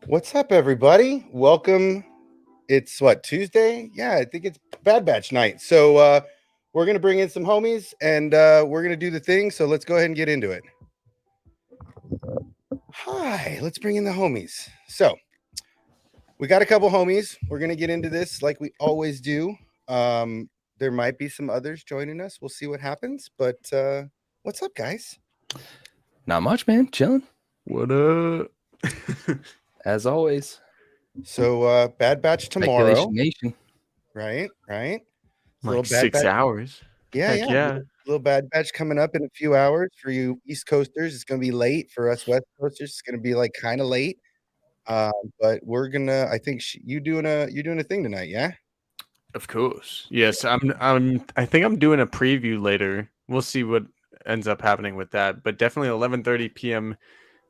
What's up, everybody? Welcome. It's what, Tuesday? Yeah, I think it's Bad Batch night. So we're gonna bring in some homies and we're gonna do the thing. So let's go ahead and get into it. Hi, let's bring in the homies. So we got a couple homies. We're gonna get into this like we always do. There might be some others joining us. We'll see what happens. But what's up, guys? Not much, man. Chilling What up? as always. So Bad Batch tomorrow, Speculation Nation. right? Right. It's a Like little Bad 6 Batch. hours. Yeah, Heck yeah. yeah. Little Bad Batch coming up in a few hours for you East Coasters. It's going to be late for us West Coasters. It's going to be like kind of late, but we're gonna. I think you're doing a thing tonight, yeah. Of course. Yes, I think I'm doing a preview later. We'll see what ends up happening with that. But definitely 11:30 p.m.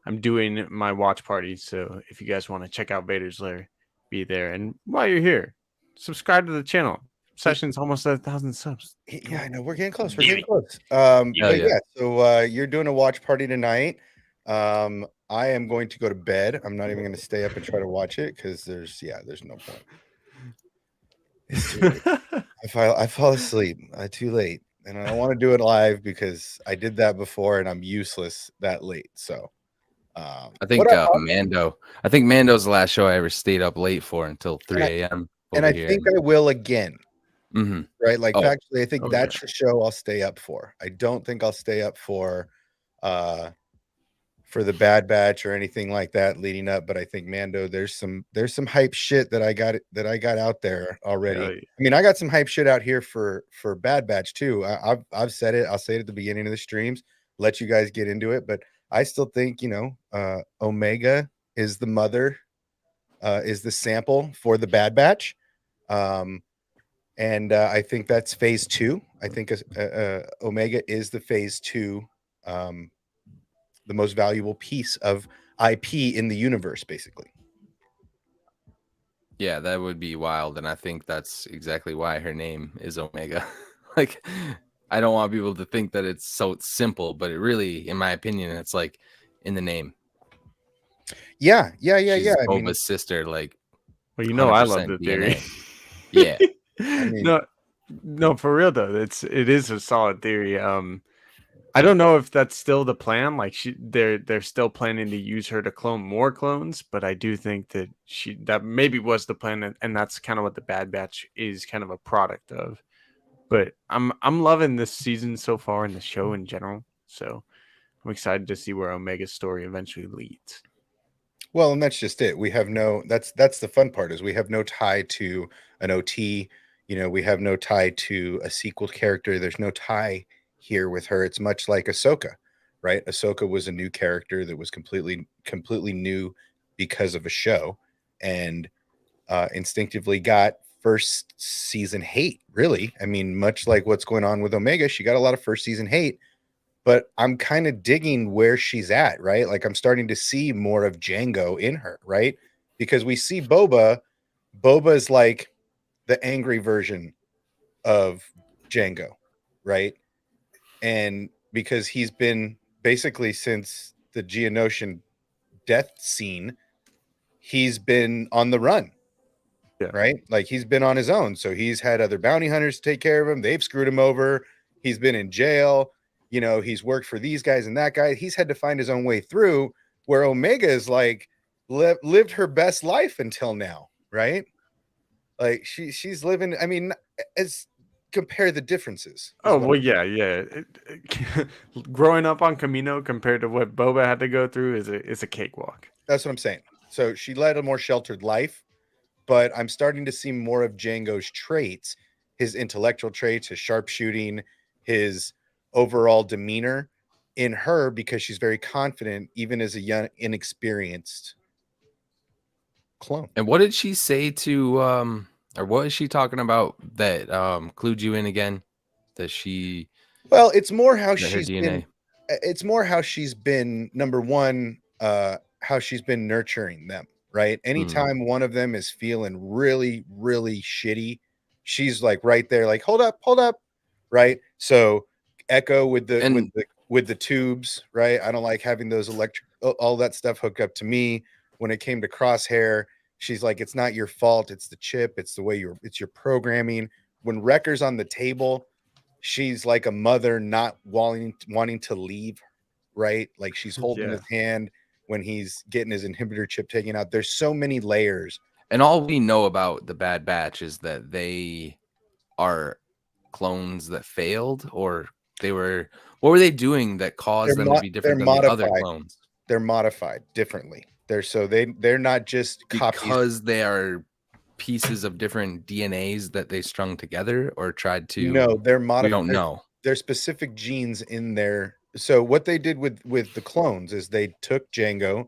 I'm doing my watch party. So if you guys want to check out Vader's Lair, be there. And while you're here, subscribe to the channel. Session's almost at 1,000 subs. Yeah, I know we're getting close. We're Baby. getting close. Hell But yeah. yeah, so you're doing a watch party tonight. I am going to go to bed. I'm not even going to stay up and try to watch it because there's no point. It's too late. I fall asleep too late, and I don't want to do it live because I did that before and I'm useless that late. So I think what up, Bob? Mando. I think Mando's the last show I ever stayed up late for until 3 a.m. And I think I will again. Mm-hmm. Right? Like actually, I think Oh, that's the show I'll stay up for. I don't think I'll stay up for the Bad Batch or anything like that leading up. But I think Mando, there's some hype shit that I got out there already. Yeah. I mean, I got some hype shit out here for Bad Batch too. I've said it. I'll say it at the beginning of the streams. Let you guys get into it, but I still think Omega is the mother, is the sample for the Bad Batch. And I think that's phase 2. I think Omega is the phase 2, the most valuable piece of IP in the universe, basically. Yeah, that would be wild. And I think that's exactly why her name is Omega. Like, I don't want people to think that it's so simple, but it really, in my opinion, it's like in the name. Yeah. She's I Boba's mean, sister, like, Well, I love the DNA. theory. Yeah. I mean, no, for real though, it is a solid theory. I don't know if that's still the plan. Like they're still planning to use her to clone more clones, but I do think that that maybe was the plan, and that's kind of what the Bad Batch is kind of a product of. But I'm loving this season so far and the show in general. So I'm excited to see where Omega's story eventually leads. well, and that's just it. We have that's the fun part, is we have no tie to an OT. We have no tie to a sequel character. There's no tie here with her. It's much like Ahsoka, right? Ahsoka was a new character that was completely new because of a show, and instinctively got first season hate. Really, I mean, much like what's going on with Omega, she got a lot of first season hate. But I'm kind of digging where she's at, right? Like I'm starting to see more of Django in her, right? Because we see Boba. Boba is like the angry version of Django, right? And because he's been basically since the Geonosian death scene, he's been on the run, right? Like he's been on his own. So he's had other bounty hunters take care of him. They've screwed him over. He's been in jail. He's worked for these guys and that guy. He's had to find his own way through, where Omega is like lived her best life until now, right? Like she's living. I mean, as compare the differences. Oh well, yeah. Growing up on Camino compared to what Boba had to go through is a cakewalk. That's what I'm saying. So she led a more sheltered life, but I'm starting to see more of Django's traits, his intellectual traits, his sharpshooting, his overall demeanor in her, because she's very confident, even as a young, inexperienced clone. And what did she say to or what is she talking about that clued you in again? That she Well, it's more how her she's DNA. been. It's more how she's been. Number one, how she's been nurturing them. Right. Anytime one of them is feeling really, really shitty, she's like right there, like hold up. Right. So Echo with the tubes. Right. I don't like having those all that stuff hooked up to me. When it came to Crosshair, she's like, it's not your fault, it's the chip, it's the way it's your programming. When Wrecker's on the table, she's like a mother not wanting to leave, right? Like she's holding Yeah. his hand when he's getting his inhibitor chip taken out. There's so many layers. And all we know about the Bad Batch is that they are clones that failed, or they were, what were they doing that caused them to be They're different than the other modified. clones? They're modified differently. They're not just copies. Because they are pieces of different DNAs that they strung together or tried to. No, they're We modified. don't know. There's specific genes in there. So what they did with the clones is they took Django,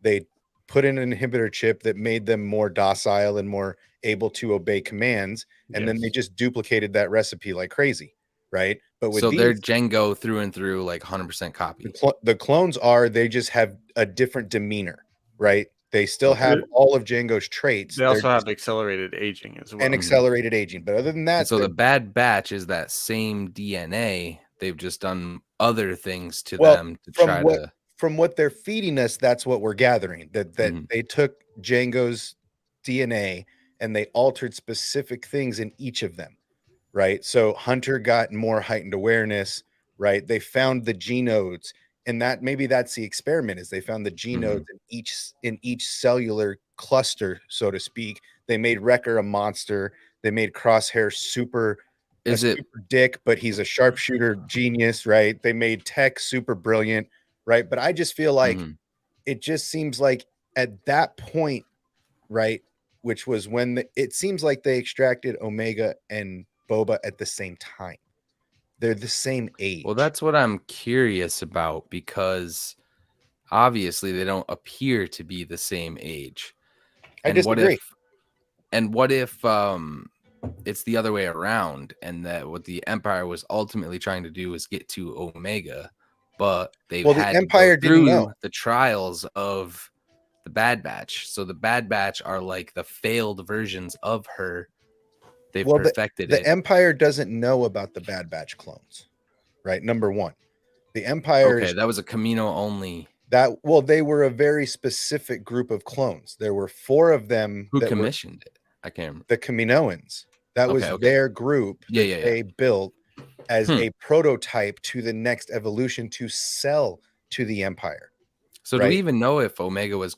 they put in an inhibitor chip that made them more docile and more able to obey commands, and then they just duplicated that recipe like crazy, right? But with So they're these, Django through and through, like 100% copy. the clones they just have a different demeanor, right? They still Okay. have all of Django's traits. They also have accelerated aging as well. and accelerated aging. But other than that, And so the Bad Batch is that same DNA. They've just done other things to them to try to. From what they're feeding us, that's what we're gathering. That they took Django's DNA and they altered specific things in each of them, right? So Hunter got more heightened awareness, right? They found the genodes, and that maybe that's the experiment, is they found the genodes in each cellular cluster, so to speak. They made Wrecker a monster. They made Crosshair super dick, but he's a sharpshooter genius, right? They made Tech super brilliant, right? But I just feel like it just seems like at that point, right, which was when it seems like they extracted Omega and Boba at the same time. They're the same age. Well, that's what I'm curious about, because obviously they don't appear to be the same age. I disagree. What if it's the other way around, and that what the Empire was ultimately trying to do is get to Omega, but they've had the Empire to go through didn't know the trials of the Bad Batch. So the Bad Batch are like the failed versions of her. They've perfected it. The Empire doesn't know about the Bad Batch clones, right? Number one, the Empire. Okay, that was a Camino only. They were a very specific group of clones. There were 4 of them. Who commissioned it? I can't remember. The Kaminoans. That was their group that they built as a prototype to the next evolution to sell to the Empire. So do we even know if Omega was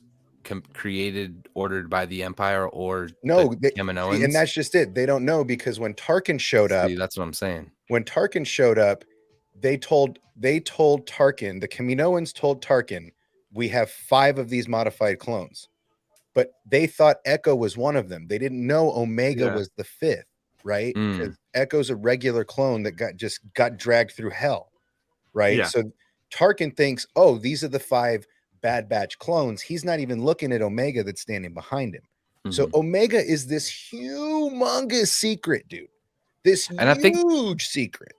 created, ordered by the Empire, or no? The Kaminoans? And that's just it. They don't know, because when Tarkin showed up, that's what I'm saying. When Tarkin showed up, they told Tarkin, the Kaminoans told Tarkin, we have 5 of these modified clones. But they thought Echo was one of them. They didn't know Omega was the 5th, right? Because Echo's a regular clone that got dragged through hell, right? Yeah. So Tarkin thinks, oh, these are the 5 Bad Batch clones. He's not even looking at Omega that's standing behind him. So Omega is this humongous secret, dude. This huge secret.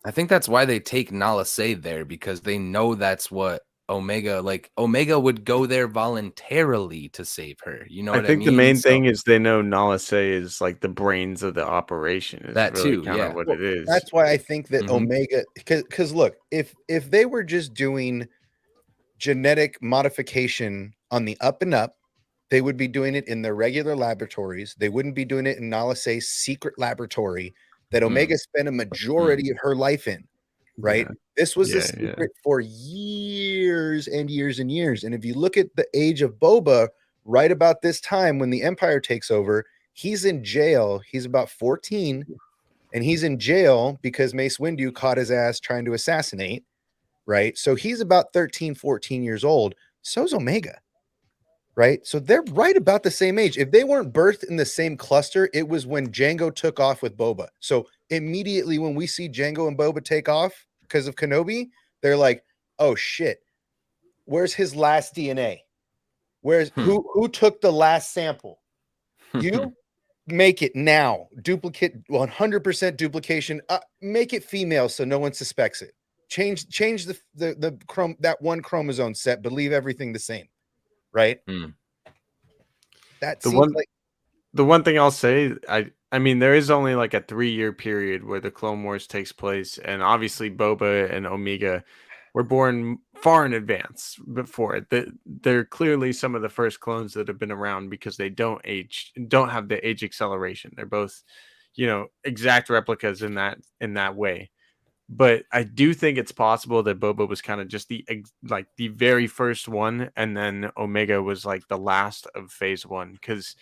I think that's why they take Nala Se there, because they know that's what Omega would go there voluntarily to save her. You know what I mean? I think the main thing is they know Nala Se is like the brains of the operation. Is that really too, kind of what it is. That's why I think that Omega, because look, if they were just doing genetic modification on the up and up, they would be doing it in their regular laboratories. They wouldn't be doing it in Nala Se's secret laboratory that Omega spent a majority of her life in, right? Yeah. This was a secret for years and years and years. And if you look at the age of Boba, right about this time when the Empire takes over, he's in jail. He's about 14, and he's in jail because Mace Windu caught his ass trying to assassinate, right? So he's about 13, 14 years old. So's Omega. Right. So they're right about the same age. If they weren't birthed in the same cluster, it was when Django took off with Boba. So immediately when we see Django and Boba take off because of Kenobi, they're like, oh shit, where's his last DNA? Who took the last sample? You make it now. Duplicate 100% duplication. Make it female so no one suspects it. Change the that one chromosome set, but leave everything the same. Right. That seems like the one thing I'll say. I mean, there is only like a 3-year period where the Clone Wars takes place, and obviously Boba and Omega were born far in advance before it. They're clearly some of the first clones that have been around because they don't have the age acceleration. They're both, exact replicas in that way. But I do think it's possible that Boba was kind of just like the very first one, and then Omega was like the last of Phase One. Because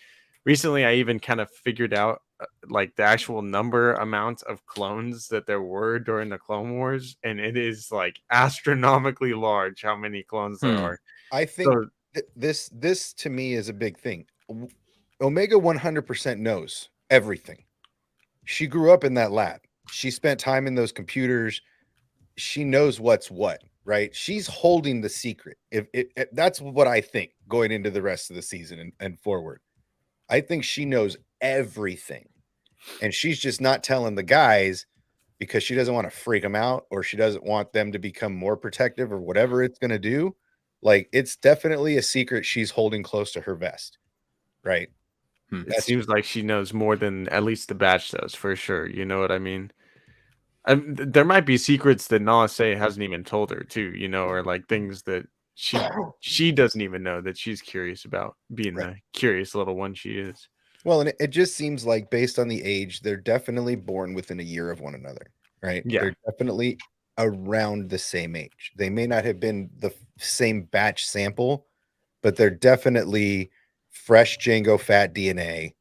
recently, I even kind of figured out like the actual amount of clones that there were during the Clone Wars, and it is like astronomically large how many clones there Hmm. are. I think So this to me is a big thing. Omega 100% knows everything. She grew up in that lab. She spent time in those computers. She knows what's what, right? She's holding the secret. If that's what I think going into the rest of the season and forward. I think she knows everything. And she's just not telling the guys because she doesn't want to freak them out, or she doesn't want them to become more protective, or whatever it's going to do. Like, it's definitely a secret she's holding close to her vest, right? Hmm. it That's seems like she knows more than at least the batch does, for sure. You know what I mean? There might be secrets that Nala Se hasn't even told her too, or like things that she doesn't even know that she's curious about, being right. the curious little one she is. Well, and it just seems like, based on the age, they're definitely born within a year of one another, right? Yeah. They're definitely around the same age. They may not have been the same batch sample, but they're definitely fresh Django fat DNA,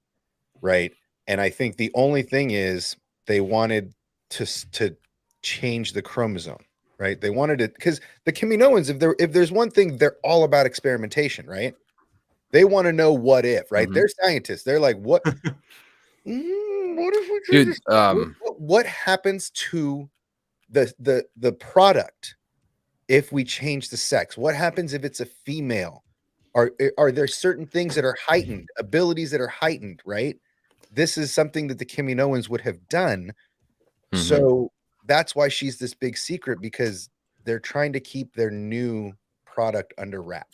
right? And I think the only thing is they wanted to change the chromosome, right? They wanted it because the Kaminoans, if there's one thing, they're all about experimentation, right? They want to know what if, right? Mhm. They're scientists. They're like, what? What if we do Dude, this? What happens to the product if we change the sex? What happens if it's a female? Are there certain things that are heightened, abilities that are heightened, right? This is something that the Kaminoans would have done. Mhm. So that's why she's this big secret, because they're trying to keep their new product under wrap.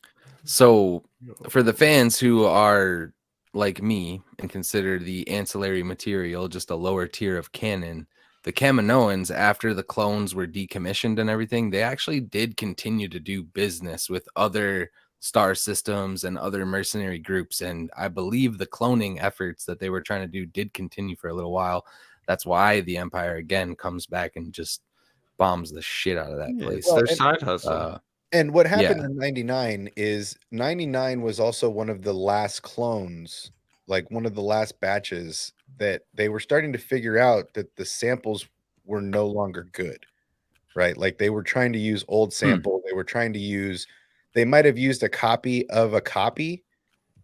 So for the fans who are like me and consider the ancillary material just a lower tier of canon, the Kaminoans, after the clones were decommissioned and everything, they actually did continue to do business with other star systems and other mercenary groups. And I believe the cloning efforts that they were trying to do did continue for a little while. That's why the Empire again comes back and just bombs the shit out of that Yeah, it's place. Well, their side hustle. and what happened Yeah. in 99 is 99 was also one of the last clones, like one of the last batches that they were starting to figure out that the samples were no longer good, right? Like, they were trying to use old Hmm. sample. They might have used a copy of a copy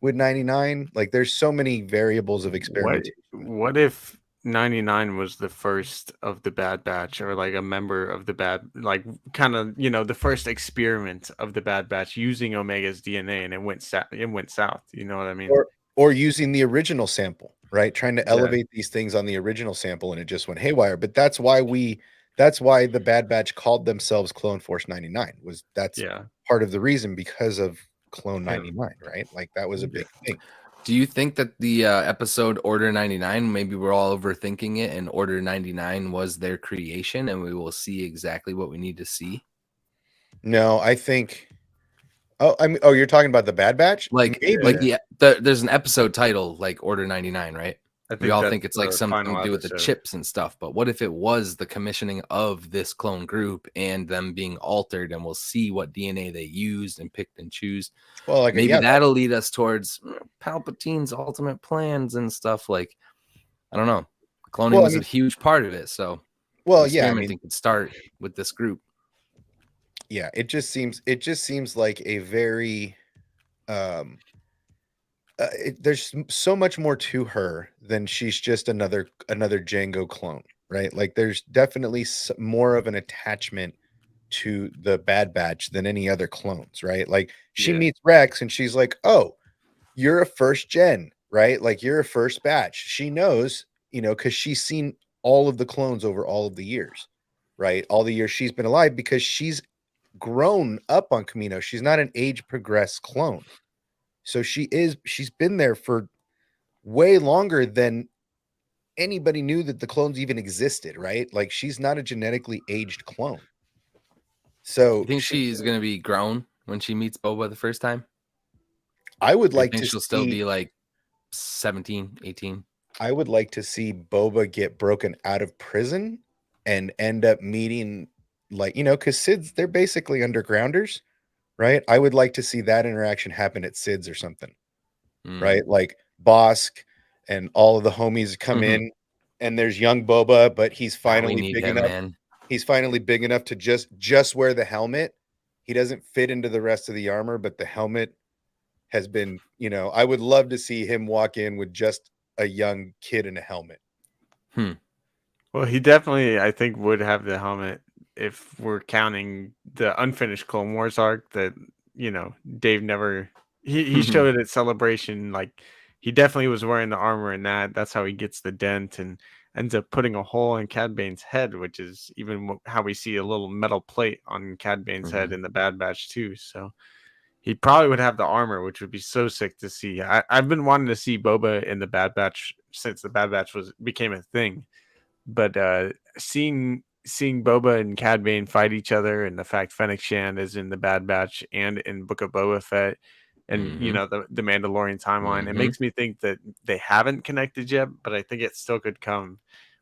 with 99. Like, there's so many variables of What experimentation. what if 99 was the first of the Bad Batch, or like a member of the like kind of, the first experiment of the Bad Batch using Omega's DNA, and it went south, you know what I mean? Or using the original sample, right? Trying to Yeah. elevate these things on the original sample, and it just went haywire. But that's why the Bad Batch called themselves Clone Force 99. That's Yeah. part of the reason, because of Clone Him. 99, right? Like, that was a Yeah. big thing. Do you think that the episode Order 99, maybe we're all overthinking it, and Order 99 was their creation, and we will see exactly what we need to see? No, I think. You're talking about the Bad Batch? Like, Maybe. there's an episode title like Order 99, right? I We think all that's think it's like the something final to do with the episode. chips and stuff, but what if it was the commissioning of this clone group and them being altered, and we'll see what DNA they used and picked and choose? Well, like, Maybe yeah, that'll lead us towards Palpatine's ultimate plans and stuff. Like, I don't know. Cloning well, I was a mean, huge part of it, so well, yeah, I mean, experimenting could start with this group. yeah, it just seems like a very um there's so much more to her than she's just another Django clone, right? Like, there's definitely more of an attachment to the Bad Batch than any other clones, right? Like, she Yeah. meets Rex and she's like, "Oh, you're a first gen, right? Like, you're a first batch." She knows, because she's seen all of the clones over all of the years, right? All the years she's been alive, because she's grown up on Camino. She's not an age progressed clone. So she's been there for way longer than anybody knew that the clones even existed, right? Like, she's not a genetically aged clone. So You think she's gonna be grown when she meets Boba the first time? I would Or you like think to she'll still see be like 17, 18? I would like to see Boba get broken out of prison and end up meeting, like, because Sid's, they're basically undergrounders, right? I would like to see that interaction happen at Sid's or something, right? Like Bosk and all of the homies come in, and there's young Boba, but he's We finally need big him, enough. man. He's finally big enough to just wear the helmet. He doesn't fit into the rest of the armor, but the helmet has been, I would love to see him walk in with just a young kid in a helmet. Well, he definitely, I think, would have the helmet if we're counting the unfinished Clone Wars arc that, Dave never he showed it at Celebration. Like, he definitely was wearing the armor in that. That's how he gets the dent and ends up putting a hole in Cad Bane's head, which is even how we see a little metal plate on Cad Bane's head in the Bad Batch too. So he probably would have the armor, which would be so sick to see. I've been wanting to see Boba in the Bad Batch since the Bad Batch became a thing. But seeing Boba and Cad Bane fight each other, and the fact Fennec Shand is in the Bad Batch and in Book of Boba Fett, and the Mandalorian timeline, it makes me think that they haven't connected yet. But I think it still could come,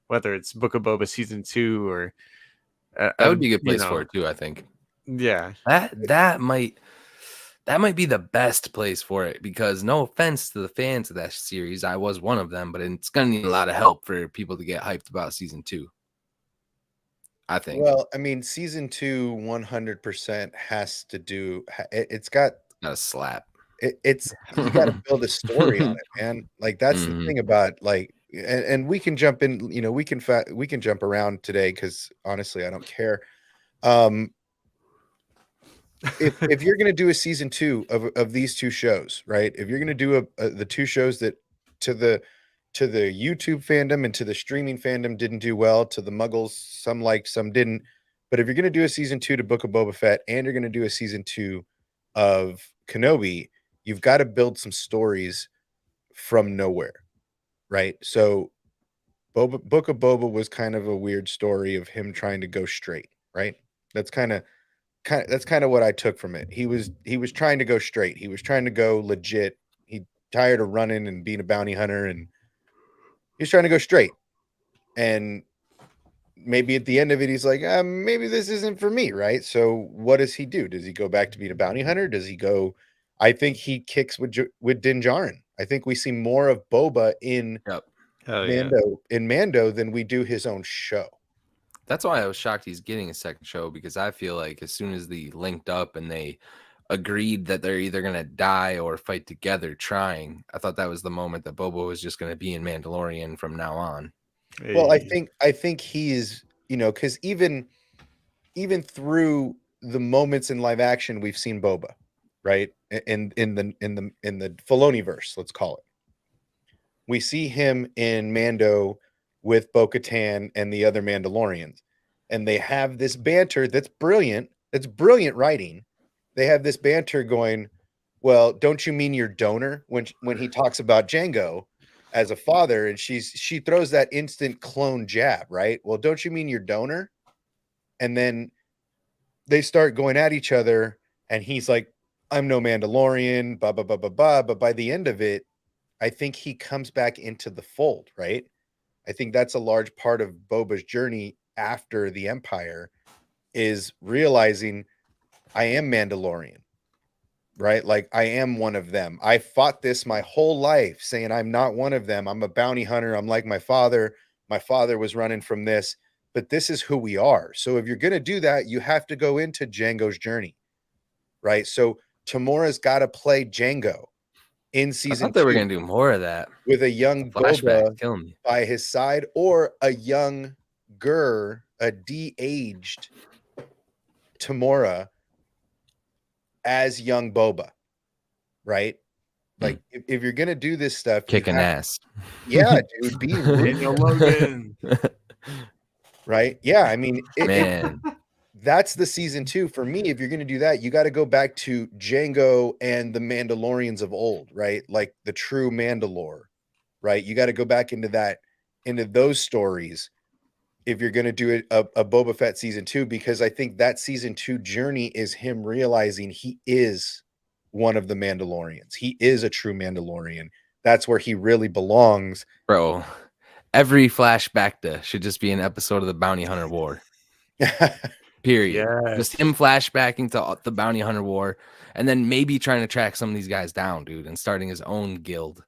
whether it's Book of Boba season 2 or That would be a good place for it too, I think. Yeah, that might be the best place for it, because no offense to the fans of that series, I was one of them, but it's gonna need a lot of help for people to get hyped about season 2. I think. Well, I mean, season 2 100% has to do. It's got a slap. It's you got to build a story on it, man. Like that's the thing about, like, and we can jump in. We can jump around today because honestly, I don't care. If you're going to do a season 2 of these two shows, right? If you're going to do the two shows that to the YouTube fandom and to the streaming fandom didn't do well, to the Muggles, some liked, some didn't. But if you're going to do a season 2 to Book of Boba Fett and you're going to do a season 2 of Kenobi, you've got to build some stories from nowhere, right? So Book of Boba was kind of a weird story of him trying to go straight, right? That's kind of what I took from it. He was trying to go straight. He was trying to go legit. He tired of running and being a bounty hunter, and he's trying to go straight. And maybe at the end of it, he's like, maybe this isn't for me, right? So what does he do? Does he go back to being a bounty hunter? Does he go? I think he kicks with Din Djarin. I think we see more of Boba in Mando than we do his own show. That's why I was shocked he's getting a second show, because I feel like as soon as they linked up and they agreed that they're either going to die or fight together trying, I thought that was the moment that Boba was just going to be in Mandalorian from now on. Well, I think he's, because even through the moments in live action we've seen Boba, right? In the Filoniverse, let's call it. We see him in Mando with Bo-Katan and the other Mandalorians, and they have this banter that's brilliant. That's brilliant writing. They have this banter going, well, don't you mean your donor? When he talks about Jango as a father, and she throws that instant clone jab, right? Well, don't you mean your donor? And then they start going at each other, and he's like, I'm no Mandalorian, blah, blah, blah, blah, blah. But by the end of it, I think he comes back into the fold, right? I think that's a large part of Boba's journey after the Empire, is realizing I am Mandalorian, right? Like, I am one of them. I fought this my whole life saying I'm not one of them. I'm a bounty hunter. I'm like my father. My father was running from this, but this is who we are. So if you're going to do that, you have to go into Django's journey, right? So Tamora's got to play Django in season 2. I thought they were going to do more of that with a young Boba by his side, or a younger, a de-aged Tamora as young Boba, right? Like, if you're gonna do this stuff, kicking ass, yeah, dude, be Daniel Logan, right? Yeah, I mean, man, that's the season 2 for me. If you're gonna do that, you got to go back to Django and the Mandalorians of old, right? Like the true Mandalore, right? You got to go back into those stories. if you're going to do a Boba Fett season 2, because I think that season 2 journey is him realizing he is one of the Mandalorians. He is a true Mandalorian. That's where he really belongs. Bro, every flashback to should just be an episode of the Bounty Hunter War. Period. Just him flashbacking to the Bounty Hunter War, and then maybe trying to track some of these guys down, dude, and starting his own guild.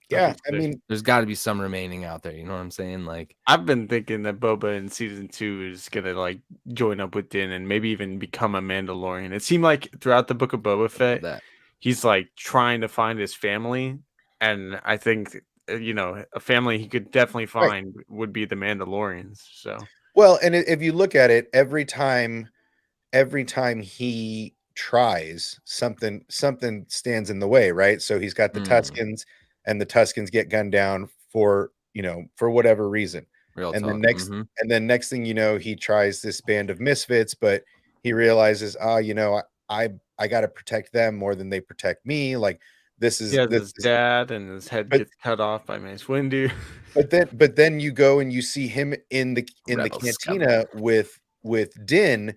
Yeah, I mean, there's got to be some remaining out there. You know what I'm saying? Like, I've been thinking that Boba in season 2 is gonna like join up with Din and maybe even become a Mandalorian. It seemed like throughout the book of Boba Fett, he's like trying to find his family, and I think a family he could definitely find would be the Mandalorians. So well, and if you look at it, every time he tries, something stands in the way, right? So he's got the Tuskens, and the Tuskens get gunned down for whatever reason. And then next thing you know, he tries this band of misfits, but he realizes, I got to protect them more than they protect me. Like this is his dad, and his head gets cut off by Mace Windu. But then you go and you see him in the cantina with Din,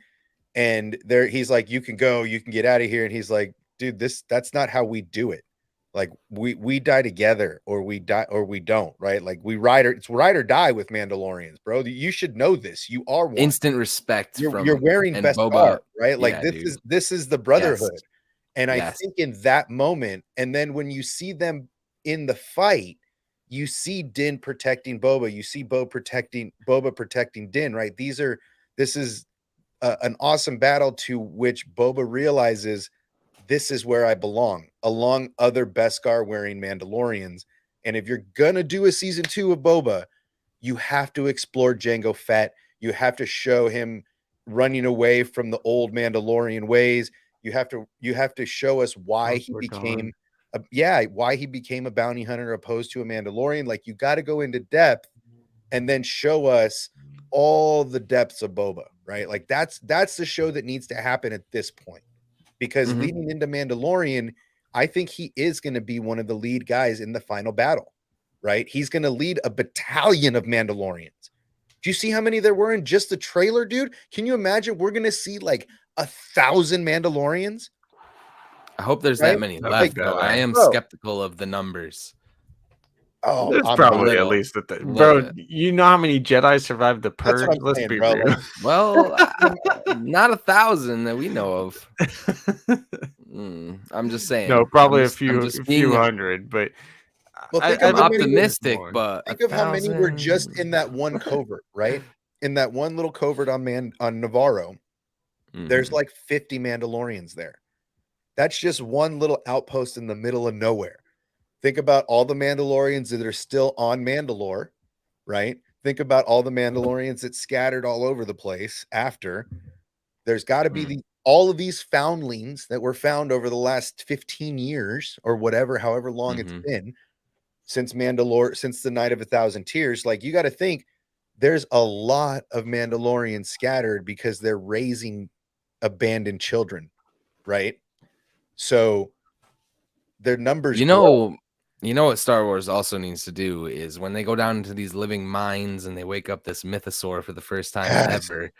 and there he's like, you can go, you can get out of here, and he's like, dude, that's not how we do it. Like we die together, or we die or we don't, right? Like it's ride or die with Mandalorians, bro. You should know this. You are one. Instant respect. You're wearing Beskar, right? Like this is the brotherhood. Yes. And I think in that moment, and then when you see them in the fight, you see Din protecting Boba, you see Boba protecting Din, right? This is an awesome battle to which Boba realizes this is where I belong, along other Beskar wearing Mandalorians. And if you're gonna do a season 2 of Boba, you have to explore Jango Fett. You have to show him running away from the old Mandalorian ways. You have to show us why he became why he became a bounty hunter opposed to a Mandalorian. Like, you got to go into depth and then show us all the depths of Boba, right? Like that's the show that needs to happen at this point, because leading into Mandalorian, I think he is going to be one of the lead guys in the final battle, right? He's going to lead a battalion of Mandalorians. Do you see how many there were in just the trailer, dude? Can you imagine we're going to see like 1,000 Mandalorians? I hope there's that many left, though. I am skeptical of the numbers. Oh, there's probably at least bro. You know how many Jedi survived the purge? Let's be real. Well, not 1,000 that we know of. I'm just saying. No, probably a few hundred. But I'm optimistic. But think of how many were just in that one covert, right? In that one little covert on Navarro. There's like 50 Mandalorians there. That's just one little outpost in the middle of nowhere. Think about all the Mandalorians that are still on Mandalore, right? Think about all the Mandalorians that scattered all over the place after. There's got to be all of these foundlings that were found over the last 15 years or whatever, however long it's been since Mandalore, since the Night of 1,000 Tears. Like, you got to think there's a lot of Mandalorians scattered because they're raising abandoned children, right? So their numbers grow. You know what Star Wars also needs to do is when they go down into these living mines and they wake up this mythosaur for the first time ever,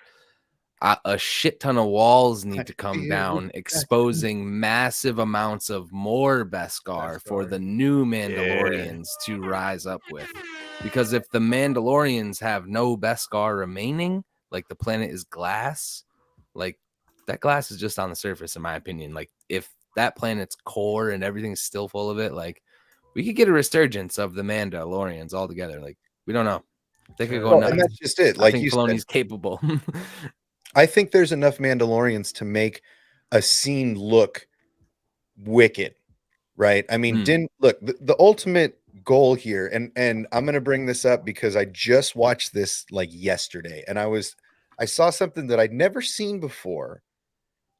a shit ton of walls need to come down, exposing massive amounts of more Beskar for the new Mandalorians to rise up with. Because if the Mandalorians have no Beskar remaining, like the planet is glass, like that glass is just on the surface, in my opinion. Like, if that planet's core and everything's still full of it, like, we could get a resurgence of the Mandalorians altogether. Like, we don't know. They could go nuts. And that's just it. Like, I think Filoni's capable. I think there's enough Mandalorians to make a scene look wicked, right? I mean, look, the ultimate goal here, and I'm going to bring this up because I just watched this like yesterday, and I saw something that I'd never seen before,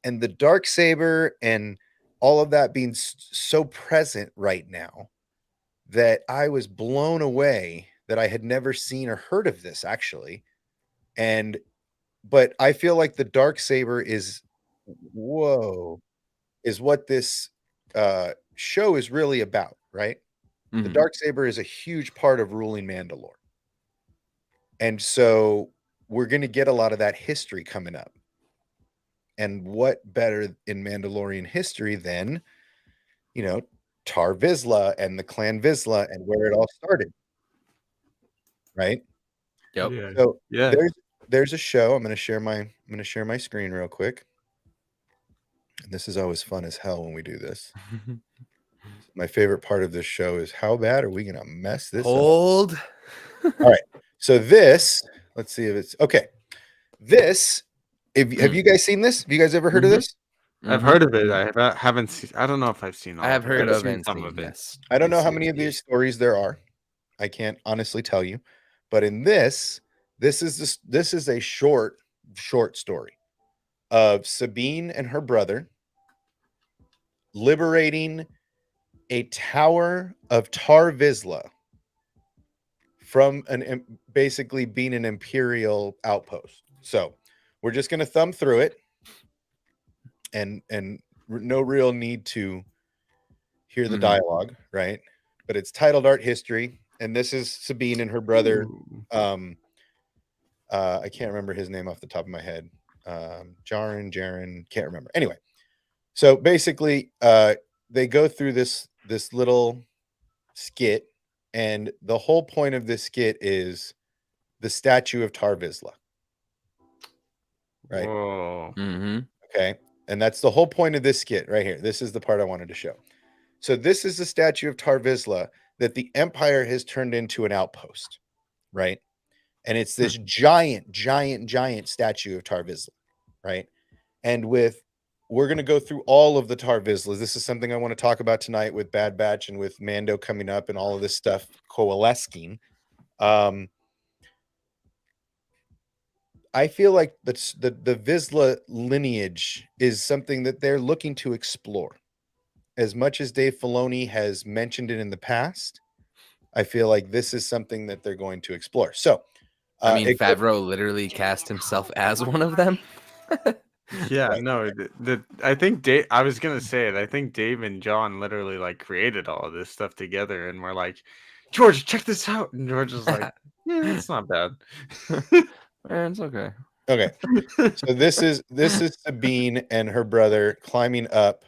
and the Darksaber and all of that being so present right now, that I was blown away that I had never seen or heard of this, actually. But I feel like the Darksaber is what this show is really about, right? The Darksaber is a huge part of ruling Mandalore. And so we're going to get a lot of that history coming up. And what better in Mandalorian history than, Tar Vizsla and the Clan Vizsla and where it all started, right? Yep. Yeah. So Yeah. there's a show. I'm going to share my screen real quick. And this is always fun as hell when we do this. My favorite part of this show is how bad are we going to mess this up? Hold. All right. So this, let's see if it's okay. This, have you guys seen this? Have you guys ever heard of this? I've heard of it. I haven't seen. I don't know if I've seen all I have of it. heard I've of seen and some seen, of it. yes. I don't know how Yes, many of yes. these stories there are. I can't honestly tell you. But in this is a short story of Sabine and her brother liberating a tower of Tar Vizsla from basically being an imperial outpost. So we're just going to thumb through it, and no real need to hear the dialogue, right? But it's titled Art History, and this is Sabine and her brother. Ooh. I can't remember his name off the top of my head. Jaren, can't remember. Anyway, so basically, they go through this little skit, and the whole point of this skit is the statue of Tar Vizsla, right? Whoa. Okay, and that's the whole point of this skit right here. This is the part I wanted to show. So this is the statue of Tar Vizsla that the Empire has turned into an outpost, right? And it's this giant statue of Tar Vizsla, right? And we're going to go through all of the Tar Vizslas. This is something I want to talk about tonight with Bad Batch and with Mando coming up and all of this stuff coalescing. I feel like the Vizsla lineage is something that they're looking to explore. As much as Dave Filoni has mentioned it in the past, I feel like this is something that they're going to explore. So, I mean, Favreau literally cast himself as one of them. Yeah, Right. no, I think Dave. I was gonna say it. I think Dave and John literally like created all of this stuff together, and we're like, George, check this out. And George was like, yeah, it's not bad. It's okay. Okay. So this is Sabine and her brother climbing up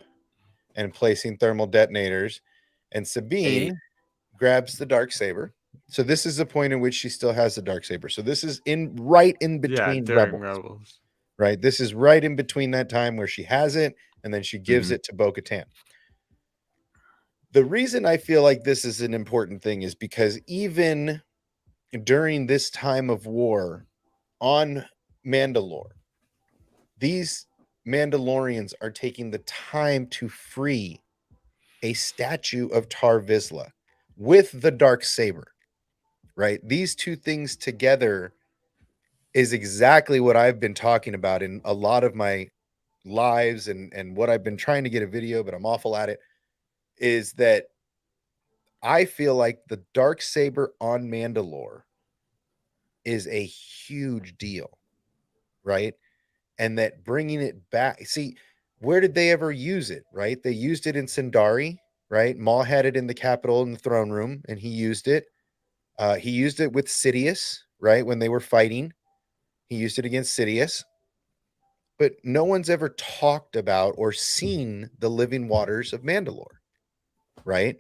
and placing thermal detonators, and Sabine grabs the darksaber. So this is the point in which she still has the darksaber. So this is right in between during Rebels. Right? This is right in between that time where she has it and then she gives it to Bo-Katan. The reason I feel like this is an important thing is because even during this time of war on Mandalore, these Mandalorians are taking the time to free a statue of Tar Vizsla with the darksaber, right? These two things together is exactly what I've been talking about in a lot of my lives and what I've been trying to get a video, but I'm awful at it, is that I feel like the darksaber on Mandalore is a huge deal, right? And that bringing it back, see, where did they ever use it, right? They used it in Sindari, right? Maul had it in the Capitol in the throne room, and he used it. He used it with Sidious, right? When they were fighting, he used it against Sidious. But no one's ever talked about or seen the living waters of Mandalore, right?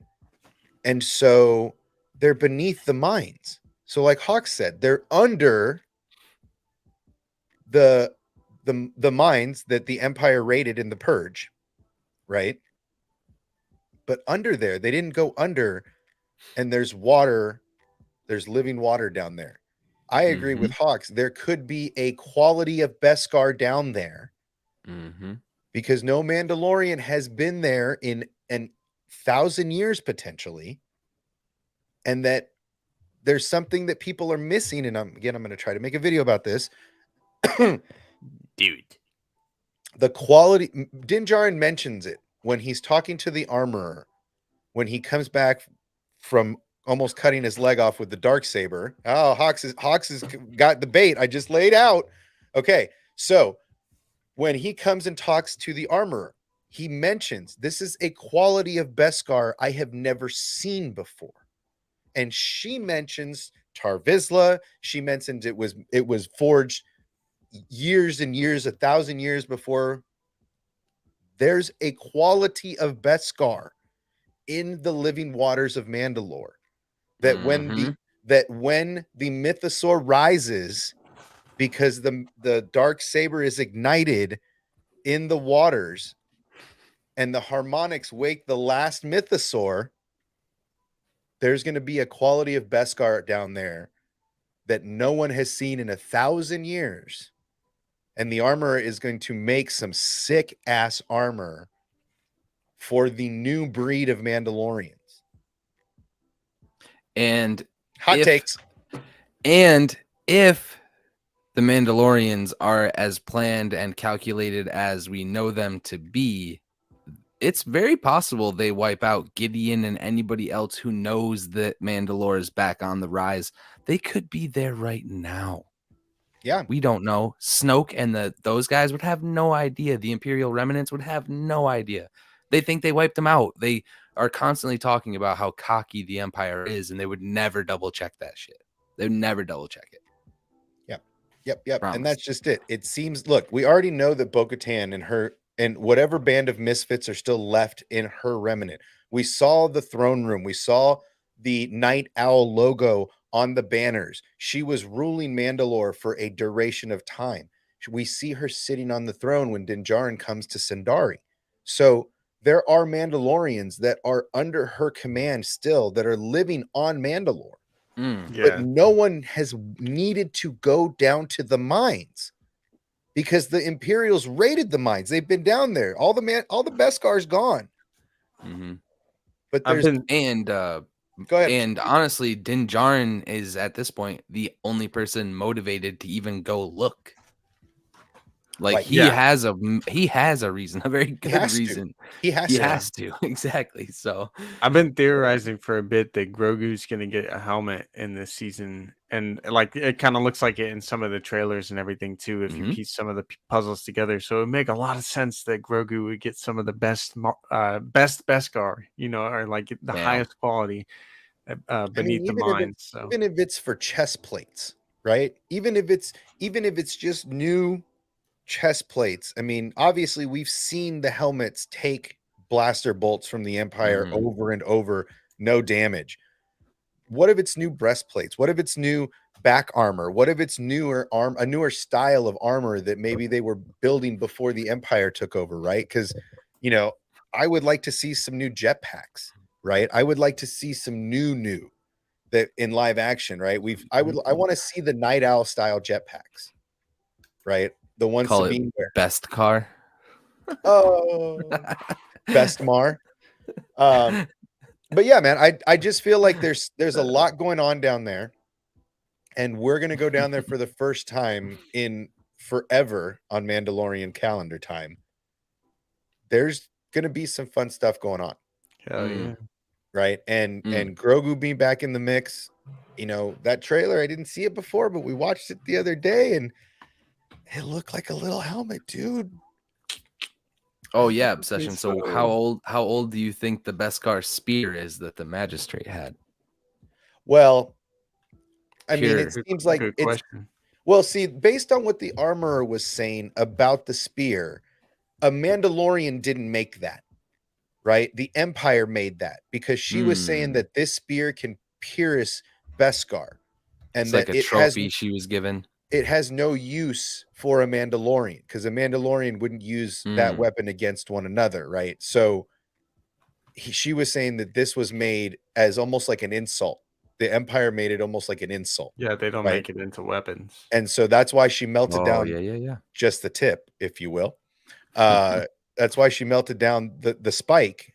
And so they're beneath the mines. So, like Hawk said, they're under the mines that the Empire raided in the Purge, right? But under there, they didn't go under, and there's water, there's living water down there. I agree with Hawks. There could be a quality of Beskar down there because no Mandalorian has been there in 1,000 years potentially, and that there's something that people are missing. And I'm going to try to make a video about this. Dude. The quality, Din Djarin mentions it when he's talking to the armorer, when he comes back from almost cutting his leg off with the darksaber. Oh, Hawks has got the bait I just laid out. Okay, so when he comes and talks to the armorer, he mentions this is a quality of Beskar I have never seen before. and she mentions Tar Vizsla. She mentions it was forged years and years, 1,000 years before. There's a quality of Beskar in the living waters of Mandalore that when Mhm. the mythosaur rises, because the dark saber is ignited in the waters and the harmonics wake the last mythosaur, there's going to be a quality of Beskar down there that no one has seen in 1,000 years. And the armorer is going to make some sick ass armor for the new breed of Mandalorians. And Hot takes. And if the Mandalorians are as planned and calculated as we know them to be, it's very possible they wipe out Gideon and anybody else who knows that Mandalore is back on the rise. They could be there right now. Yeah. We don't know. Snoke and those guys would have no idea. The Imperial remnants would have no idea. They think they wiped them out. They are constantly talking about how cocky the Empire is, and they would never double check that shit. They would never double check it. Yep. Promise. And that's just it. It seems, look, we already know that Bo-Katan and whatever band of misfits are still left in her remnant. We saw the throne room. We saw the Night Owl logo on the banners. She was ruling Mandalore for a duration of time. We see her sitting on the throne when Din Djarin comes to Sundari. So there are Mandalorians that are under her command still that are living on Mandalore. But no one has needed to go down to the mines because the Imperials raided the mines. They've been down there. All the Beskar's gone. Mm-hmm. But there's go ahead. And honestly, Din Djarin is at this point the only person motivated to even go look. Like he has a reason, a very good reason. He has to. Exactly. So I've been theorizing for a bit that Grogu's going to get a helmet in this season, and like it kind of looks like it in some of the trailers and everything too. If you piece some of the puzzles together, so it would make a lot of sense that Grogu would get some of the best Beskar, or like the highest quality beneath the mines. Even if it's for chest plates, right? Even if it's just new chest plates. I mean, obviously we've seen the helmets take blaster bolts from the Empire over and over, no damage. What if it's new breastplates? What if it's new back armor? What if it's a newer style of armor that maybe they were building before the Empire took over, right? Because I would like to see some new jetpacks, right? I would like to see some new that in live action, right? I want to see the Night Owl style jetpacks, right? The ones call Sabine it best car. Oh, best Mar. But yeah, man, I just feel like there's a lot going on down there, and we're gonna go down there for the first time in forever on Mandalorian calendar time. There's gonna be some fun stuff going on. Hell yeah. Right. And Grogu being back in the mix, that trailer, I didn't see it before, but we watched it the other day and it looked like a little helmet, dude. Oh yeah, Obsession. So how old do you think the Beskar spear is that the magistrate had? Well, I mean, it seems like good question. Well, see, based on what the armorer was saying about the spear, a Mandalorian didn't make that, right? The Empire made that because she was saying that this spear can pierce Beskar, and it's that like a trophy she was given. It has no use for a Mandalorian because a Mandalorian wouldn't use that weapon against one another, right? So she was saying that this was made as almost like an insult. The Empire made it almost like an insult. Yeah, they don't make it into weapons. And so that's why she melted down just the tip, if you will. That's why she melted down the spike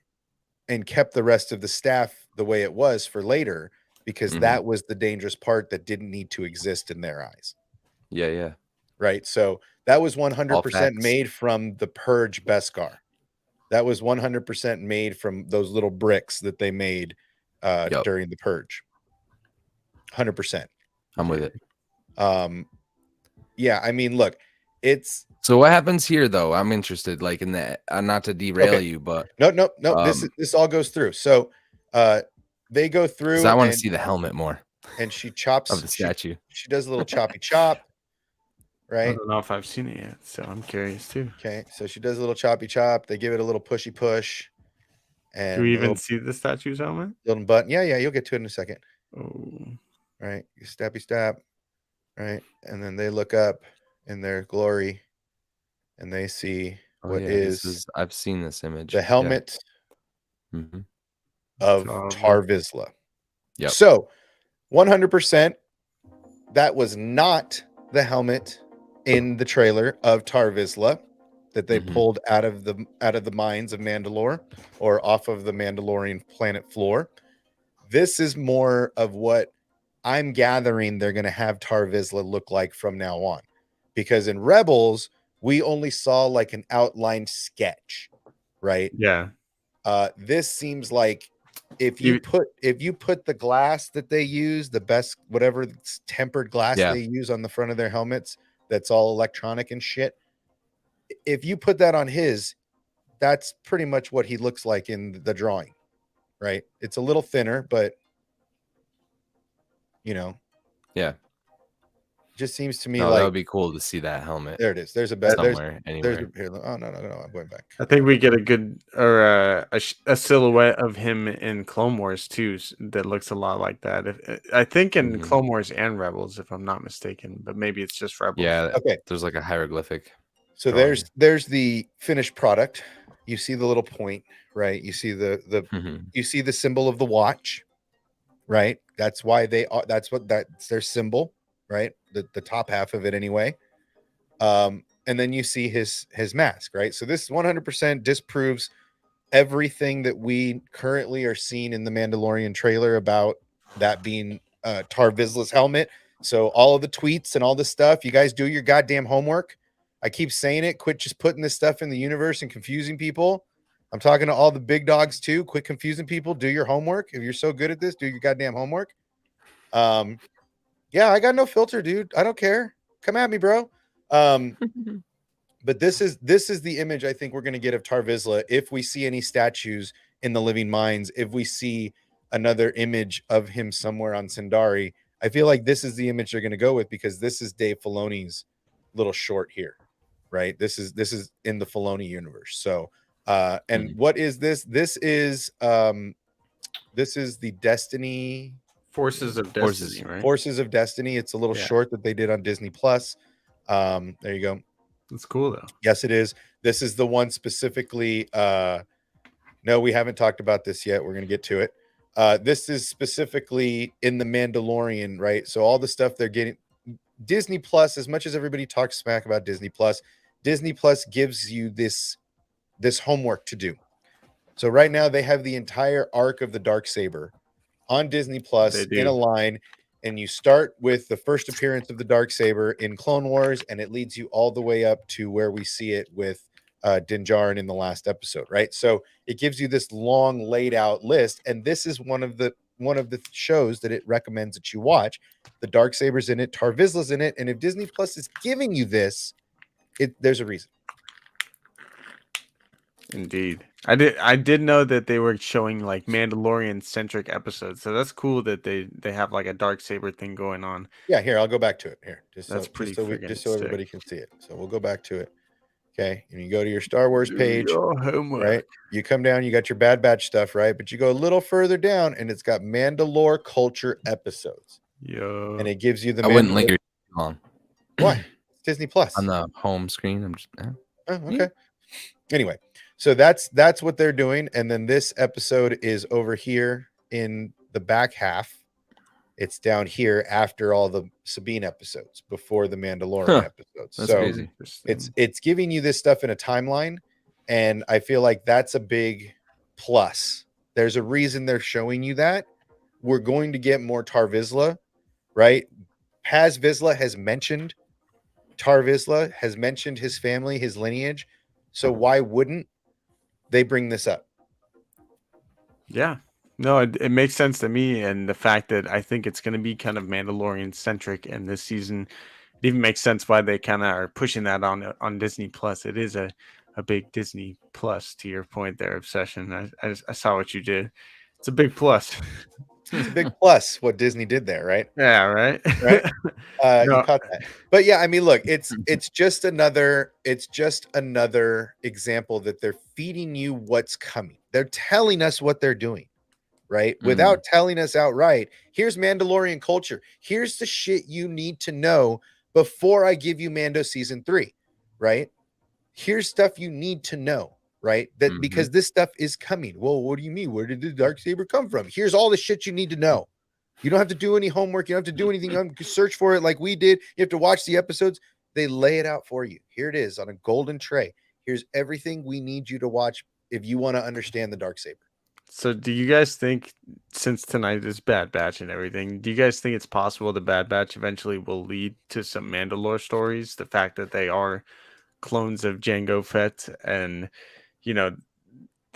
and kept the rest of the staff the way it was for later, because that was the dangerous part that didn't need to exist in their eyes. Yeah. Right. So that was 100% made from the Purge Beskar. That was 100% made from those little bricks that they made during the Purge. 100%. I'm with it. Yeah. I mean, look, it's. So what happens here, though? I'm interested, like in that, not to derail you, but no. This all goes through. So they go Because through I want to see the helmet more and she of chops. the statue. She does a little choppy chop, I right? don't know if I've seen it yet, so I'm curious too. Okay, so she does a little choppy chop. They give it a little pushy push, Do we and a even little see the statue's helmet? button. Yeah, you'll get to it in a second. Oh, Right, you stabby stab, right, and then they look up in their glory, and they see Oh what yeah, is I've seen this image. the helmet Mm-hmm. of Tar Tarvis. Vizsla. Yep. So 100%, that was not the helmet in the trailer of Tar Vizsla that they pulled out of the mines of Mandalore or off of the Mandalorian planet floor. This is more of what I'm gathering they're going to have Tar Vizsla look like from now on, because in Rebels we only saw like an outlined sketch, right? Yeah. This seems like if you You- put the glass that they use, the best whatever tempered glass Yeah. they use on the front of their helmets, that's all electronic and shit. If you put that on his, that's pretty much what he looks like in the drawing, right? It's a little thinner, but Yeah. just seems to me No, that like would be cool to see that helmet there it is. There's a bed. somewhere, There's anywhere. here. Oh no, I'm going back. I think we get a good or a silhouette of him in Clone Wars too that looks a lot like that. I think in Mhm. Clone Wars and Rebels, if I'm not mistaken, but maybe it's just Rebels. Yeah. Okay. There's like a hieroglyphic. So drawing. there's the finished product. You see the little point, right? You see the Mhm. you see the symbol of the watch, right? That's why that's their symbol, right? The top half of it anyway. And then you see his mask, right? So this 100% disproves everything that we currently are seeing in the Mandalorian trailer about that being Tar Vizsla's helmet. So all of the tweets and all this stuff, you guys do your goddamn homework. I keep saying it. Quit just putting this stuff in the universe and confusing people. I'm talking to all the big dogs too. Quit confusing people. Do your homework. If you're so good at this, do your goddamn homework. Yeah, I got no filter, dude. I don't care. Come at me, bro. But this is the image I think we're going to get of Tar Vizsla if we see any statues in the living mines. If we see another image of him somewhere on Sindari, I feel like this is the image they're going to go with, because this is Dave Filoni's little short here, right? This is in the Filoni universe. So, and what is this? This is the Destiny Forces of Destiny, right? Forces of Destiny. It's a little short that they did on Disney Plus. There you go. That's cool though. Yes, it is. This is the one specifically. No, we haven't talked about this yet. We're going to get to it. This is specifically in the Mandalorian, right? So all the stuff they're getting, Disney Plus, as much as everybody talks smack about Disney Plus gives you this homework to do. So right now they have the entire arc of the Darksaber on Disney Plus in a line, and you start with the first appearance of the Darksaber in Clone Wars, and it leads you all the way up to where we see it with Din Djarin in the last episode, right? So it gives you this long laid out list, and this is one of the shows that it recommends that you watch. The Darksaber's in it, Tar Vizsla's in it, and if Disney Plus is giving you this, there's a reason. Indeed. I did know that they were showing like Mandalorian centric episodes. So that's cool that they have like a Darksaber thing going on. Yeah, here, I'll go back to it here. Just so everybody sick. can see it. So we'll go back to it. Okay. And you go to your Star Wars page, right? You come down, you got your Bad Batch stuff, right? But you go a little further down and it's got Mandalore culture episodes. Yeah. And it gives you the I wouldn't linger too long. Why? It's Disney Plus. On the home screen. I'm just Oh, okay. Anyway, so that's what they're doing. And then this episode is over here in the back half. It's down here after all the Sabine episodes, before the Mandalorian episodes. That's so crazy. It's giving you this stuff in a timeline, and I feel like that's a big plus. There's a reason they're showing you that. We're going to get more Tar Vizsla, right? Paz Vizsla has mentioned Tar Vizsla, has mentioned his family, his lineage. So why wouldn't they bring this up? Yeah. No, it makes sense to me, and the fact that I think it's going to be kind of Mandalorian centric in this season, it even makes sense why they kind of are pushing that on Disney Plus. It is a big Disney Plus, to your point there, Obsession. I saw what you did. It's a big plus. It's a big plus what Disney did there, right? Yeah, right. Right. You No, caught that. But yeah, I mean, look, it's just another example that they're feeding you what's coming. They're telling us what they're doing, right? Without telling us outright, here's Mandalorian culture. Here's the shit you need to know before I give you Mando season 3, right? Here's stuff you need to know, right? That because this stuff is coming. Well, what do you mean? Where did the dark saber come from? Here's all the shit you need to know. You don't have to do any homework. You don't have to do anything. You don't have to search for it like we did. You have to watch the episodes. They lay it out for you. Here it is on a golden tray. Here's everything we need you to watch if you want to understand the dark saber. so do you guys think, since tonight is Bad Batch and everything, do you guys think it's possible the Bad Batch eventually will lead to some Mandalore stories? The fact that they are clones of Jango Fett, and you know,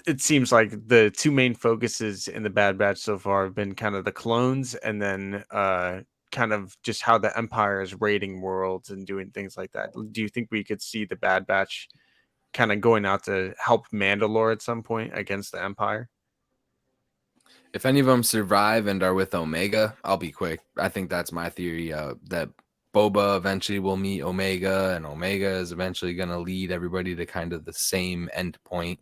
it seems like the two main focuses in the Bad Batch so far have been kind of the clones, and then kind of just how the Empire is raiding worlds and doing things like that. Do you think we could see the Bad Batch kind of going out to help Mandalore at some point against the Empire? If any of them survive and are with Omega, I'll be quick. I think that's my theory. That Boba eventually will meet Omega, and Omega is eventually going to lead everybody to kind of the same end point.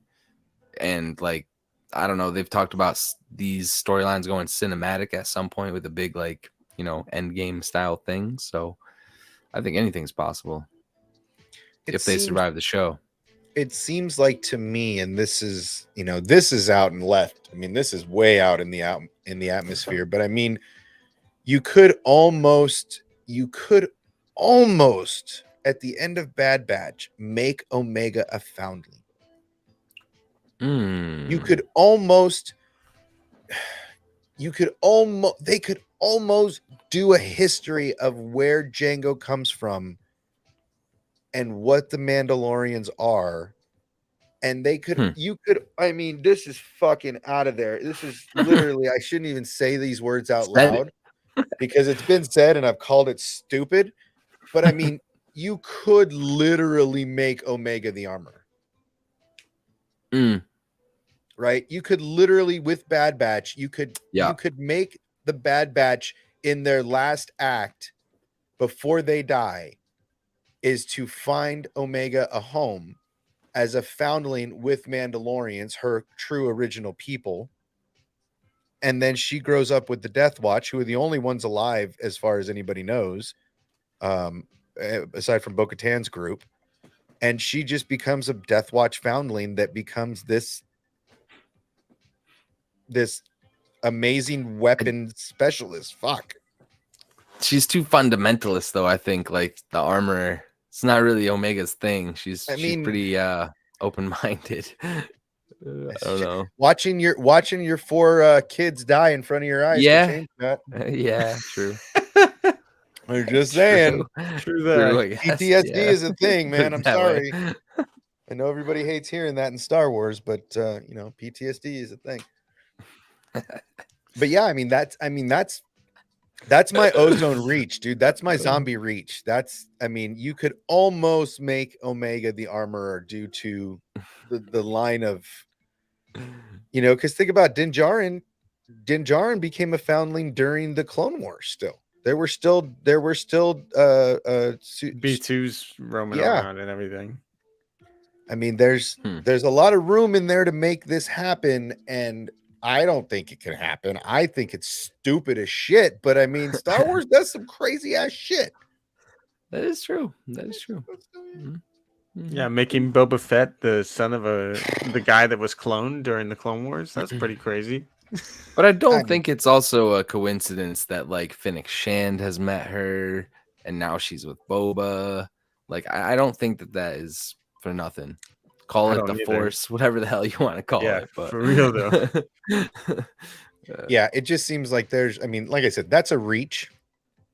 And like, I don't know, they've talked about these storylines going cinematic at some point with a big, like, end game style thing. So I think anything's possible if they survive the show. It seems like to me, and this is out and left. I mean, this is way out in the atmosphere. But I mean, you could almost at the end of Bad Batch make Omega a foundling. They could almost do a history of where Jango comes from and what the Mandalorians are. And they could, I mean, this is fucking out of there. This is literally, I shouldn't even say these words out loud because it's been said and I've called it stupid. But I mean, you could literally make Omega the armor. Right? You could literally, with Bad Batch, you could make the Bad Batch in their last act before they die is to find Omega a home as a foundling with Mandalorians, her true original people. And then she grows up with the Death Watch, who are the only ones alive as far as anybody knows, aside from Bo-Katan's group. And she just becomes a Death Watch foundling that becomes this amazing weapon specialist. Fuck. She's too fundamentalist, though. I think like the armor, it's not really Omega's thing. She's pretty open-minded. I don't know. Watching your 4 kids die in front of your eyes. Yeah, yeah, true. I'm just saying. True that. PTSD is a thing, man. I'm sorry. I know everybody hates hearing that in Star Wars, but PTSD is a thing. But yeah, I mean that's my ozone reach, dude. That's my zombie reach. You could almost make Omega the armorer due to the line of, because think about Din Djarin. Din Djarin became a foundling during the Clone Wars. Still, there were still B2s roaming around and everything. I mean, there's a lot of room in there to make this happen, and I don't think it can happen. I think it's stupid as shit. But I mean, Star Wars does some crazy ass shit. That is true. Mm-hmm. Yeah, making Boba Fett the son of the guy that was cloned during the Clone Wars. That's pretty crazy. But I don't think it's also a coincidence that like Fennec Shand has met her and now she's with Boba. Like, I don't think that is for nothing. Call it the Force, whatever the hell you want to call it. But for real though. Yeah, it just seems like like I said, that's a reach.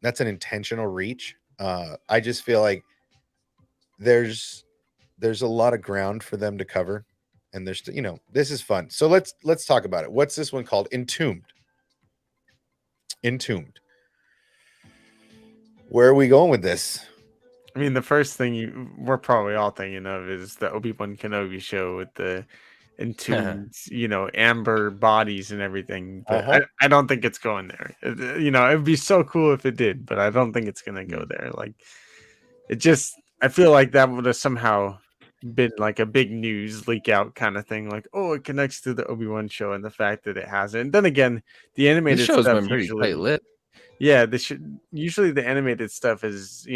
That's an intentional reach. I just feel like there's a lot of ground for them to cover, and there's this is fun. So let's talk about it. What's this one called? Entombed. Where are we going with this? I mean, the first thing we're probably all thinking of is the Obi-Wan Kenobi show with the entombed, amber bodies and everything. But Uh-huh. I don't think it's going there. It'd be so cool if it did, but I don't think it's gonna go Mm. there. Like, I feel like that would have somehow been like a big news leak out kind of thing. Like, oh, it connects to the Obi-Wan show, and the fact that it hasn't. And then again, the This animated show's stuff been pretty tight usually, lit. yeah, usually the animated stuff is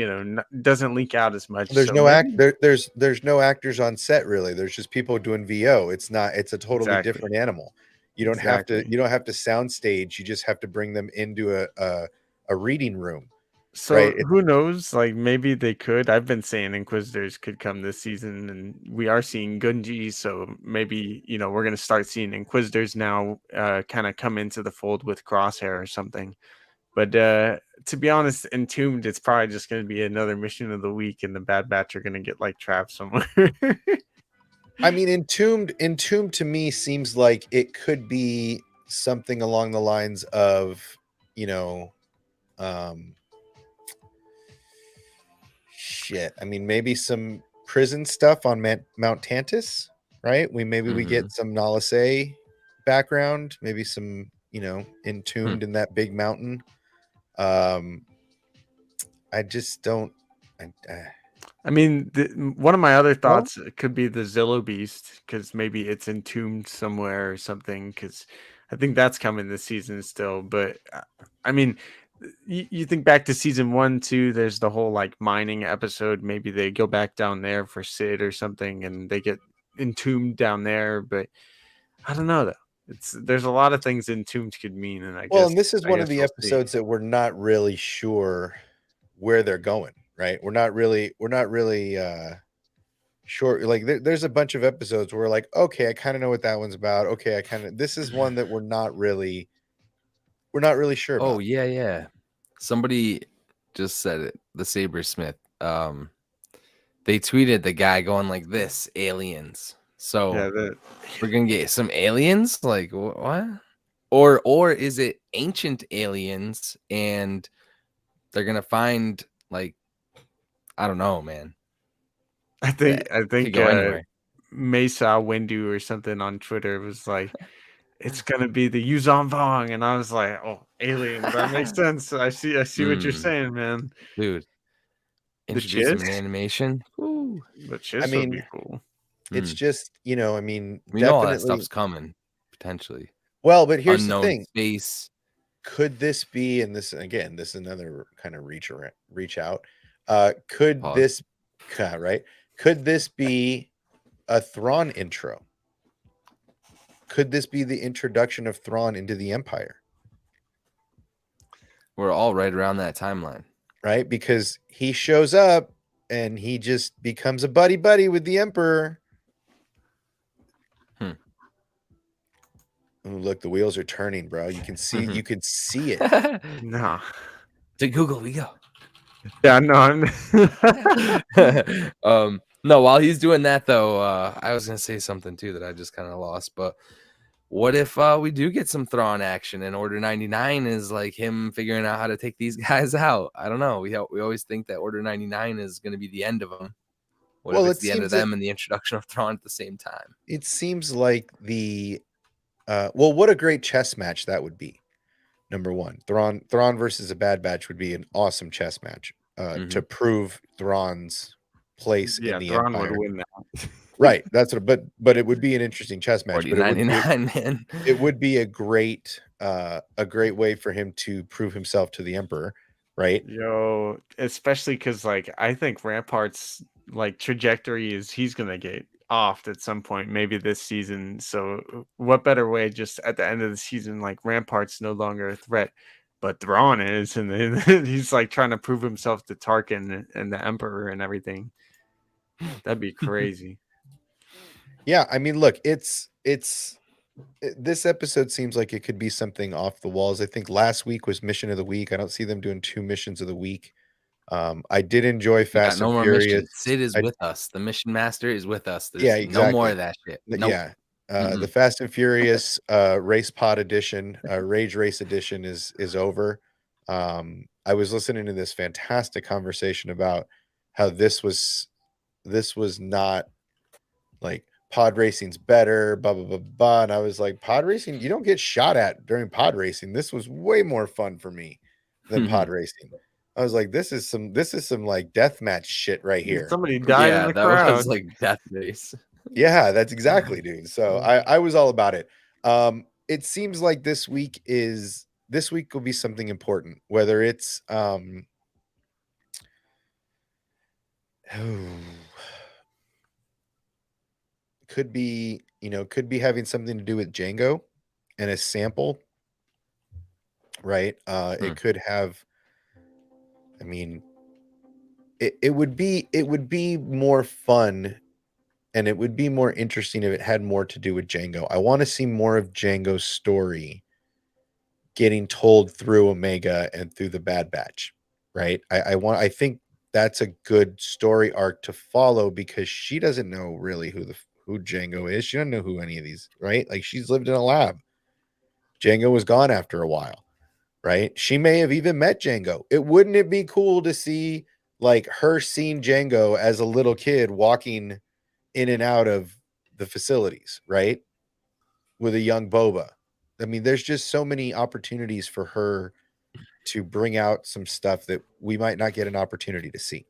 doesn't leak out as much. There's So no maybe there's no actors on set really. There's just people doing VO. It's a totally exactly, different animal. You don't have to exactly. sound stage. You just have to bring them into a reading room, So right? who knows? Like maybe they could. I've been saying Inquisitors could come this season, and we are seeing Gunji. So maybe we're gonna start seeing Inquisitors now, kind of come into the fold with Crosshair or something. But to be honest, Entombed, it's probably just gonna be another mission of the week, and the Bad Batch are gonna get like trapped somewhere. I mean, Entombed to me seems like it could be something along the lines of, you know, um, shit. I mean, maybe some prison stuff on Mount Tantus, right? We Hmm. get some Nala Se background, maybe some, Hmm. entombed in that big mountain. Um, I just don't. I mean, one of my other No, thoughts could be the Zillow Beast, because maybe it's entombed somewhere or something. Because I think that's coming this season still. But I mean, you think back to season 1, 2. There's the whole like mining episode. Maybe they go back down there for Sid or something, and they get entombed down there. But I don't know though. There's a lot of things entombed could mean, and I well, guess and this is I one of guess the we'll see. episodes that we're not really sure where they're going, right? We're not really sure. Like there's a bunch of episodes where we're like, okay, I kind of know what that one's about. Okay, I kind of this is one that we're not really sure Oh about. yeah, yeah. Somebody just said it. The Sabersmith. They tweeted the guy going like this: aliens. So Yeah, we're gonna get some aliens. Like what? Or is it ancient aliens and they're gonna find like I don't know, man. I That think I could think go anywhere. Mesa Windu or something on Twitter was like, it's gonna be the Yuzon Vong, and I was like, oh, alien, that makes sense. I see what you're Mm, saying, man. dude, The introduce Chiz, them in animation. Ooh. the I Chiz would be mean, cool. it's Mm. just, I mean, We know all that definitely. stuff's coming potentially. Well, but here's the Unknown thing. space. Could this be, and this again, this is another kind of reach out. Could Pause. this right? Could this be a Thrawn intro? Could this be the introduction of Thrawn into the Empire? We're all right around that timeline. Right? Because he shows up and he just becomes a buddy buddy with the Emperor. Hmm. Ooh, look, the wheels are turning, bro. You can see it. Nah. To Google we go. Yeah, no, I'm No, while he's doing that though, I was gonna say something too that I just kind of lost. But what if we do get some Thrawn action and Order 99 is like him figuring out how to take these guys out? I don't know. We always think that Order 99 is gonna be the end of them. What if Well, it's the end of them and the introduction of Thrawn at the same time? it seems like what a great chess match that would be. Number one, Thrawn versus a Bad Batch would be an awesome chess match to Mhm. prove Thrawn's place in yeah, the Thrawn would Empire. win that. Right. That's what. But it would be an interesting chess match. Order But 99, man. it would be a great way for him to prove himself to the Emperor. Right. Yo, especially because like I think Rampart's like trajectory is he's gonna get offed at some point, maybe this season. So what better way just at the end of the season, like Rampart's no longer a threat, but Thrawn is, and then he's like trying to prove himself to Tarkin and the Emperor and everything. That'd be crazy. Yeah. I mean, look, this episode seems like it could be something off the walls. I think last week was Mission of the Week. I don't see them doing 2 missions of the week. I did enjoy We got Fast no and more Furious. missions. Sid is with us. The mission master is with us. Yeah, There's no more exactly. of that shit. Nope. Yeah. The Mm-mm. Fast and Furious Race Pod Edition, Rage Race Edition is over. I was listening to this fantastic conversation about how this was not like pod racing's better, blah blah blah blah. And I was like, pod racing, you don't get shot at during pod racing. This was way more fun for me than pod racing. I was like, this is some like deathmatch shit right here. Somebody died in Yeah, the that crowd. was like death race. Yeah, that's exactly, dude. So I was all about it. It seems like this week will be something important, whether it's could be, could be having something to do with Django and a sample, right? It could have, I mean, it would be more fun and it would be more interesting if it had more to do with Django. I want to see more of Django's story getting told through Omega and through the Bad Batch, right? I think that's a good story arc to follow because she doesn't know really who Django is. She doesn't know who any of these, right? Like she's lived in a lab. Django was gone after a while, right? She may have even met Django. Wouldn't it be cool to see like her seeing Django as a little kid walking in and out of the facilities, right? With a young Boba. I mean, there's just so many opportunities for her to bring out some stuff that we might not get an opportunity to see.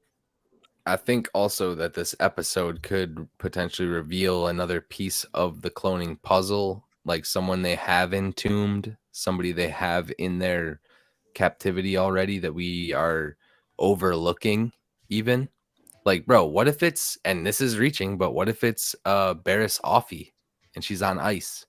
I think also that this episode could potentially reveal another piece of the cloning puzzle, like someone they have entombed, somebody they have in their captivity already that we are overlooking even. Like, bro, what if it's, and this is reaching, but what if it's Barriss Offee and she's on ice?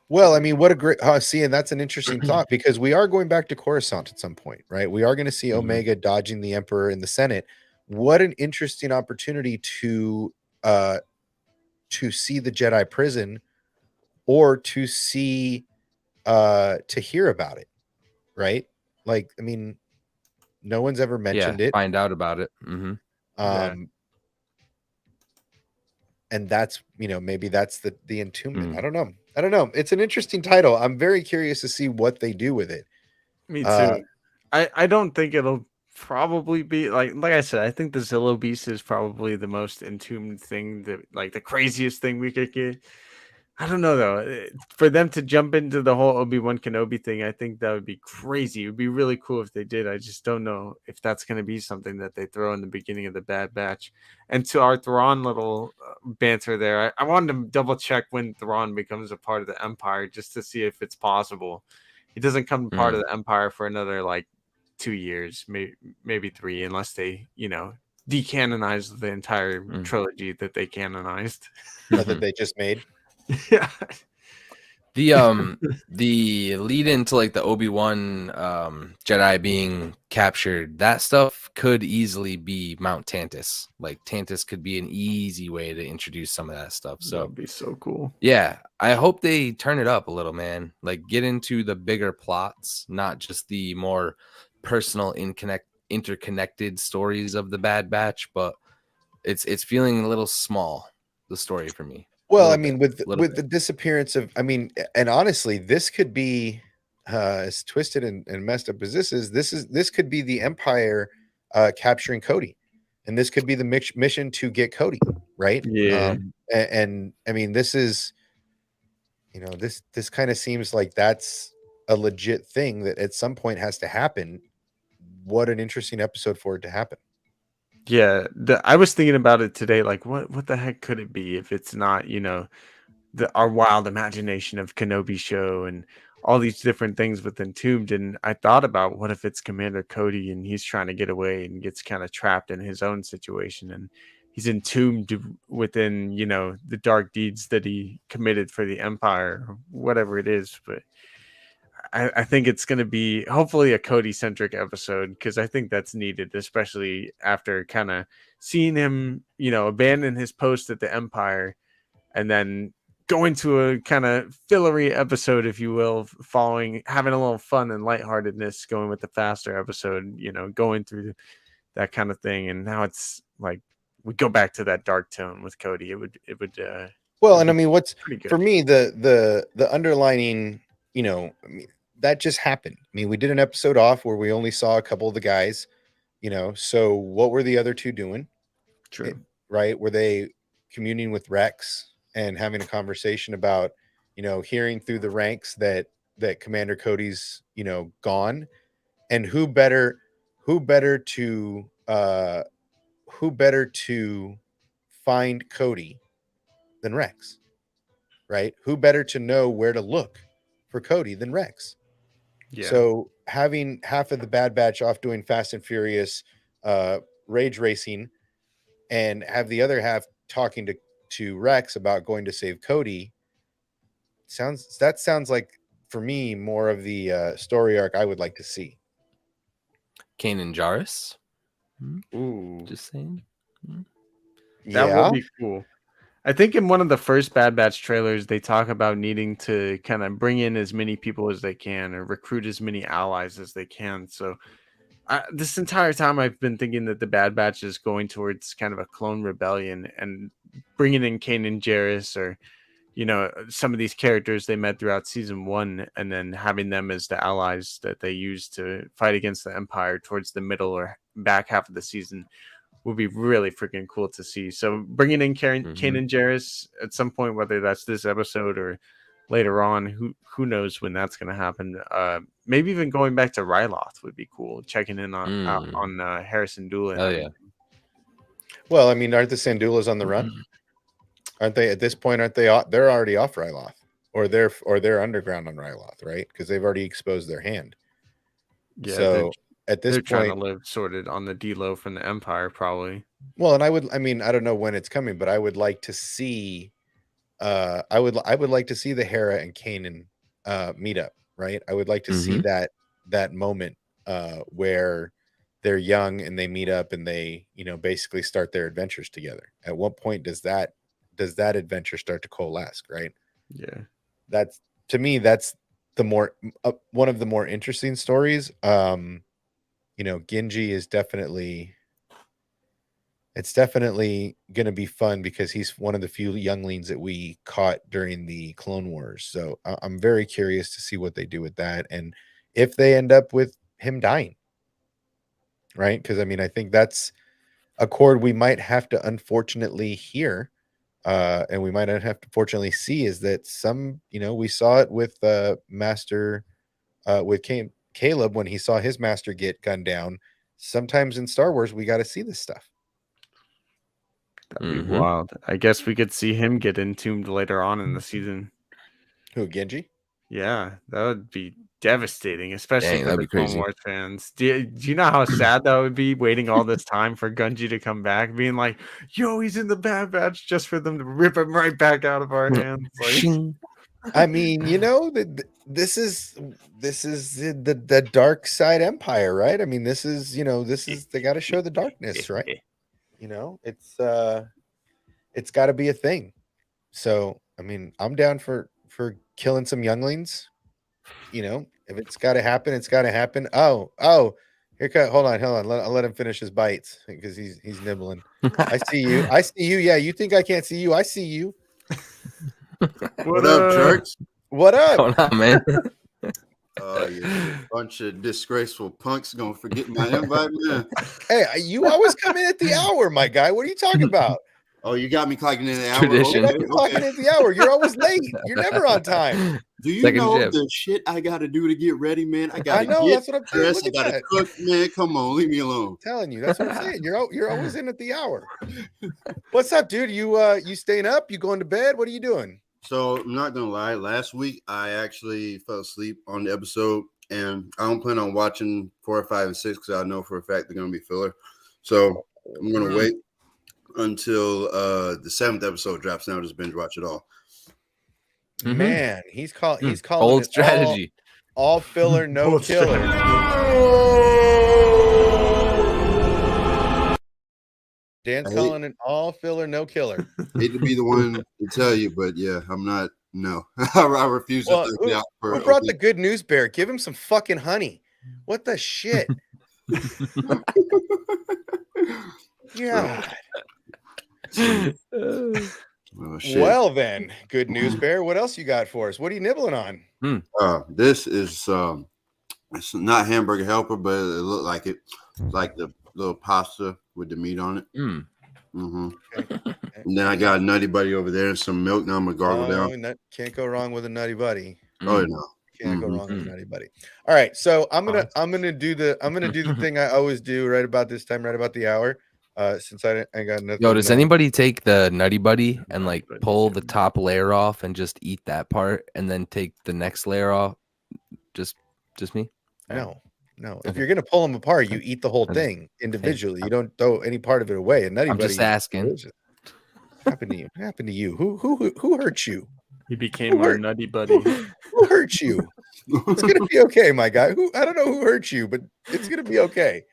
Well, I mean, what a great see, and that's an interesting thought because we are going back to Coruscant at some point, right? We are going to see Omega dodging the Emperor in the Senate. What an interesting opportunity to see the Jedi prison or to see to hear about it, right? Like, I mean, no one's ever mentioned it. Find out about it. And that's, maybe that's the entombment. I don't know. It's an interesting title. I'm very curious to see what they do with it. Me too. I don't think it'll probably be like I said, I think the Zillow Beast is probably the most entombed thing, that like the craziest thing we could get. I don't know though. For them to jump into the whole Obi-Wan Kenobi thing, I think that would be crazy. It would be really cool if they did. I just don't know if that's going to be something that they throw in the beginning of the Bad Batch. And to our Thrawn little banter there, I wanted to double check when Thrawn becomes a part of the Empire just to see if it's possible. He doesn't come part of the Empire for another like 2 years, maybe 3, unless they, decanonize the entire trilogy that they canonized. That they just made. Yeah. The lead into like the Obi-Wan Jedi being captured, that stuff could easily be Mount Tantus. Like Tantus could be an easy way to introduce some of that stuff. So that'd be so cool. Yeah, I hope they turn it up a little, man. Like get into the bigger plots, not just the more personal interconnected stories of the Bad Batch, but it's feeling a little small, the story for me. Well, I mean, with the disappearance of, and honestly, this could be as twisted and messed up as this could be the Empire capturing Cody, and this could be the mission to get Cody, right? Yeah. And I mean, this is, this kind of seems like that's a legit thing that at some point has to happen. What an interesting episode for it to happen. Yeah, I was thinking about it today. Like, what the heck could it be if it's not, our wild imagination of Kenobi show and all these different things with Entombed? And I thought about, what if it's Commander Cody and he's trying to get away and gets kind of trapped in his own situation, and he's entombed within, the dark deeds that he committed for the Empire, or whatever it is. But I think it's going to be hopefully a Cody centric episode, because I think that's needed, especially after kind of seeing him, abandon his post at the Empire and then go into a kind of fillery episode, if you will, having a little fun and lightheartedness, going with the faster episode, going through that kind of thing. And now it's like we go back to that dark tone with Cody. It would. Well, and I mean, what's for me the underlining, that just happened. I mean, we did an episode off where we only saw a couple of the guys, so what were the other two doing? True. Right? Were they communing with Rex and having a conversation about, hearing through the ranks that Commander Cody's, gone, and who better to find Cody than Rex, right? Who better to know where to look for Cody than Rex? Yeah. So having half of the Bad Batch off doing Fast and Furious rage racing, and have the other half talking to Rex about going to save Cody, sounds like, for me, more of the story arc I would like to see. Kanan Jarrus. Ooh, Just saying. that would be cool. I think in one of the first Bad Batch trailers, they talk about needing to kind of bring in as many people as they can or recruit as many allies as they can. So this entire time, I've been thinking that the Bad Batch is going towards kind of a clone rebellion, and bringing in Kanan Jarrus or, some of these characters they met throughout season 1, and then having them as the allies that they use to fight against the Empire towards the middle or back half of the season would be really freaking cool to see. So bringing in Kanan Jarrus at some point, whether that's this episode or later on, who knows when that's going to happen. Maybe even going back to Ryloth would be cool. Checking in on Harrison Dula. Oh yeah. Well, I mean, aren't the Sandulas on the run? Aren't they at this point? Aren't they? They're already off Ryloth, or they're underground on Ryloth, right? Because they've already exposed their hand. Yeah. So at this point, trying to live sorted on the D-Lo from the Empire, probably. Well, and I don't know when it's coming, but I would like to see. I would like to see the Hera and Kanan meet up, right? I would like to see that moment where they're young and they meet up and they, basically start their adventures together. At what point does that adventure start to coalesce, right? Yeah. That's, to me, that's the more one of the more interesting stories. Genji is definitely going to be fun because he's one of the few younglings that we caught during the Clone Wars. So I'm very curious to see what they do with that, and if they end up with him dying, right? Because I think that's a chord we might have to unfortunately hear, and we might have to fortunately see, is that we saw it with Master with Caleb when he saw his master get gunned down. Sometimes in Star Wars we got to see this stuff. That'd be wild. I guess we could see him get entombed later on in the season. Who, Genji? Yeah, that would be devastating, especially for the crazy. Clone Wars fans. Do you know how sad that would be, waiting all this time for Gunji to come back, being like, yo, he's in the Bad Batch, just for them to rip him right back out of our hands? Like, I mean, this is the dark side Empire, right? I mean, this is they got to show the darkness, right? It's got to be a thing. So, I mean, I'm down for killing some younglings. If it's got to happen, it's got to happen. Oh, hold on. I'll let him finish his bites because he's nibbling. I see you. Yeah, you think I can't see you? I see you. What up, jerks? What up? Hold on, man. Oh, yeah, a bunch of disgraceful punks gonna forget my invite, man. Hey, you always come in at the hour, my guy. What are you talking about? Oh, you got me clocking in the hour. Tradition. Okay, clocking in the hour. You're always late. You're never on time. Do you know the shit I gotta do to get ready, man? I know. That's what I'm saying. I gotta cook, man. Come on, leave me alone. I'm telling you, that's what I'm saying. You're always in at the hour. What's up, dude? You staying up? You going to bed? What are you doing? So I'm not gonna lie. Last week I actually fell asleep on the episode, and I don't plan on watching 4, 5, and 6 because I know for a fact they're gonna be filler. So I'm gonna wait until the 7th episode drops. Now just binge watch it all. Man, he's calling old strategy. All filler, no killer. Dan's calling it all filler, no killer. Hate to be the one to tell you, but yeah, I'm not. No, I refuse to. Who brought the good news bear? Give him some fucking honey. What the shit? God. Oh, shit. Well then, good news bear. What else you got for us? What are you nibbling on? This is it's not hamburger helper, but it looked like it. It's like the little pasta with the meat on it. Okay. And then I got a Nutty Buddy over there and some milk. Now I'm gonna gargle down. Can't go wrong with a Nutty Buddy. Oh no. Can't go wrong with a Nutty Buddy. All right, so I'm gonna do the thing I always do right about this time, right about the hour. Since I got nothing. Yo, does anybody take the Nutty Buddy and like pull the top layer off and just eat that part, and then take the next layer off? Just me? No. If you're gonna pull them apart, you eat the whole thing individually. You don't throw any part of it away. And Nutty Buddy. I'm just asking. Happened to you? Who hurt you? He became our Nutty Buddy. Who hurt you? It's gonna be okay, my guy. I don't know who hurt you, but it's gonna be okay.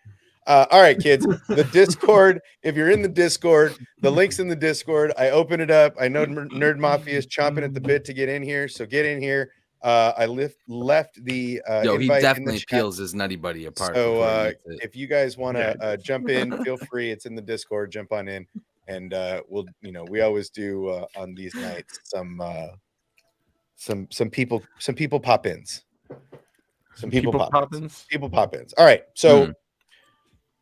All right, kids. The Discord. If you're in the Discord, the link's in the Discord. I open it up. I know Nerd Mafia is chomping at the bit to get in here, so get in here. I left the he definitely peels his Nutty Buddy apart. So if you guys want to jump in, feel free. It's in the Discord. Jump on in, and we always do on these nights some people pop-ins. Some people pop-ins. People pop-ins. All right, so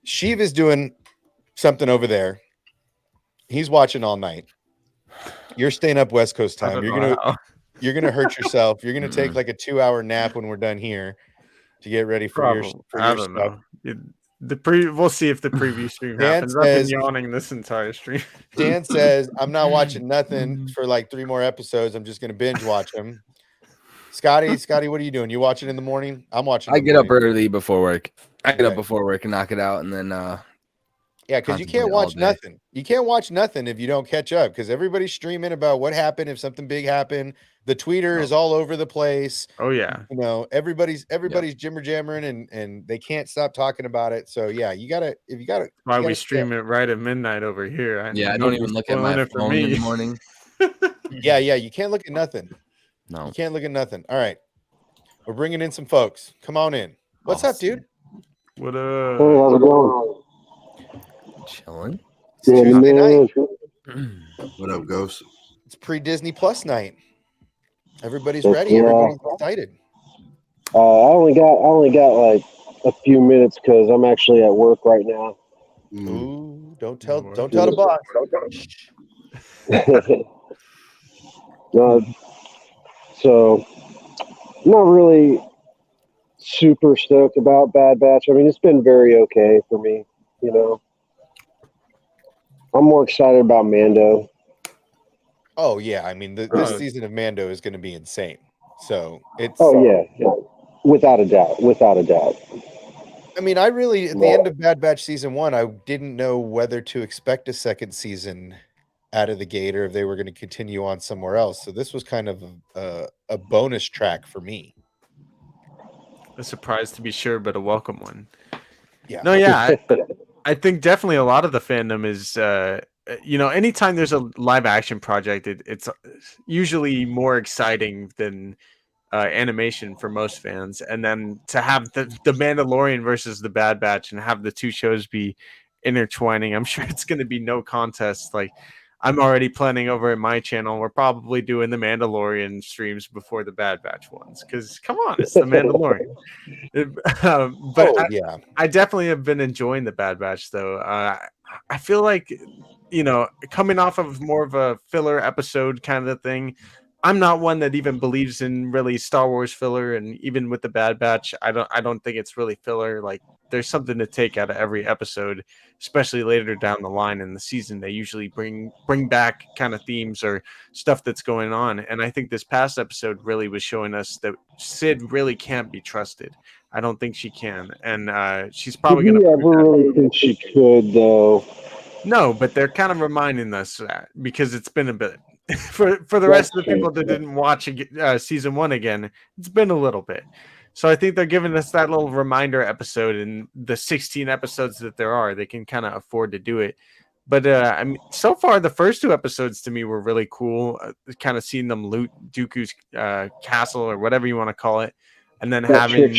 Sheev is doing something over there. He's watching all night. You're staying up West Coast time. You're gonna hurt yourself. You're gonna take like a 2-hour nap when we're done here to get ready for your stuff. Know. We'll see if the preview stream happens. I've been yawning this entire stream. Dan says I'm not watching nothing for like 3 more episodes. I'm just gonna binge watch them. Scotty, what are you doing? You watching in the morning? I'm watching. I get up early before work. I get up before work and knock it out, and then yeah, because you can't watch nothing. You can't watch nothing if you don't catch up, because everybody's streaming about what happened, if something big happened. The tweeter is all over the place. Oh yeah. Everybody's jimmer jammering and they can't stop talking about it. So yeah, you gotta. Why we stream it right at midnight over here. I don't even look at my phone in the morning. Yeah, you can't look at nothing. No. You can't look at nothing. All right. We're bringing in some folks. Come on in. What's up, dude? What up? Hey, how's it going? Chilling. It's Tuesday night. What up, Ghost? It's pre-Disney Plus night. Everybody's ready. Everybody's excited. I only got like a few minutes because I'm actually at work right now. Ooh, don't tell the boss. So not really super stoked about Bad Batch. I mean, it's been very okay for me, I'm more excited about Mando. Oh yeah, I mean this season of Mando is going to be insane. So it's yeah, without a doubt. I mean, I really at the end of Bad Batch season 1, I didn't know whether to expect a second season out of the gate or if they were going to continue on somewhere else. So this was kind of a bonus track for me. A surprise to be sure, but a welcome one. Yeah. No, yeah. I think definitely a lot of the fandom is, anytime there's a live action project, it's usually more exciting than animation for most fans. And then to have the Mandalorian versus the Bad Batch and have the two shows be intertwining, I'm sure it's going to be no contest. Like, I'm already planning over at my channel. We're probably doing the Mandalorian streams before the Bad Batch ones. Because come on, it's the Mandalorian. I definitely have been enjoying the Bad Batch, though. I feel like, coming off of more of a filler episode kind of thing, I'm not one that even believes in really Star Wars filler, and even with the Bad Batch, I don't think it's really filler. Like, there's something to take out of every episode, especially later down the line in the season. They usually bring back kind of themes or stuff that's going on, and I think this past episode really was showing us that Sid really can't be trusted. I don't think she can, and she's probably going to. Do you ever really think she could, though? No, but they're kind of reminding us that because it's been a bit. For the rest of the people that didn't watch season 1 again, it's been a little bit. So I think they're giving us that little reminder episode, in the 16 episodes that there are. They can kind of afford to do it. But I mean, so far the first 2 episodes to me were really cool. Kind of seeing them loot Dooku's castle or whatever you want to call it, and then having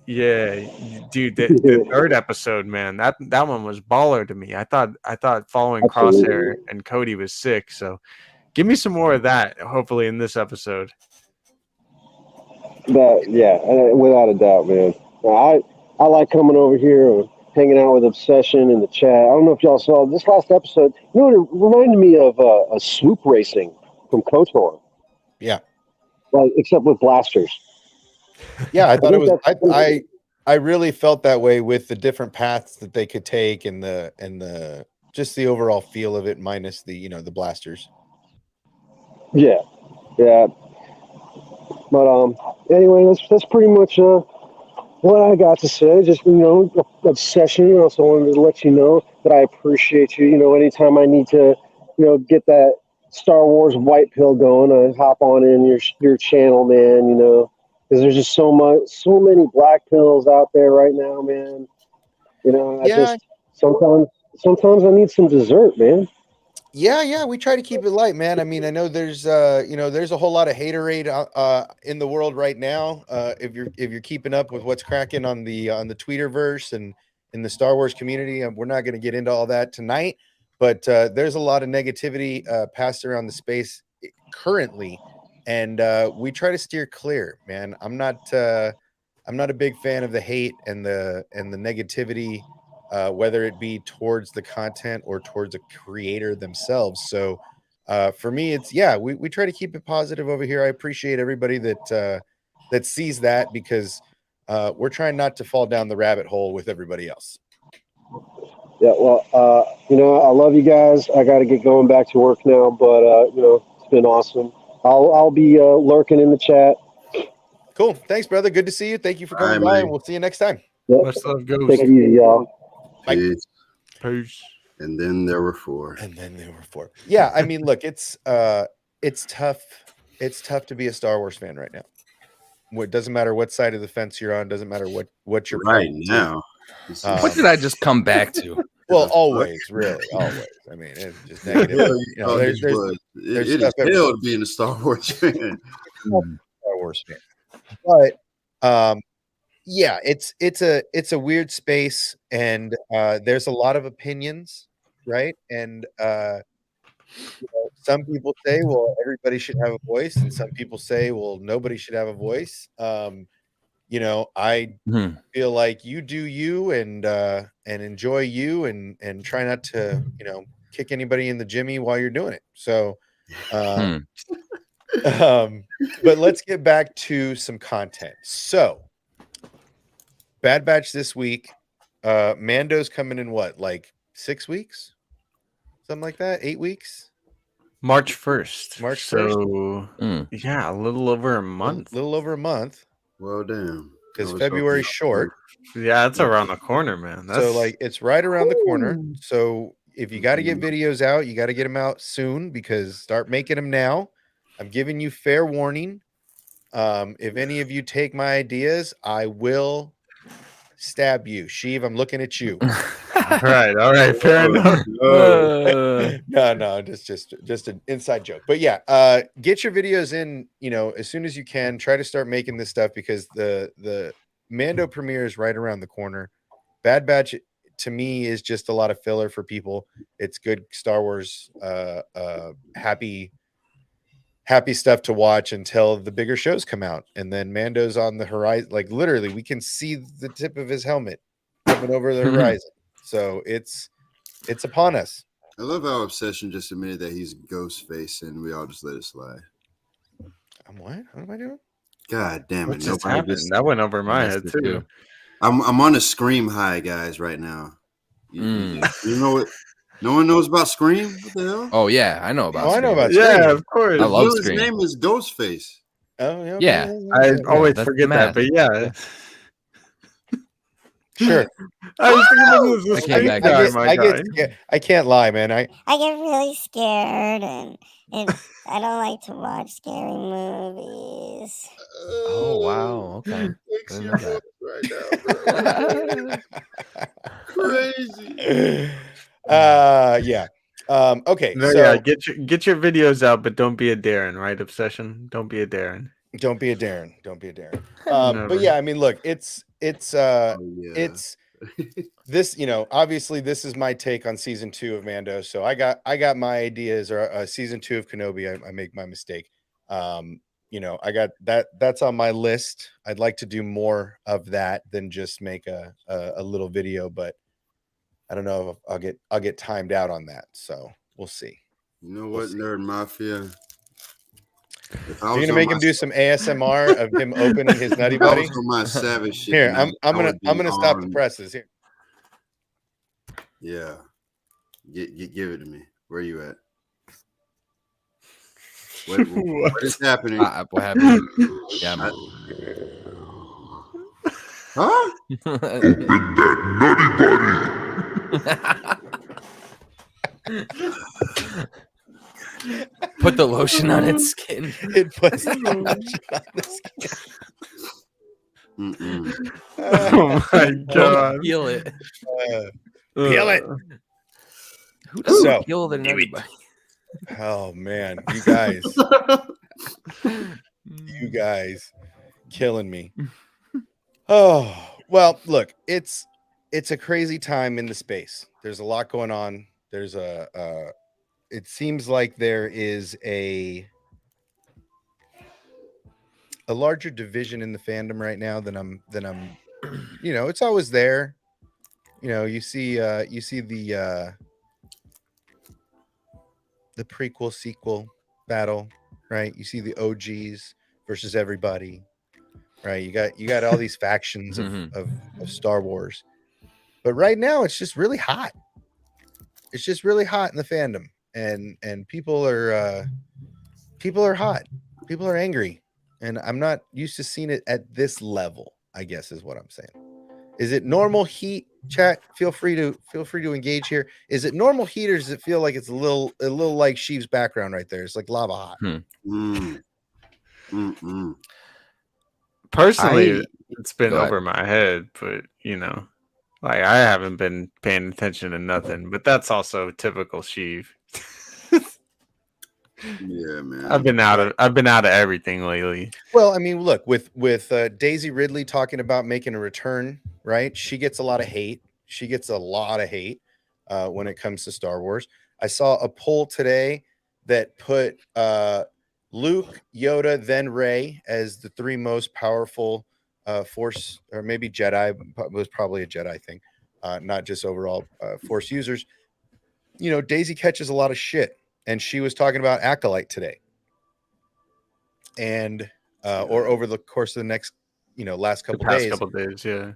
yeah, dude, the third episode, man, that one was baller to me. I thought following Crosshair and Cody was sick. So give me some more of that, hopefully, in this episode. Without a doubt, man. I like coming over here hanging out with Obsession in the chat. I don't know if y'all saw this last episode. You know, it reminded me of a swoop racing from KOTOR. Yeah. Like, except with blasters. Yeah, I thought it was. that's- I really felt that way with the different paths that they could take and the just the overall feel of it, minus the the blasters. Yeah. But anyway, that's pretty much what I got to say. Just Obsession. I also wanted to let you know that I appreciate you. Anytime I need to, get that Star Wars white pill going, I hop on in your channel, man. Because there's just so many black pills out there right now, man. I Yeah. just sometimes I need some dessert, man. Yeah, we try to keep it light, man. I mean, I know there's there's a whole lot of haterade in the world right now. If you're keeping up with what's cracking on the Tweeterverse and in the Star Wars community, we're not going to get into all that tonight, but there's a lot of negativity passed around the space currently, and we try to steer clear, man. I'm not a big fan of the hate and the negativity, whether it be towards the content or towards a creator themselves. So for me, it's we try to keep it positive over here. I appreciate everybody that sees that, because we're trying not to fall down the rabbit hole with everybody else. Yeah, well, I love you guys. I got to get going back to work now, but it's been awesome. I'll be lurking in the chat. Cool. Thanks, brother. Good to see you. Thank you for coming All right, by, man. and we'll see you next time. Yep. Much love, Ghost. Take it easy, y'all. Bye. Peace. Peace. And then there were 4. And then there were 4. Yeah, I mean, look, it's tough. It's tough to be a Star Wars fan right now. It doesn't matter what side of the fence you're on. Doesn't matter what you're Right now. What did I just come back to? Well, always, really, always. I mean, it's just negative. There's it stuff is hell to be in a Star Wars fan. Star Wars fan, but yeah, it's a weird space, and there's a lot of opinions, right? And some people say, well, everybody should have a voice, and some people say, well, nobody should have a voice. I feel like you do you, and enjoy you, and try not to kick anybody in the jimmy while you're doing it. So but let's get back to some content. So Bad Batch this week, Mando's coming in what, like 6 weeks, something like that, 8 weeks. March 1st. March So, yeah, a little over a month. Little over a month. Well, damn. Because February's short. Yeah, it's around the corner, man. So, like, it's right around the corner. So, if you got to get videos out, you got to get them out soon, because start making them now. I'm giving you fair warning. If any of you take my ideas, I will stab you. Sheev, I'm looking at you. All right, fair enough. No, just an inside joke. But yeah, get your videos in, as soon as you can. Try to start making this stuff, because the Mando premiere is right around the corner. Bad Batch, to me, is just a lot of filler for people. It's good Star Wars happy stuff to watch until the bigger shows come out, and then Mando's on the horizon. Like, literally, we can see the tip of his helmet coming over the horizon. So it's upon us. I love how Obsession just admitted that he's Ghostface, and we all just let it slide. I'm what? What am I doing? God damn it! What just happened? That went over my head too. I'm on a Scream high, guys, right now. You know what? No one knows about Scream. What the hell? Oh yeah, I know about. I know about. Yeah, Scream. of course. I love His Scream. name is Ghostface. Oh yeah. I always that's forget that, but yeah. Sure. I was thinking this was I can't lie, man. I get really scared, and I don't like to watch scary movies. Oh wow, okay. Crazy. Yeah. Okay. No, so yeah, get your videos out, but don't be a Darren, right? Obsession. Don't be a Darren. Don't be a Darren. But yeah, I mean, look, it's this, obviously this is my take on season 2 of Mando. So I got my ideas, or season 2 of Kenobi. I make my mistake. I got that's on my list. I'd like to do more of that than just make a little video, but I don't know if I'll get timed out on that. So we'll see. You know We'll what, see. Nerd Mafia? If I You're was gonna on make my him do some ASMR of him opening his nutty if I buddy. was on my savage shit Here, tonight, I'm I would be gonna stop the on- presses here. Yeah. Give it to me. Where you at? What is happening? What happened? Yeah. Huh? Put the lotion on its skin. It puts the lotion on the skin. Mm-mm. Oh my god. Peel it. Peel it. Who doesn't So- peel their nutty buddy? Oh man, you guys killing me. Oh, well, look, it's a crazy time in the space. There's a lot going on. There's it seems like there is a larger division in the fandom right now than I'm it's always there. You see the prequel sequel battle, right? You see the OGs versus everybody, right? You got all these factions of Star Wars, but right now it's just really hot. It's just really hot in the fandom, and people are hot. People are angry, and I'm not used to seeing it at this level, I guess is what I'm saying. Is it normal heat? Chat, feel free to engage here. Is it normal heat, or does it feel like it's a little like Sheev's background right there? It's like lava hot. Personally, it's been Go ahead. over my head, but like I haven't been paying attention to nothing. But that's also typical Sheev. Yeah, man. I've been out of everything lately. Well, I mean, look, with Daisy Ridley talking about making a return, right? She gets a lot of hate. She gets a lot of hate when it comes to Star Wars. I saw a poll today that put Luke, Yoda, then Rey as the three most powerful Force, or maybe Jedi. Was probably a Jedi thing, not just overall Force users. Daisy catches a lot of shit, and she was talking about Acolyte today. And or over the course of the next, last couple days. Couple days, yeah.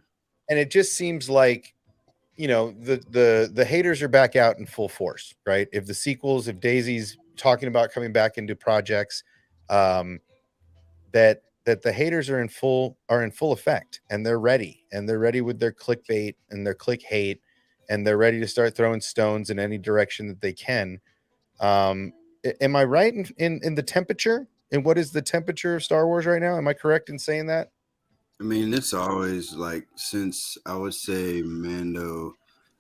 And it just seems like, the haters are back out in full force, right? If Daisy's talking about coming back into projects, that the haters are in full effect, and they're ready with their clickbait and their click hate, and they're ready to start throwing stones in any direction that they can. Am I right in the temperature? And what is the temperature of Star Wars right now? Am I correct in saying that? I mean, it's always like since I would say Mando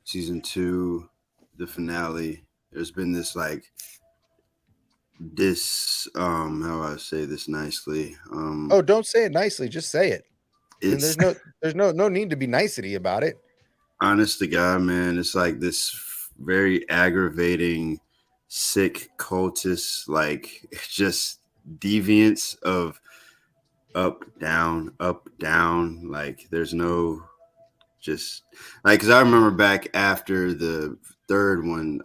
season 2, the finale, there's been this how do I say this nicely? Oh, don't say it nicely, just say it. And It's there's no need to be nicety about it. Honest to God, man, it's like this very aggravating, sick cultist, like just deviance of up, down, like there's no just like, because I remember back after the third one,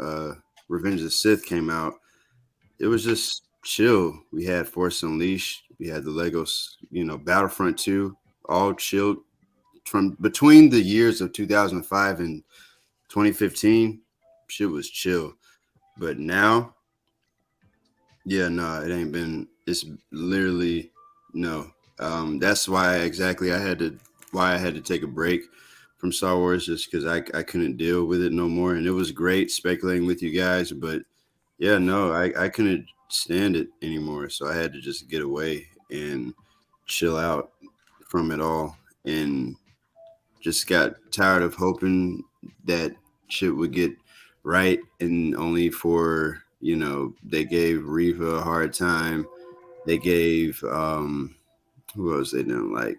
Revenge of the Sith came out, it was just chill. We had Force Unleashed, we had the Legos, Battlefront 2, all chilled from between the years of 2005 and 2015. Shit was chill, but now, yeah, no, it ain't been. It's literally no. That's why exactly I had to take a break from Star Wars, just because I couldn't deal with it no more. And it was great speculating with you guys, but yeah, no, I couldn't stand it anymore. So I had to just get away and chill out from it all, and just got tired of hoping that shit would get right, and only for they gave Reva a hard time. They gave who else they didn't like.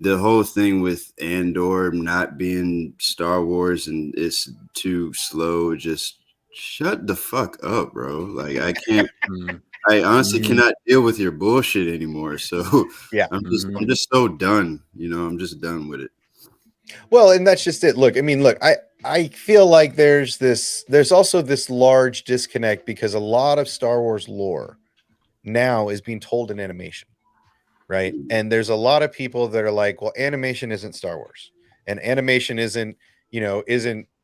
The whole thing with Andor not being Star Wars and it's too slow. Just shut the fuck up, bro. Like I can't. I honestly cannot deal with your bullshit anymore. So yeah, I'm just so done. I'm just done with it. Well, and that's just it. Look, I mean, I feel like there's also this large disconnect because a lot of Star Wars lore now is being told in animation, right? And there's a lot of people that are like, well, animation isn't Star Wars, and animation isn't.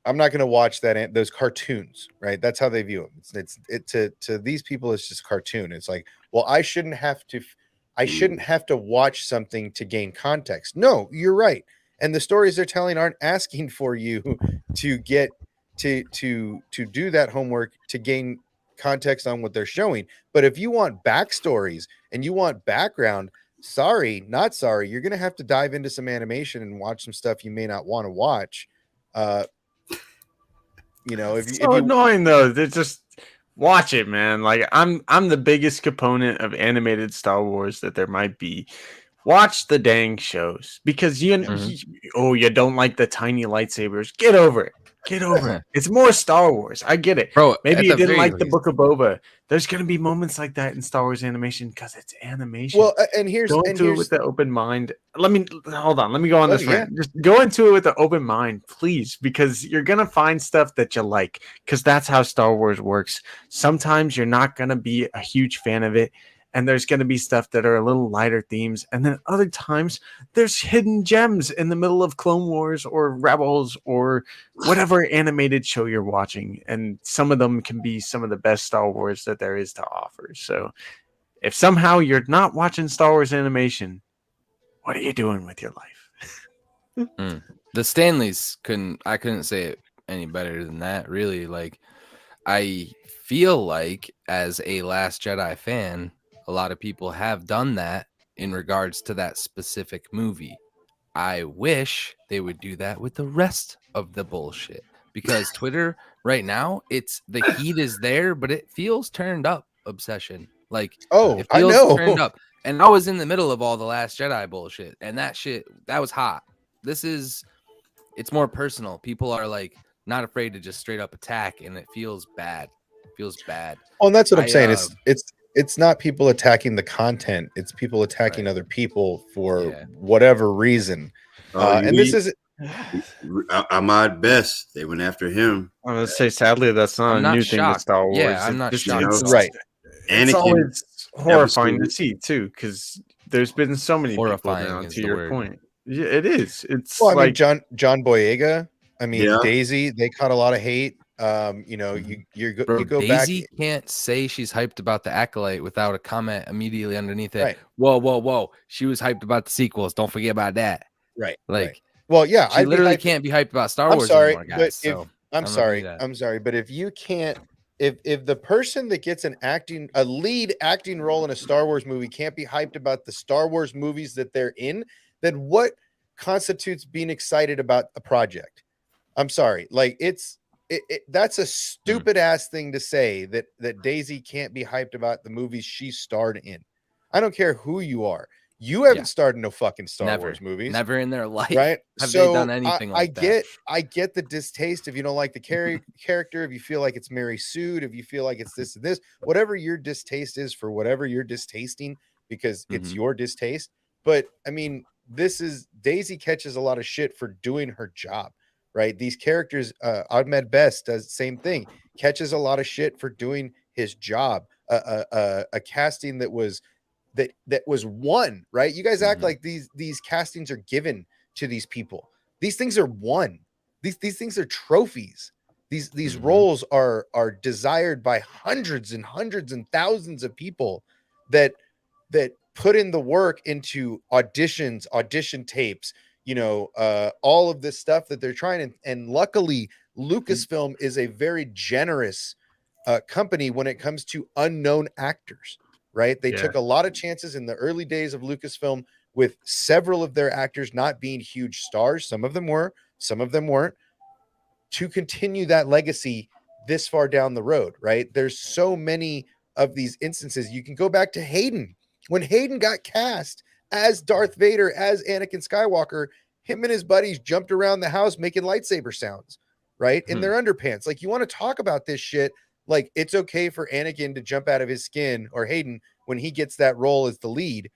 I'm not going to watch those cartoons, right? That's how they view them. To these people, it's just cartoon. It's like, well, I shouldn't have to watch something to gain context. No, you're right. And the stories they're telling aren't asking for you to get to do that homework to gain context on what they're showing. But if you want backstories and you want background, sorry, not sorry, you're gonna have to dive into some animation and watch some stuff you may not want to watch. If So you annoying though. They just watch it, man. Like I'm the biggest component of animated Star Wars that there might be. Watch the dang shows because you don't like the tiny lightsabers. Get over it. Get over it. It's more Star Wars. I get it. Bro, Maybe at you the didn't very like the least, Book of Boba. There's gonna be moments like that in Star Wars animation because it's animation. well, and here's Go and into it here's with the open mind. Hold on. Let me go on this yeah. rant. Just go into it with an open mind, please, because you're gonna find stuff that you like. Because that's how Star Wars works. Sometimes you're not gonna be a huge fan of it, and there's gonna be stuff that are a little lighter themes, and then other times there's hidden gems in the middle of Clone Wars or Rebels or whatever animated show you're watching, and some of them can be some of the best Star Wars that there is to offer. So if somehow you're not watching Star Wars animation, what are you doing with your life? The Stanleys couldn't say it any better than that, really. Like, I feel like as a Last Jedi fan, a lot of people have done that in regards to that specific movie. I wish they would do that with the rest of the bullshit, because Twitter right now, it's the heat is there, but it feels turned up obsession. Like, Oh, it I feels know. turned up. And I was in the middle of all the Last Jedi bullshit, and that shit, that was hot. It's more personal. People are like not afraid to just straight up attack, and it feels bad. It feels bad. Well, and that's what I'm saying. I, It's not people attacking the content. It's people attacking Right. other people for Yeah. whatever reason. And this is Ahmad Best. They went after him. I'm gonna say, sadly, that's not I'm a not new thing with shocked. Star Wars. Yeah, I'm not shocked. right. It's Anakin always horrifying to episode- see too, because there's been so many Horrifying people now. is To the your word. point, yeah, it is. It's Well, I mean, like John Boyega. I mean, Yeah. Daisy. They caught a lot of hate. Bro, You go Daisy back. can't say she's hyped about the Acolyte without a comment immediately underneath it. Right. Whoa. She was hyped about the sequels. Don't forget about that. Right. Like, right. Well, yeah, she I'd be literally hyped- can't be hyped about Star I'm Wars sorry, anymore, but guys. if So I'm I don't know if you sorry, do that. I'm sorry, but if you can't, if the person that gets a lead acting role in a Star Wars movie can't be hyped about the Star Wars movies that they're in, then what constitutes being excited about a project? I'm sorry, like that's a stupid ass thing to say that Daisy can't be hyped about the movies she starred in. I don't care who you are. You haven't Yeah. starred in no fucking Star Never. Wars movies. Never in their life Right? have So they done anything like that. I get the distaste if you don't like the character, if you feel like it's Mary Sue, if you feel like it's this and this, whatever your distaste is for whatever you're distasting, because it's Mhm. your distaste. But I mean, Daisy catches a lot of shit for doing her job, right? These characters, Ahmed Best does the same thing, catches a lot of shit for doing his job. A casting that was won, right? You guys act Mhm. like these castings are given to these people. These things are won. These things are trophies. These Mhm. roles are desired by hundreds and hundreds and thousands of people that put in the work into auditions, audition tapes, all of this stuff that they're trying. And luckily, Lucasfilm is a very generous company when it comes to unknown actors, right? They took a lot of chances in the early days of Lucasfilm with several of their actors not being huge stars. Some of them were, some of them weren't, to continue that legacy this far down the road, right? There's so many of these instances. You can go back to Hayden. When Hayden got cast as Darth Vader, as Anakin Skywalker, him and his buddies jumped around the house making lightsaber sounds, right? In their underpants. Like, you want to talk about this shit. Like, it's okay for Anakin to jump out of his skin, or Hayden, when he gets that role as the lead.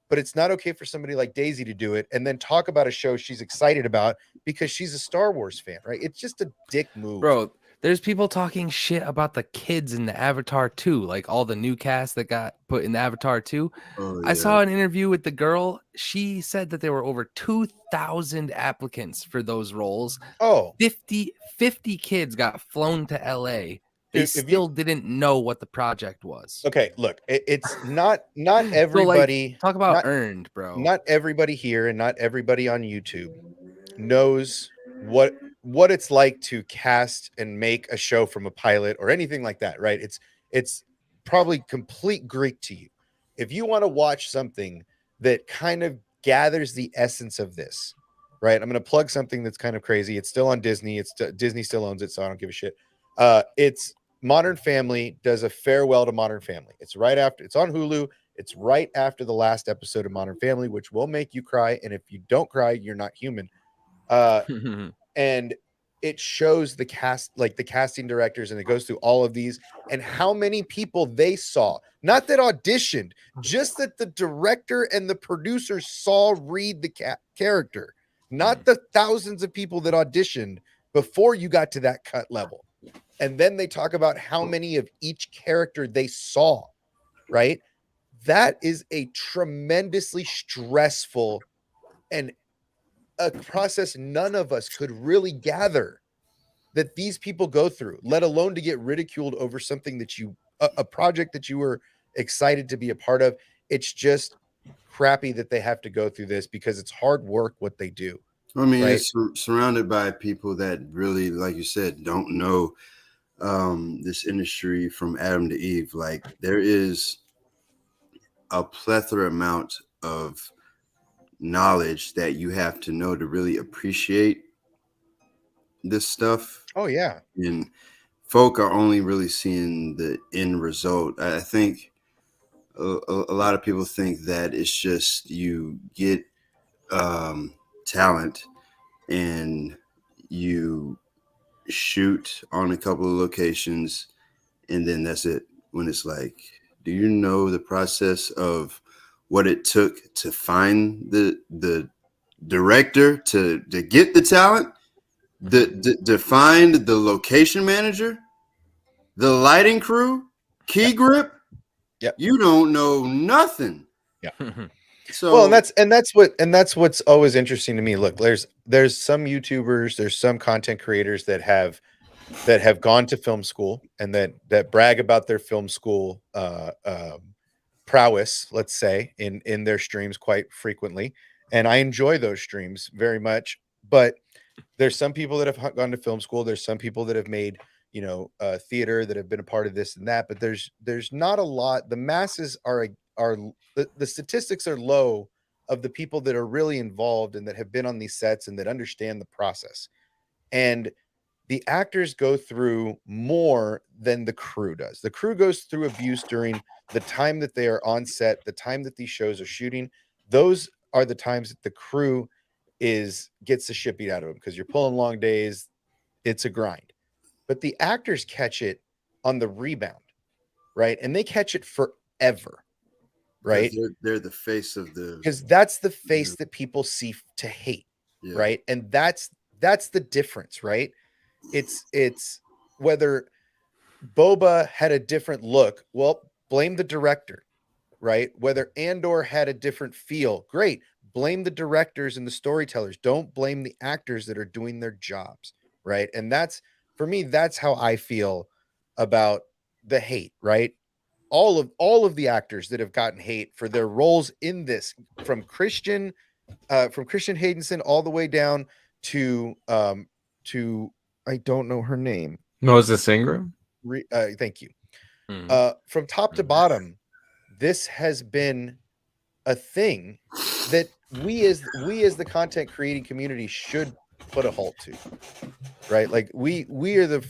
but it's not okay for somebody like Daisy to do it and then talk about a show she's excited about because she's a Star Wars fan, right? It's just a dick move. Bro, there's people talking shit about the kids in the Avatar 2, like all the new cast that got put in the Avatar 2. Oh, I saw an interview with the girl. She said that there were over 2,000 applicants for those roles. Oh, 50 kids got flown to LA. They If you- still didn't know what the project was. okay. Look, it's not So, like, everybody. talk about not, earned, bro. not everybody here and not everybody on YouTube knows what it's like to cast and make a show from a pilot or anything like that, right? It's probably complete Greek to you. If you want to watch something that kind of gathers the essence of this, right? I'm going to plug something that's kind of crazy. It's still on Disney. Disney still owns it, so I don't give a shit. It's Modern Family does a farewell to Modern Family. It's on Hulu. It's right after the last episode of Modern Family, which will make you cry. And if you don't cry, you're not human. And it shows the cast, like the casting directors, and it goes through all of these and how many people they saw, not that auditioned, just that the director and the producer saw read the character, not the thousands of people that auditioned before you got to that cut level. And then they talk about how many of each character they saw, right? That is a tremendously stressful and a process none of us could really gather that these people go through, let alone to get ridiculed over something that a project that you were excited to be a part of. It's just crappy that they have to go through this because it's hard work what they do. I mean, right? It's surrounded by people that really, like you said, don't know this industry from Adam to Eve. Like, there is a plethora amount of knowledge that you have to know to really appreciate this stuff. Oh yeah. And folk are only really seeing the end result. I think a lot of people think that it's just you get talent and you shoot on a couple of locations and then that's it. When it's like, do you know the process of what it took to find the director to get the talent, to find the location manager, the lighting crew, key grip? Yep. You don't know nothing. Yeah. So well, and that's what's always interesting to me. Look, there's some YouTubers, there's some content creators that have gone to film school and that brag about their film school prowess, let's say, in their streams quite frequently. And I enjoy those streams very much. But there's some people that have gone to film school. There's some people that have made, theater, that have been a part of this and that. But there's not a lot. The masses are the statistics are low of the people that are really involved and that have been on these sets and that understand the process. And the actors go through more than the crew does. The crew goes through abuse during the time that they are on set, the time that these shows are shooting. Those are the times that the crew gets the shit beat out of them because you're pulling long days. It's a grind. But the actors catch it on the rebound, right? And they catch it forever, right? They're the face of the, because that's the face that people see to hate, right? And that's the difference, right? It's whether Boba had a different look, well, blame the director, right? Whether Andor had a different feel, great, blame the directors and the storytellers. Don't blame the actors that are doing their jobs, right? And that's, for me, that's how I feel about the hate, right? All of the actors that have gotten hate for their roles in this, from Christian Haydenson all the way down to I don't know her name. Moses Ingram. Thank you. From top to bottom, this has been a thing that we as the content creating community should put a halt to, right? Like we are the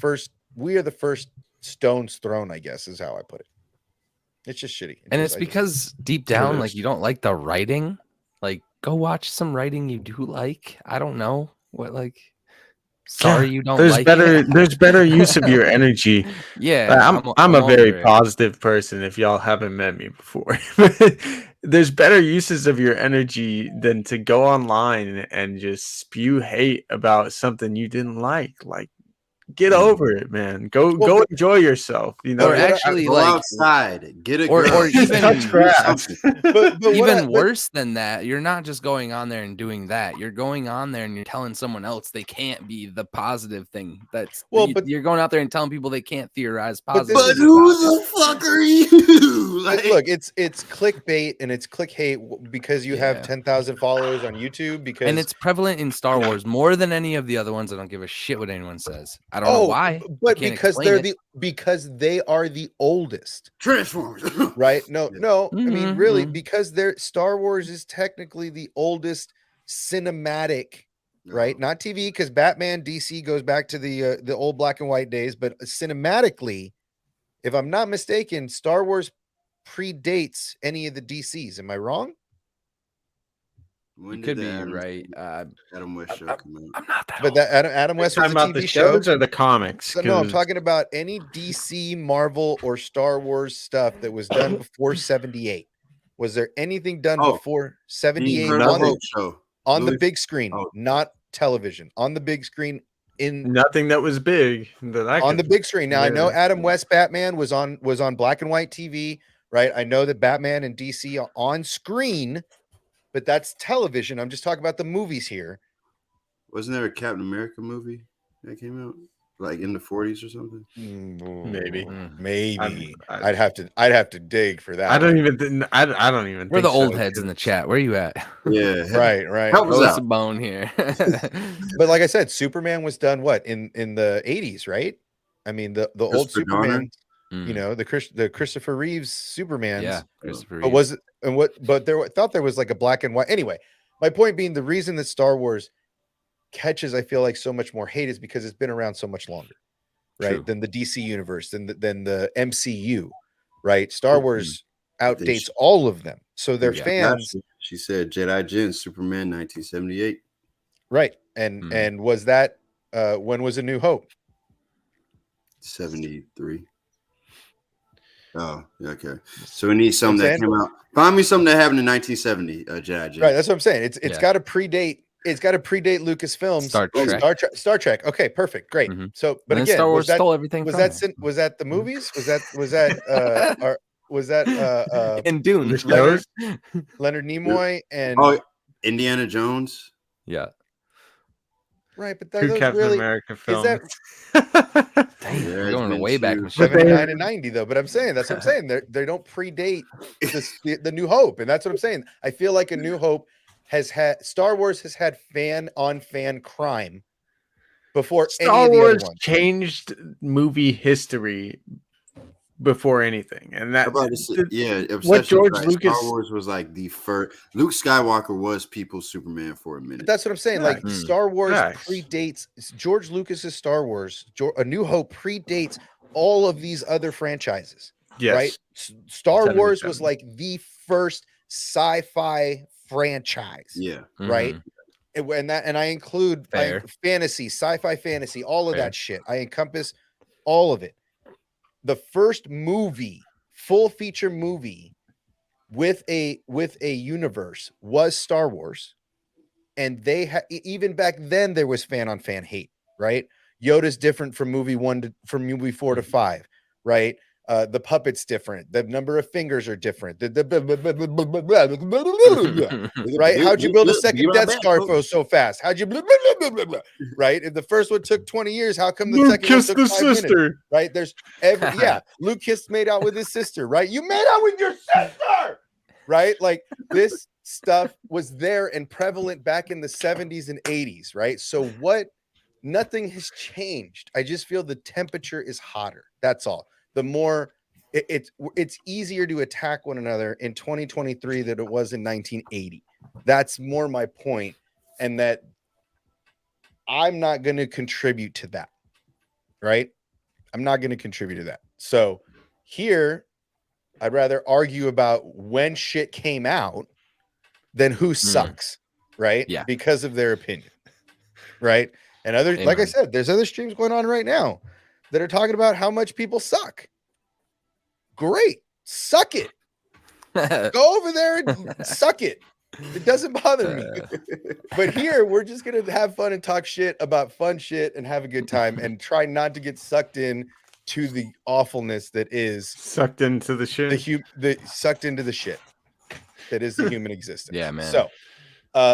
first stones thrown, I guess is how I put it. It's just shitty. It's because deep down, like, you don't like the writing. Like, go watch some writing you do like. I don't know what, like. Sorry, you don't like it. There's better use of your energy. Yeah, I'm a very positive person. If y'all haven't met me before, there's better uses of your energy than to go online and just spew hate about something you didn't like. Like, get over it, man. Go enjoy yourself. You know, Or actually, Go like, outside, get a or girl, even touch grass. but even worse than that, you're not just going on there and doing that. You're going on there and you're telling someone else they can't be the positive thing. You're going out there and telling people they can't theorize But this positive. but who the fuck are you? But look, it's clickbait and it's click hate because you have Yeah. 10,000 followers on YouTube. Because And it's prevalent in Star Wars more than any of the other ones. I don't give a shit what anyone says. I don't know why. but I can't because explain they're it. because they are the oldest, Transformers, right? No, Yeah. no. I mean, Mhm, really, mhm. because Star Wars is technically the oldest cinematic, right? Not TV, because Batman DC goes back to the old black and white days, but cinematically, if I'm not mistaken, Star Wars predates any of the DCs. Am I wrong? When You could did be the right. Adam West show come out? I'm not that But old. that Adam West was Talking a about the TV show. shows or the comics? So, no, I'm 'Cause talking about any DC, Marvel, or Star Wars stuff that was done before 78. Was there anything done Oh, before The 78 Incredible show. on the Louis- big screen, Oh. not television, on the big screen nothing that was big that I on the could big screen. Now I know Yeah. Adam West Batman was on black and white TV, right? I know that Batman and DC are on screen, but that's television. I'm just talking about the movies here. Wasn't there a Captain America movie that came out like in the 40s or something? Maybe. Maybe. I- I'd have to dig for that. I don't one. even. I don't even. We're think the old so, heads in the 'cause- chat. Where are you at? Yeah, Right. Help us Throw us out. a bone here. But like I said, Superman was done what in the 80s, right? I mean the old Christopher Superman, Mm. you know, the Christopher Reeves Supermans. Yeah, Christopher But Reeve. was it and what? But thought there was like a black and white. Anyway, my point being, the reason that Star Wars catches, I feel like, so much more hate is because it's been around so much longer, right? True. Than the DC universe, than the MCU, right? Star Wars outdates all of them, so their Yeah. fans, She said Jedi Gen Superman 1978. right? And was that when was A New Hope? 73. Oh, yeah, okay. So we need something I'm that saying? came out. Find me something that happened in 1970, Jedi Gen. Right, that's what I'm saying. It's Yeah. got to predate. It's got to predate Lucasfilms. Star Trek. Star Trek. Okay, perfect, great. Mhm. So, but And then again, Star Wars was that stole everything was from that there. was that the movies? Was that And Dune. The shows? Leonard Nimoy and Oh, Indiana Jones. Yeah. right? But Two those Captain really America is that films. Damn, Yeah, we're it's going been way back two- machine. 79 and 90 though. But I'm saying that's what I'm saying. They don't predate the New Hope, and that's what I'm saying. I feel like A New Hope Star Wars has had fan on fan crime before any Star of the Wars other ones. changed movie history before anything, and that How about this? Yeah, what obsession George fact, Lucas. Star Wars was like the first. Luke Skywalker was people's Superman for a But minute. that's what I'm saying. Like Facts. Star Wars Facts. predates George Lucas's Star Wars. A New Hope predates all of these other franchises. Yes, Right? Star Wars 77. was like the first sci-fi franchise. Yeah, Right. And I include Fair. fantasy, sci-fi fantasy, all of Fair. that shit. I encompass all of it. The first movie, full feature movie with a universe was Star Wars. And they even back then there was fan on fan hate, right? Yoda's different from movie 4 to 5, right? The puppet's different. The number of fingers are different. Right? How'd you build a second Death Star so fast? How'd you right? If the first one took 20 years, how come the Luke second one kissed took the 5 minutes? sister. Right? There's Luke made out with his sister, right? You made out with your sister, right? Like this stuff was there and prevalent back in the 70s and 80s, right? So nothing has changed. I just feel the temperature is hotter. That's all. The more it's easier to attack one another in 2023 than it was in 1980. That's more my point, and that I'm not going to contribute to that, right? I'm not going to contribute to that. So here, I'd rather argue about when shit came out than who sucks, right? Yeah. Because of their opinion, right? And like I Amen. said, there's other streams going on right now that are talking about how much people suck. Great. Suck it. Go over there and suck it. It doesn't bother me. But here, we're just going to have fun and talk shit about fun shit and have a good time and try not to get sucked in to the awfulness that is Sucked into the shit. sucked into the shit that is the human existence. Yeah, man. So,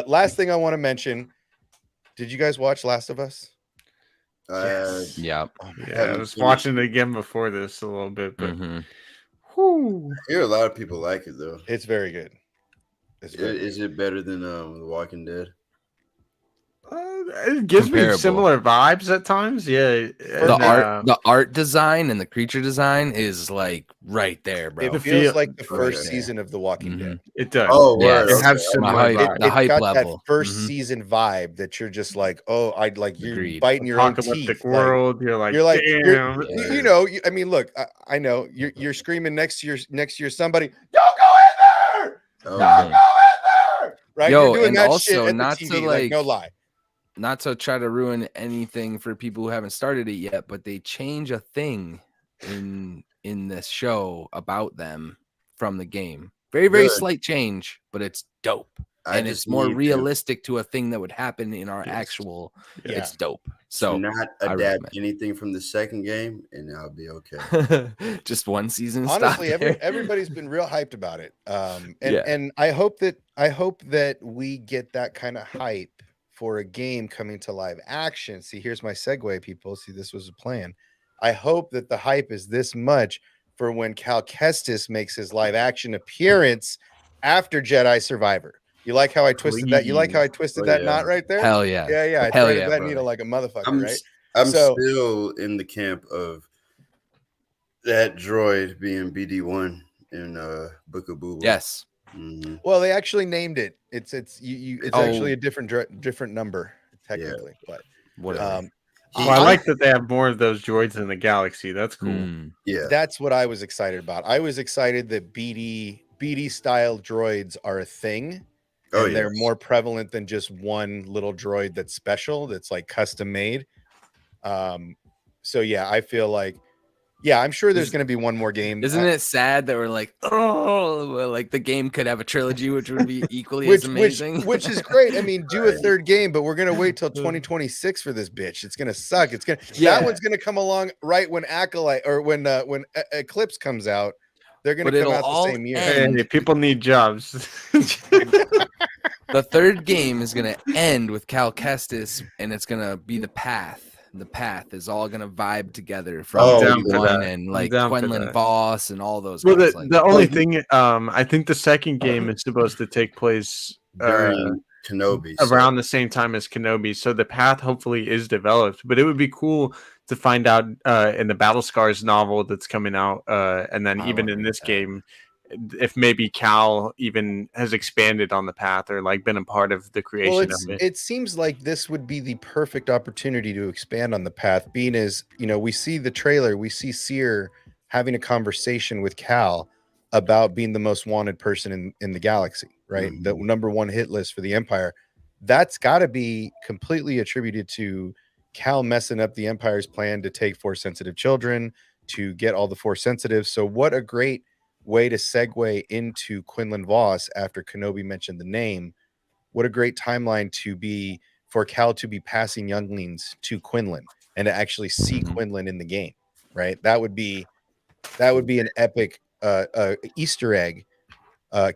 last thing I want to mention, did you guys watch Last of Us? Yes. Yeah. Yeah, I was watching it again before this a little bit, but I hear a lot of people like it though. It's very good. Is it better than The Walking Dead? it gives me Comparable. similar vibes at times. Yeah, The art design and the creature design is like right there, bro. It feels like the first season of The Walking Dead. It does. Oh, Yes. It has similar vibes. the hype got level. that first season vibe that you're just like, oh, I'd like you're Agreed. biting your own Apocalyptic teeth. world. You're like, Damn. damn. You know. I mean, look, I know you're screaming next to your somebody. Don't go in there. Oh, Don't go in there. Right? Yo, You're doing and that also shit at not the to, TV, like, no lie. Not to try to ruin anything for people who haven't started it yet, but they change a thing in this show about them from the game. Very, very Good. slight change, but it's dope. I And just it's more need to- realistic to a thing that would happen in our actual. Yeah. It's dope. to So not I adapt recommend. anything from the second game, and I'll be okay. just one season. Honestly, stop there. everybody's been real hyped about it. And Yeah. and I hope that we get that kind of hype for a game coming to live action. See, here's my segue, people. See, this was a plan. I hope that the hype is this much for when Cal Kestis makes his live action appearance after Jedi Survivor. You like how I twisted that? You like how I twisted that knot right there? Hell yeah. Yeah. I Hell threaded yeah, that brother. needle like a motherfucker, I'm right? I'm So- still in the camp of that droid being BD1 in Book of Boo. Yes. Mhm. Well, they actually named it. It's actually Oh. a different number technically, but Whatever. Well, I like that they have more of those droids in the galaxy. That's cool. Mm. Yeah. that's what I was excited about. I was excited that BD style droids are a thing. Oh, And yeah. they're more prevalent than just one little droid that's special, that's like custom made. So yeah, I feel like, yeah, I'm sure there's going to be one more game. Isn't it sad that we're like, oh, well, like the game could have a trilogy, which would be equally which as amazing. which is great. I mean, do a third game, but we're gonna wait till 2026 for this bitch. It's gonna suck. It's gonna that one's gonna come along right when Acolyte or when Eclipse comes out. They're gonna But come it'll out the all same year. end- Hey, people need jobs. The third game is gonna end with Cal Kestis, and it's gonna be the path. The path is all gonna vibe together from Oh, down for one that. and I'm like down for Quinlan that. Voss and all those Well, guys. the, Like, the only thing, I think the second game is supposed to take place During Kenobi. so- around the same time as Kenobi, so the path hopefully is developed. But it would be cool to find out in the Battle Scars novel that's coming out, and then I even wanna in read this that. game, if maybe Cal even has expanded on the path or like been a part of the creation Well, of it. it seems like this would be the perfect opportunity to expand on the path. Being as we see the trailer, we see Seer having a conversation with Cal about being the most wanted person in the galaxy, right? The number one hit list for the Empire. That's got to be completely attributed to Cal messing up the Empire's plan to take Force sensitive children, to get all the Force sensitive. So what a great way to segue into Quinlan Voss after Kenobi mentioned the name. What a great timeline for Cal to be passing younglings to Quinlan and to actually see Quinlan in the game, right? That would be an epic Easter egg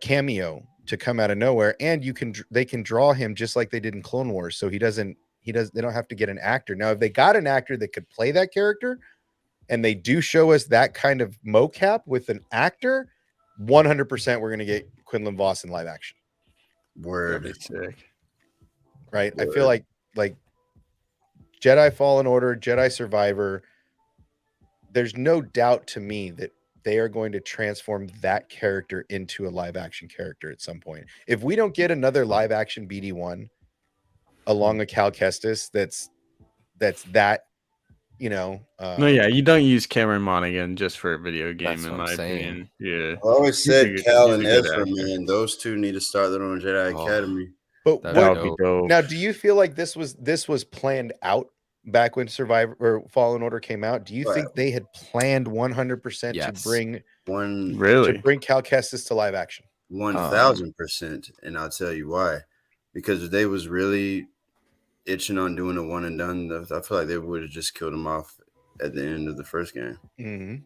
cameo to come out of nowhere, and they can draw him just like they did in Clone Wars, so they don't have to get an actor. Now, if they got an actor that could play that character, and they do show us that kind of mocap with an actor, 100% we're going to get Quinlan Voss in live action. Word. Sick. Right? I feel like Jedi Fallen Order, Jedi Survivor, there's no doubt to me that they are going to transform that character into a live action character at some point. If we don't get another live action BD1 along a Cal Kestis that's No, yeah, you don't use Cameron Monaghan just for a video game, That's in what my I'm saying. opinion. Yeah. I always He's a said good- Cal he's a and good Ezra, actor. man. Those two need to start their own Jedi Oh. Academy. But That'd That what, would be dope. dope. now do you feel like this was planned out back when Survivor or Fallen Order came out, do you Right. think they had planned 100% to Yes. bring Really? Cal Kestis to live action? 1,000%, and I'll tell you why. Because if they was really itching on doing a one and done, I feel like they would have just killed him off at the end of the first game.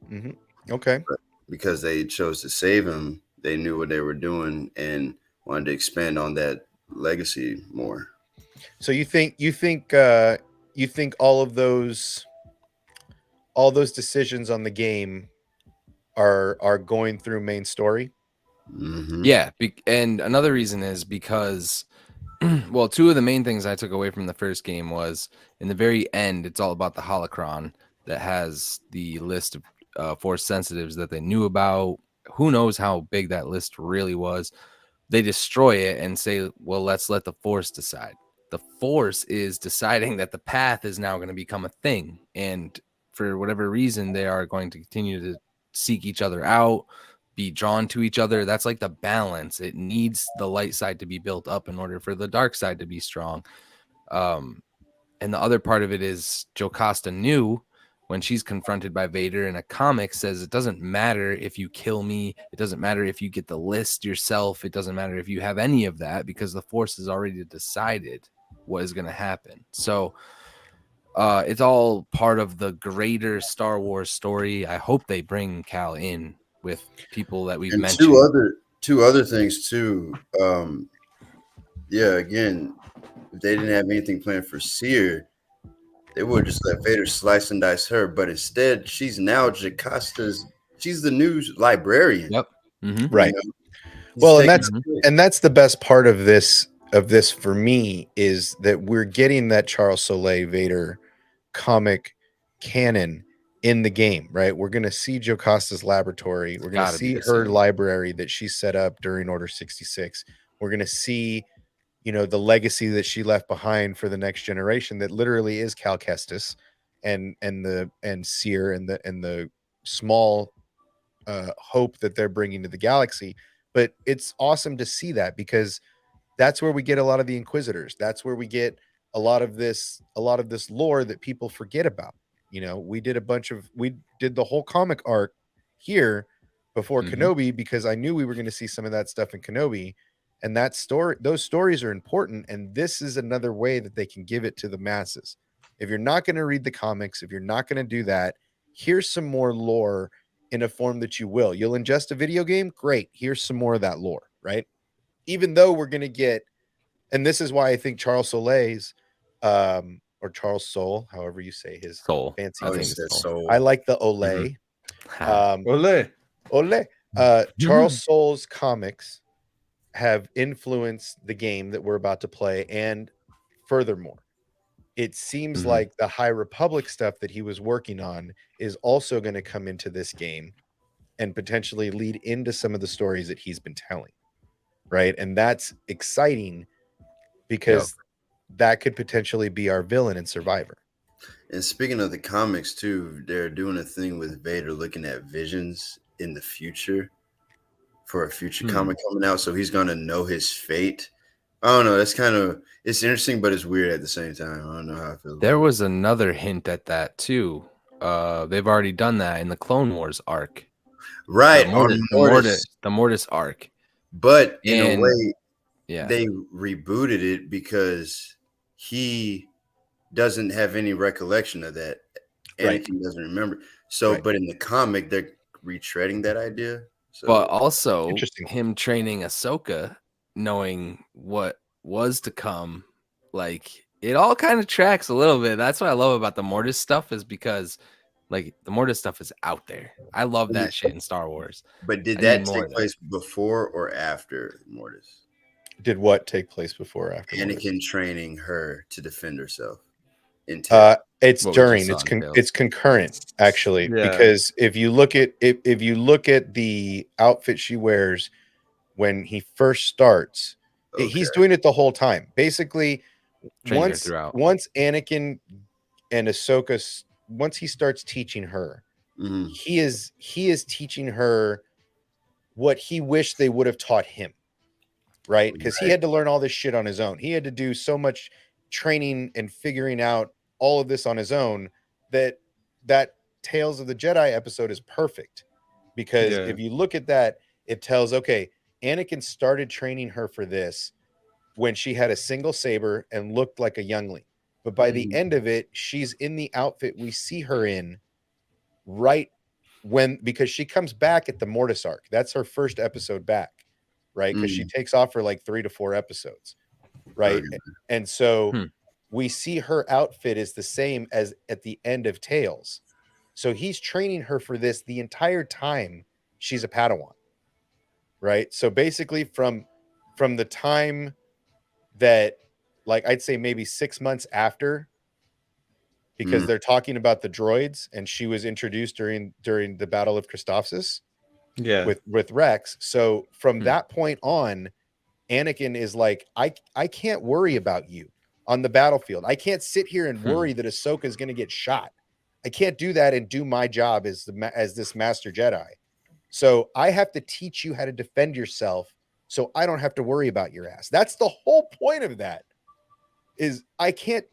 Okay. But because they chose to save him, they knew what they were doing and wanted to expand on that legacy more. So you think all those decisions on the game are going through main story? Mm-hmm. Yeah, and another reason is because, well, two of the main things I took away from the first game was in the very end, it's all about the holocron that has the list of force sensitives that they knew about. Who knows how big that list really was? They destroy it and say, well, let's let the force decide. The force is deciding that the path is now going to become a thing. And for whatever reason, they are going to continue to seek each other out, be drawn to each other. That's like the balance. It needs the light side to be built up in order for the dark side to be strong. And the other part of it is Jocasta knew when she's confronted by Vader in a comic says it doesn't matter if you kill me. It doesn't matter if you get the list yourself. It doesn't matter if you have any of that because the Force has already decided what is going to happen. So it's all part of the greater Star Wars story. I hope they bring Cal in with people that we've And mentioned. two other things too. Yeah, again, if they didn't have anything planned for Seer, they would just let Vader slice and dice her. But instead, she's now Jacasta's. She's the new librarian. Yep. Mm-hmm. Right. You know? Well, He's and taking- that's the best part of this for me is that we're getting that Charles Soule Vader comic canon in the game, right? We're going to see Jocasta's laboratory. We're going to Gotta be see the her same. library that she set up during Order 66. We're going to see, the legacy that she left behind for the next generation that literally is Cal Kestis and Seer and the small hope that they're bringing to the galaxy. But it's awesome to see that because that's where we get a lot of the Inquisitors. That's where we get a lot of this lore that people forget about. We did the whole comic arc here before Mhm. Kenobi because I knew we were going to see some of that stuff in Kenobi, and those stories are important, and this is another way that they can give it to the masses. If you're not going to read the comics, if you're not going to do that, here's some more lore in a form that you'll ingest a video game. Great. Here's some more of that lore, right? Even though we're going to get, and this is why I think Charles Soule's, or Charles Soule, however you say his Soul. fancy I Oh, think he name. it's said Soul. so. I like the Ole. Ole. Ole. Charles Soule's comics have influenced the game that we're about to play, and furthermore, it seems Mhm. like the High Republic stuff that he was working on is also going to come into this game and potentially lead into some of the stories that he's been telling, right? And that's exciting because that could potentially be our villain in Survivor. And speaking of the comics too, they're doing a thing with Vader looking at visions in the future for a future comic coming out, so he's gonna know his fate. I don't know. It's interesting, but it's weird at the same time. I don't know how I feel. There was another hint at that too. They've already done that in the Clone Wars arc. Right The on the Mortis arc. but in a And- way, Yeah. they rebooted it because he doesn't have any recollection of that. Right. Anakin doesn't remember. So, Right. but in the comic, they're retreading that idea. So, But also Interesting. him training Ahsoka, knowing what was to come, like it all kind of tracks a little bit. That's what I love about the Mortis stuff is because like the Mortis stuff is out there. I love that shit in Star Wars. but did I that need more take of that. place before or after Mortis? Did what take place before or after? Anakin training her to defend herself. It's What we just during. saw in Tales. It's concurrent actually, Yeah. because if you look at the outfit she wears when he first starts, he's doing it the whole time. Basically, Training her throughout. once Anakin and Ahsoka, once he starts teaching her, Mhm. he is teaching her what he wished they would have taught him, right? Because he had to learn all this shit on his own. He had to do so much training and figuring out all of this on his own, that Tales of the Jedi episode is perfect, because Yeah. if you look at that, it tells, okay, Anakin started training her for this when she had a single saber and looked like a youngling. But by the end of it, she's in the outfit we see her in right because she comes back at the Mortis arc. That's her first episode back, right? Because she takes off for like 3 to 4 episodes, right? Okay. And so we see her outfit is the same as at the end of Tales. So he's training her for this the entire time she's a Padawan, right? So basically from the time that, like, I'd say maybe 6 months after, because they're talking about the droids, and she was introduced during the Battle of Christophsis with Rex. So from that point on, Anakin is like, I can't worry about you on the battlefield. I can't sit here and worry that Ahsoka is going to get shot. I can't do that and do my job as this Master Jedi. So I have to teach you how to defend yourself, so I don't have to worry about your ass. That's the whole point of that. Is I can't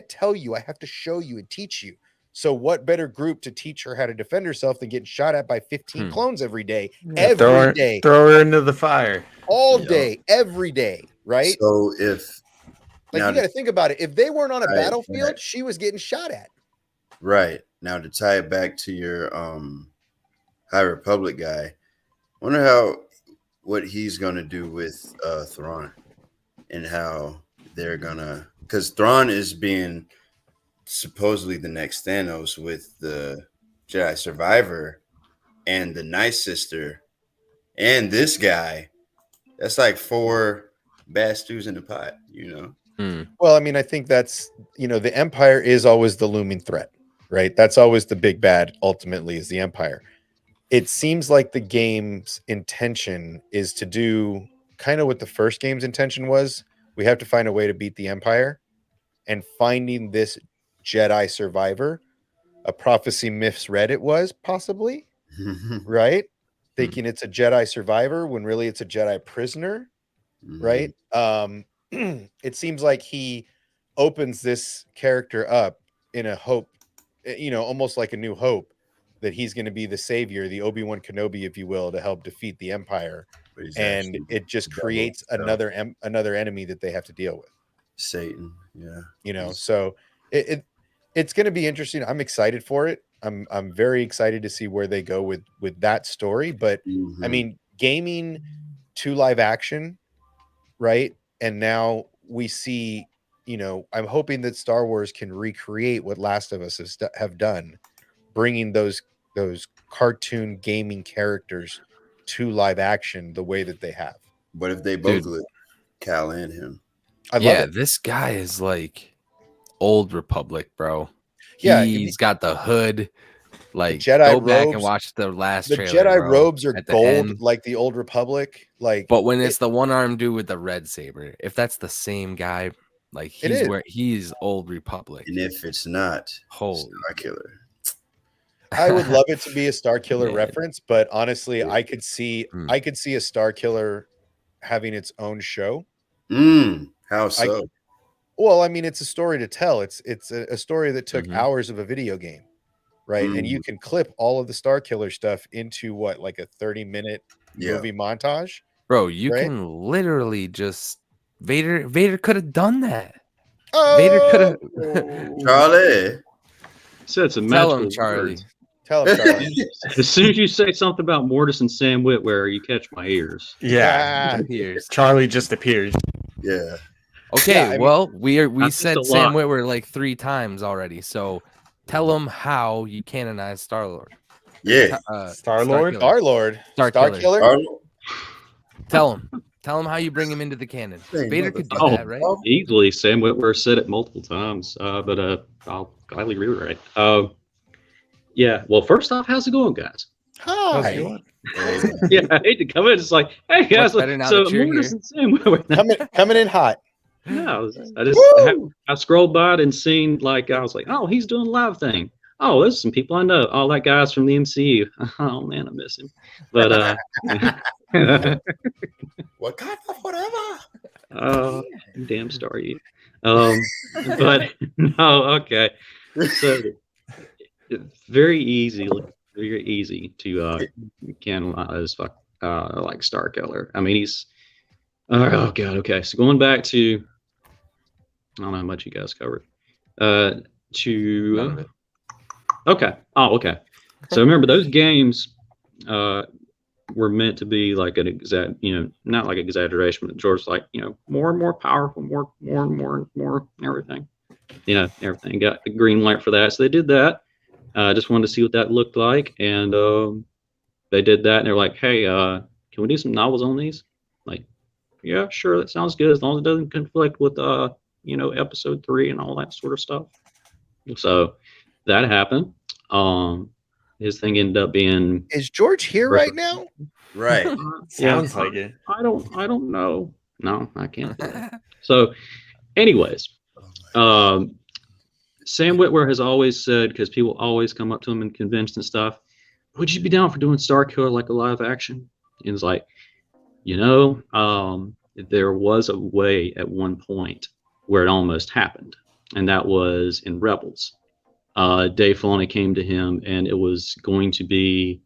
tell you. I have to show you and teach you. So what better group to teach her how to defend herself than getting shot at by 15 clones every day, every day, throw her into the fire all day, every day, right? So if like, you got to think about it. If they weren't on a battlefield, she was getting shot at. Right. Now to tie it back to your High Republic guy, wonder what he's gonna do with Thrawn, and how they're gonna, because Thrawn is being supposedly the next Thanos with the Jedi Survivor and the Night Sister and this guy. That's like 4 bad stews in the pot, Well, I mean, I think that's, the Empire is always the looming threat, right? That's always the big bad, ultimately, is the Empire. It seems like the game's intention is to do kind of what the first game's intention was. We have to find a way to beat the Empire, and finding this Jedi survivor, a prophecy myths read it was, possibly, right? Thinking it's a Jedi survivor when really it's a Jedi prisoner, right? It seems like he opens this character up in a hope, almost like a New Hope, that he's going to be the savior, the Obi-Wan Kenobi, if you will, to help defeat the Empire. And it just creates another enemy that they have to deal with. Satan, yeah. So it's going to be interesting. I'm excited for it. I'm very excited to see where they go with that story. But I mean, gaming to live action, right? And now we see, I'm hoping that Star Wars can recreate what Last of Us have done, bringing those cartoon gaming characters to live action the way that they have. What if they both live, Cal and him? I love it. This guy is like Old Republic, bro. Yeah, He's got the hood. Like, Jedi go back robes, and watch the last the trailer, Jedi bro, robes are at the gold, end. like the Old Republic. Like, but when it's the one-armed dude with the red saber, if that's the same guy, like, he's Old Republic. And if it's not, holy Star Killer. I would love it to be a Star Killer reference, but honestly, I could see a Star Killer having its own show. How so? Well, I mean, it's a story to tell. It's a story that took hours of a video game, right? And you can clip all of the Star Killer stuff into like a 30-minute movie montage. Bro, you can literally just Vader could have done that. Oh, Vader could have. Charlie. So it's a Tell him, magical Charlie. words. Tell him, Charlie. As soon as you say something about Mortis and Sam Witwer, you catch my ears. Yeah. Charlie just appears. Yeah. Okay, we That's said just a Sam lot. Witwer like 3 times already. So tell him how you canonize Star-Lord. Yeah. Star-Lord? Star-Lord. Star Killer. Star-Lord. Tell him how you bring him into the canon. Vader could do that, right? Easily. Sam Witwer said it multiple times, but I'll gladly rewrite. Yeah. Well, first off, how's it going, guys? Hi. Yeah, I hate to come in. It's like, hey guys, better now so that you're Mortis here. and Sam Witwer. Coming in hot. No, I scrolled by it and seen, like, I was like, oh, he's doing a live thing. Oh, there's some people I know. All that guy's from the MCU. Oh man, I miss him. But Wakanda forever. You damn star you. But no, okay. So it's very easy to canonize like Star Killer. I mean, he's oh god. Okay, so going back to I don't know how much you guys covered. None of To it. okay. Oh, okay. So remember those games were meant to be like an not like exaggeration, but George's like, more and more powerful, more and more everything. Everything got the green light for that. So they did that. Just wanted to see what that looked like, and they did that, and they're like, "Hey, can we do some novels on these?" Like, yeah, sure, that sounds good as long as it doesn't conflict with episode 3 and all that sort of stuff. So that happened. His thing ended up being Is George here right now? Right. Sounds like it. I don't know. No, I can't do that. So, anyways, Sam Witwer has always said, because people always come up to him in conventions and stuff, would you be down for doing Star Killer like a live action? And it's like, there was a way at one point where it almost happened, and that was in Rebels. Dave Filoni came to him, and it was going to be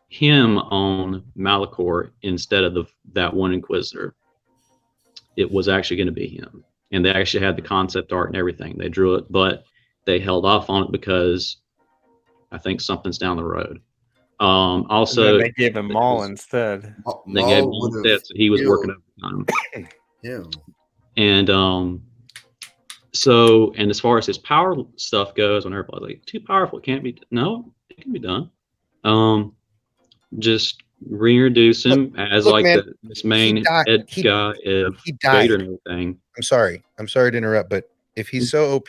him on Malachor instead of that one Inquisitor. It was actually going to be him, and they actually had the concept art and everything. They drew it, but they held off on it because I think something's down the road. Also, they gave him Maul instead. They gave him instead, so he was working overtime. Yeah. And and as far as his power stuff goes, when everybody's like, too powerful, it can't be. No, it can be done. Just reintroduce him as man, this main head guy of he died. Vader and everything. I'm sorry to interrupt, but if he's so OP,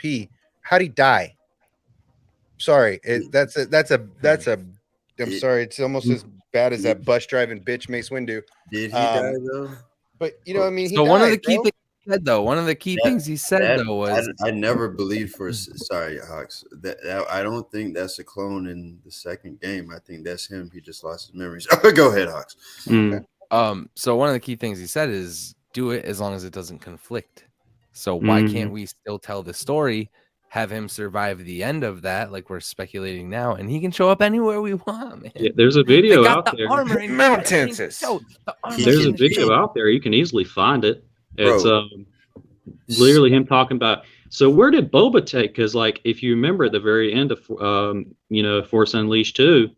how'd he die? Sorry, that's a. I'm sorry, it's almost as bad as that bus driving bitch Mace Windu. Did he die though? But I mean, he So died, one of the key bro. things he said, though, things he said though was, I never believed sorry, Hawks. That I don't think that's a clone in the second game. I think that's him. He just lost his memories. Go ahead, Hawks. So one of the key things he said is do it as long as it doesn't conflict. So why can't we still tell the story, have him survive the end of that, like we're speculating now, and he can show up anywhere we want, man. Yeah, there's a video they got out the there. Armor in Mountains. There's a video out there. You can easily find it. It's literally him talking about. So where did Boba take? Because like if you remember at the very end of Force Unleashed 2,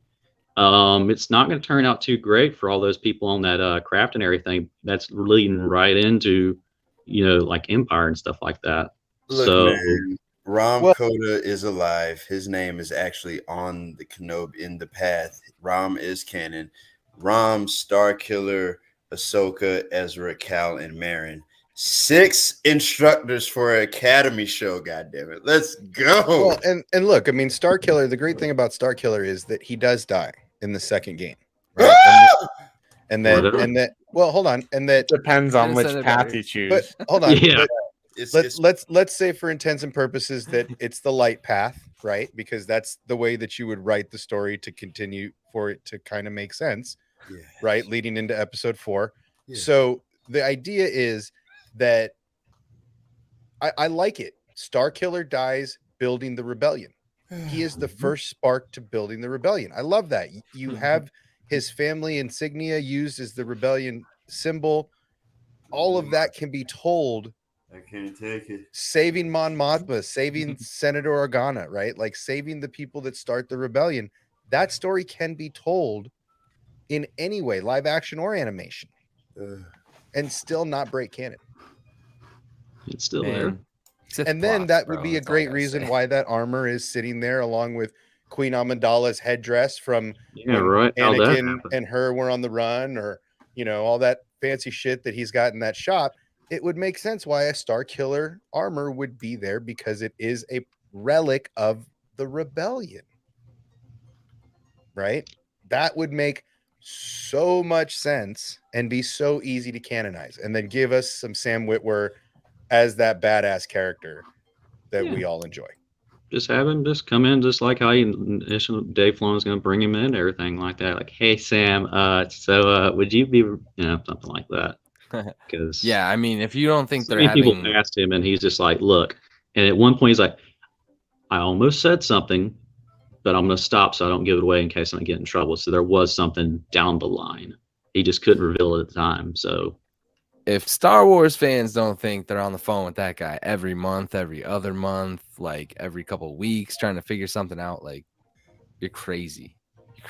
it's not going to turn out too great for all those people on that craft and everything. That's leading right into like Empire and stuff like that. Look, man, Rom Coda is alive. His name is actually on the Kenobi in the path. Rom is canon. Rom, Star Killer, Ahsoka, Ezra, Cal, and Marin. 6 instructors for an Academy show. God damn it, let's go. Well, and look, I mean, Star Killer. The great thing about Star Killer is that he does die in the second game, right? and that. Well, hold on, and that depends on which path you choose. But hold on. Yeah. Let's say for intents and purposes that it's the light path, right? Because that's the way that you would write the story to continue for it to kind of make sense, right? Leading into episode 4. Yeah. So the idea is that I like it. Star Killer dies building the rebellion. He is the first spark to building the rebellion. I love that. You have his family insignia used as the rebellion symbol. All of that can be told. I can't take it. Saving Mon Mothma, saving Senator Organa, right? Like saving the people that start the rebellion. That story can be told in any way, live action or animation, and still not break canon. It's still there. And then that would be a great reason why that armor is sitting there along with Queen Amidala's headdress from Anakin and her were on the run, or all that fancy shit that he's got in that shop. It would make sense why a Star Killer armor would be there, because it is a relic of the rebellion, right? That would make so much sense and be so easy to canonize, and then give us some Sam Witwer as that badass character that we all enjoy. Just have him just come in, just like how Dave Filoni is going to bring him in, everything like that. Like, hey Sam, so would you be, something like that? Because Yeah, I mean, if you don't think so they're many people having, asked him, and he's just like, "Look." And at one point, he's like, "I almost said something, but I'm going to stop so I don't give it away in case I get in trouble." So there was something down the line. He just couldn't reveal it at the time. So if Star Wars fans don't think they're on the phone with that guy every month, every other month, like every couple of weeks, trying to figure something out, like you're crazy.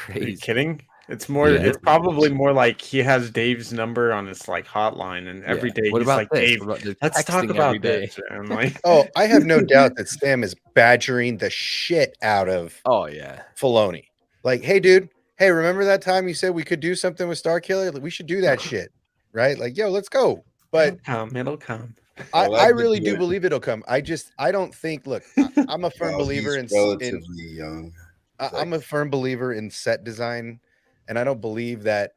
You're Are you crazy. kidding? It's more. Yeah. It's probably more like he has Dave's number on his like hotline, and every day What he's about like, this? Dave, What about they're let's talk texting every about day? this. And like, Oh, I have no doubt that Sam is badgering the shit out of Oh yeah. Filoni. Like, hey, dude, hey, remember that time you said we could do something with Star Killer? Like, we should do that shit, right? Like, yo, let's go. But it'll come. I like I the really do dude. believe it'll come. I don't think. Look, I'm a firm Well, believer he's in relatively young. I'm a firm believer in set design, and I don't believe that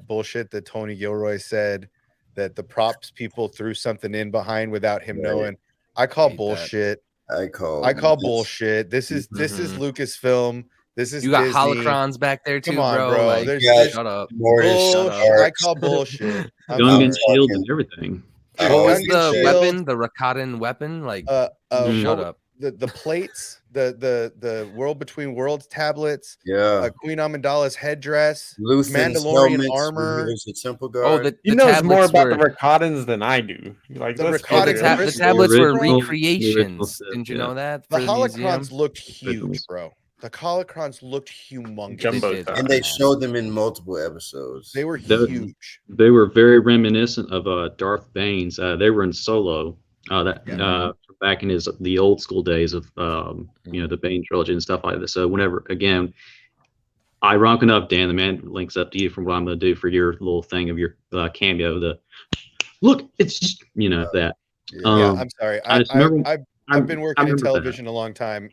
bullshit that Tony Gilroy said that the props people threw something in behind without him Right. knowing. I call Hate that. bullshit. I call Bullshit. This is Mhm. Lucasfilm. This is You got Disney. holocrons back there too, Come on, bro. bro. Like, There's shut up. Morris Shut up. I Starks. call bullshit. I'm Gungan sorry. shields and everything. Dude, What was Gungan the shield, weapon? The Rakadan weapon? Like, shut up. The plates, the World Between Worlds tablets, Yeah. Queen Amidala's headdress, Luthen's Mandalorian helmets when armor. he was a temple Oh, guard. He the knows more tablets about were the Rakatans than I do. Like, The let's be Rakata real. crystals, the tablets were bro. recreations. The original Didn't you set, know that? The For the museum? holocrons looked huge, Originals. bro. The holocrons looked humongous. Jumbo They did. size. And they showed them in multiple episodes. They were Those- huge. They were very reminiscent of Darth Bane's. They were in Solo. Back in the old school days of the Bane trilogy and stuff like that. So whenever again, ironic enough, Dan, the man links up to you from what I'm going to do for your little thing of your cameo. Look, it's just that. Yeah, I'm sorry. I just remember. I've been working in remember that. television a long time.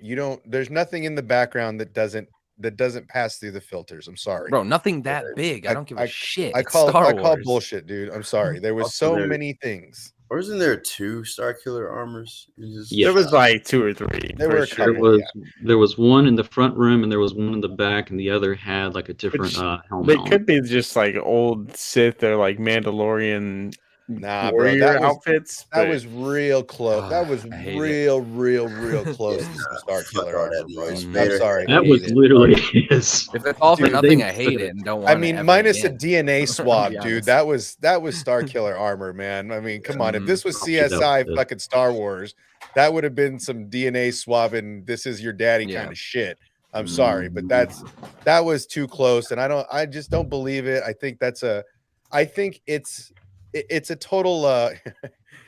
There's nothing in the background that doesn't pass through the filters. I'm sorry. Bro, nothing that big. I don't give a shit. I It's call Star Wars. bullshit, dude. I'm sorry. There was Also, so many things. Or isn't there 2 Star Killer armors? Yeah. There was like 2 or 3. There for were a sure. couple. There was one in the front room and there was one in the back, and the other had like a different helmet. They on. could be just like old Sith or like Mandalorian Nah, bro. warrior outfits. That but- was real close. That was I hate real close to some Star Killer all that armor, bro. noise, I'm Vader. sorry. That hate was it. literally his. If it's all for Dude, nothing, they- I hate it and don't want I it mean, ever minus a again. DNA swab, be dude. honest. That was Star Killer armor, man. I mean, come on. If this was Oh, shit, that was CSI good. fucking Star Wars, that would have been some DNA swabbing. This is your daddy Yeah. kind of shit. I'm sorry, but that was too close, and I just don't believe it. I think it's a total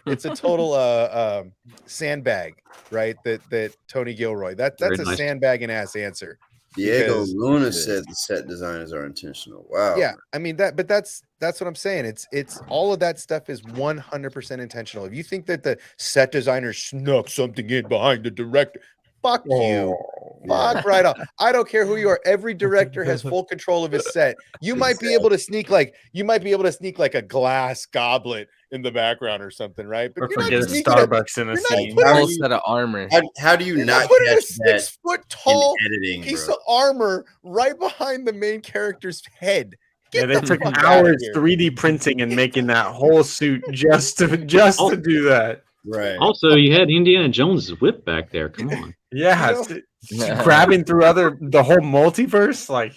it's a total sandbag, right? That Tony Gilroy. That's Very a nice. sandbagging ass answer. Diego Because- Luna said the set designers are intentional. Wow. Yeah, I mean but that's what I'm saying. It's all of that stuff is 100% intentional. If you think that the set designer snuck something in behind the director, fuck you. Fuck right off. I don't care who you are. Every director has full control of his set. You might be able to sneak like a glass goblet in the background or something, right? But Or you're not forget a sneaking Starbucks in a you're not scene. putting How Full do you- set of armor. How do you you're not not putting a catch that 6-foot in tall editing, piece bro? of armor right behind the main character's head. Yeah, Get they the took fuck outta hours here. 3D printing and making that whole suit just to do that. Right. Also, you had Indiana Jones's whip back there. Come on. Yeah, You know- it's grabbing through the whole multiverse. Like,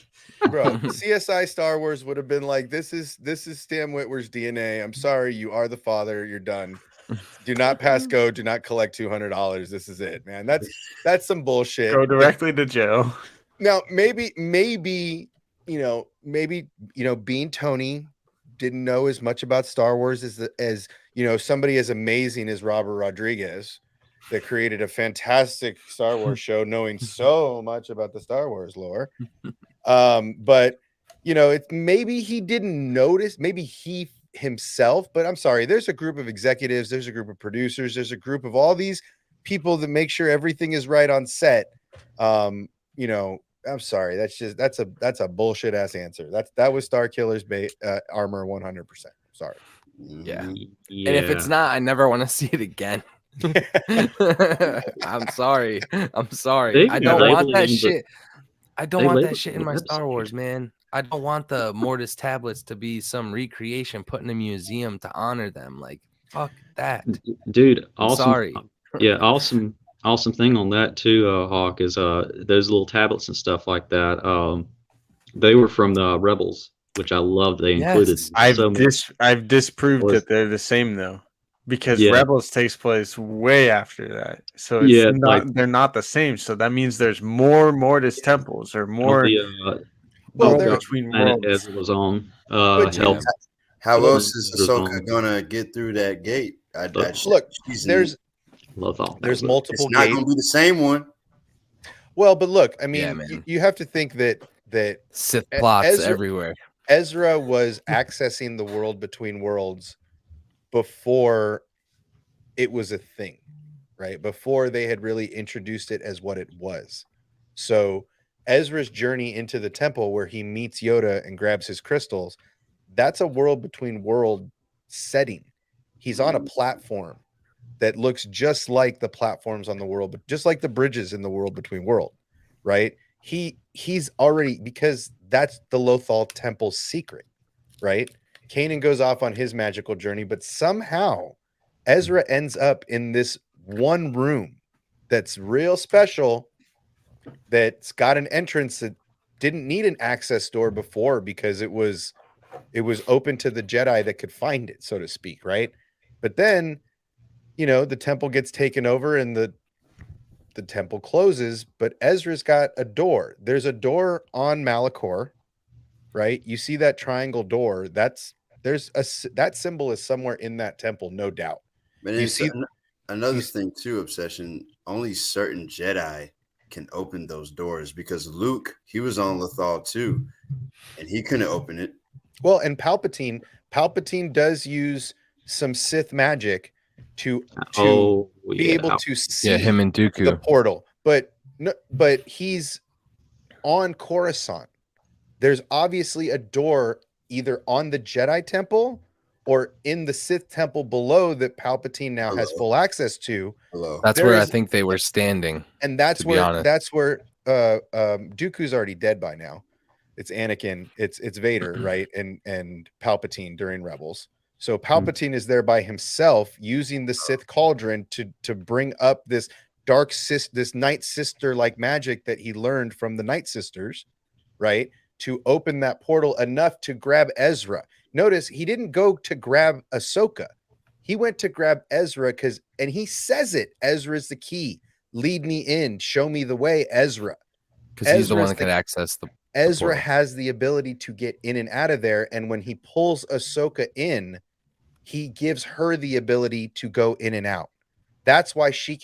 Bro, CSI Star Wars would have been like, this is Stan Witwer's DNA. I'm sorry, you are the father. You're done. Do not pass go. Do not collect $200. This is it, man. That's some bullshit. go directly to jail. Now, maybe Bean Tony didn't know as much about Star Wars as somebody as amazing as Robert Rodriguez that created a fantastic Star Wars show, knowing so much about the Star Wars lore. But it's maybe he didn't notice, maybe he himself, but I'm sorry, there's a group of executives, there's a group of producers, there's a group of all these people that make sure everything is right on set. I'm sorry, that's a bullshit ass answer. That was Star Killer's armor 100%. Sorry. Yeah. Yeah. And if it's not, I never want to see it again. I'm sorry. They I don't want label it that in the- shit. I don't they want label that it shit in in the my Star website. Wars, man. I don't want the Mortis tablets to be some recreation put in a museum to honor them. Like, fuck that. Dude, I'm awesome. sorry. Yeah, awesome thing on that too, Hawk, is those little tablets and stuff like that. They were from the Rebels, which I loved. They included Yes. so much. I've disproved Was- that they're the same though, because Yeah. Rebels takes place way after that, so it's Yeah, not like they're not the same. So that means there's more Mortis temples or on more the Well, world there- between planet worlds. Ezra was on. But Help. How The else planet is Ezra's Ahsoka on. gonna get through that gate? Look, she's there's Love all. there's it's multiple not gates. gonna be the same one. Well, but look, I Yeah, mean, man. you have to think that Sith E- plots Ezra- everywhere. Ezra was accessing the world between worlds before it was a thing, right? Before they had really introduced it as what it was. So Ezra's journey into the temple where he meets Yoda and grabs his crystals, that's a world between world setting. He's on a platform that looks just like the platforms on the world, but just like the bridges in the world between world, right? He's already, because that's the Lothal temple's secret, right? Kanan goes off on his magical journey, but somehow Ezra ends up in this one room that's real special, that's got an entrance that didn't need an access door before because it was open to the Jedi that could find it, so to speak, right? But then, the temple gets taken over and the temple closes, but Ezra's got a door. There's a door on Malachor, right? You see that triangle door. That symbol is somewhere in that temple, no doubt. But You it's see- another you- thing too, Obsession. Only certain Jedi can open those doors because Luke, he was on Lothal too, and he couldn't open it. Well, and Palpatine does use some Sith magic to be able to see Yeah, him and the Dooku. portal, but he's on Coruscant. There's obviously a door either on the Jedi temple or in the Sith temple below that Palpatine now has Hello. full access to. Hello. That's There where I is- think they were standing. And that's to be where honest. Dooku's already dead by now. It's Anakin, it's Vader, right? And Palpatine during Rebels. So Palpatine is there by himself using the Sith cauldron to bring up this this Night Sister like magic that he learned from the Night Sisters, right? To open that portal enough to grab Ezra. Notice he didn't go to grab Ahsoka. He went to grab Ezra and he says it. Ezra's the key. Lead me in. Show me the way, Ezra. Because he's the one Ezra's that could access the Ezra portal. has the ability to get in and out of there. And when he pulls Ahsoka in, he gives her the ability to go in and out. That's why she's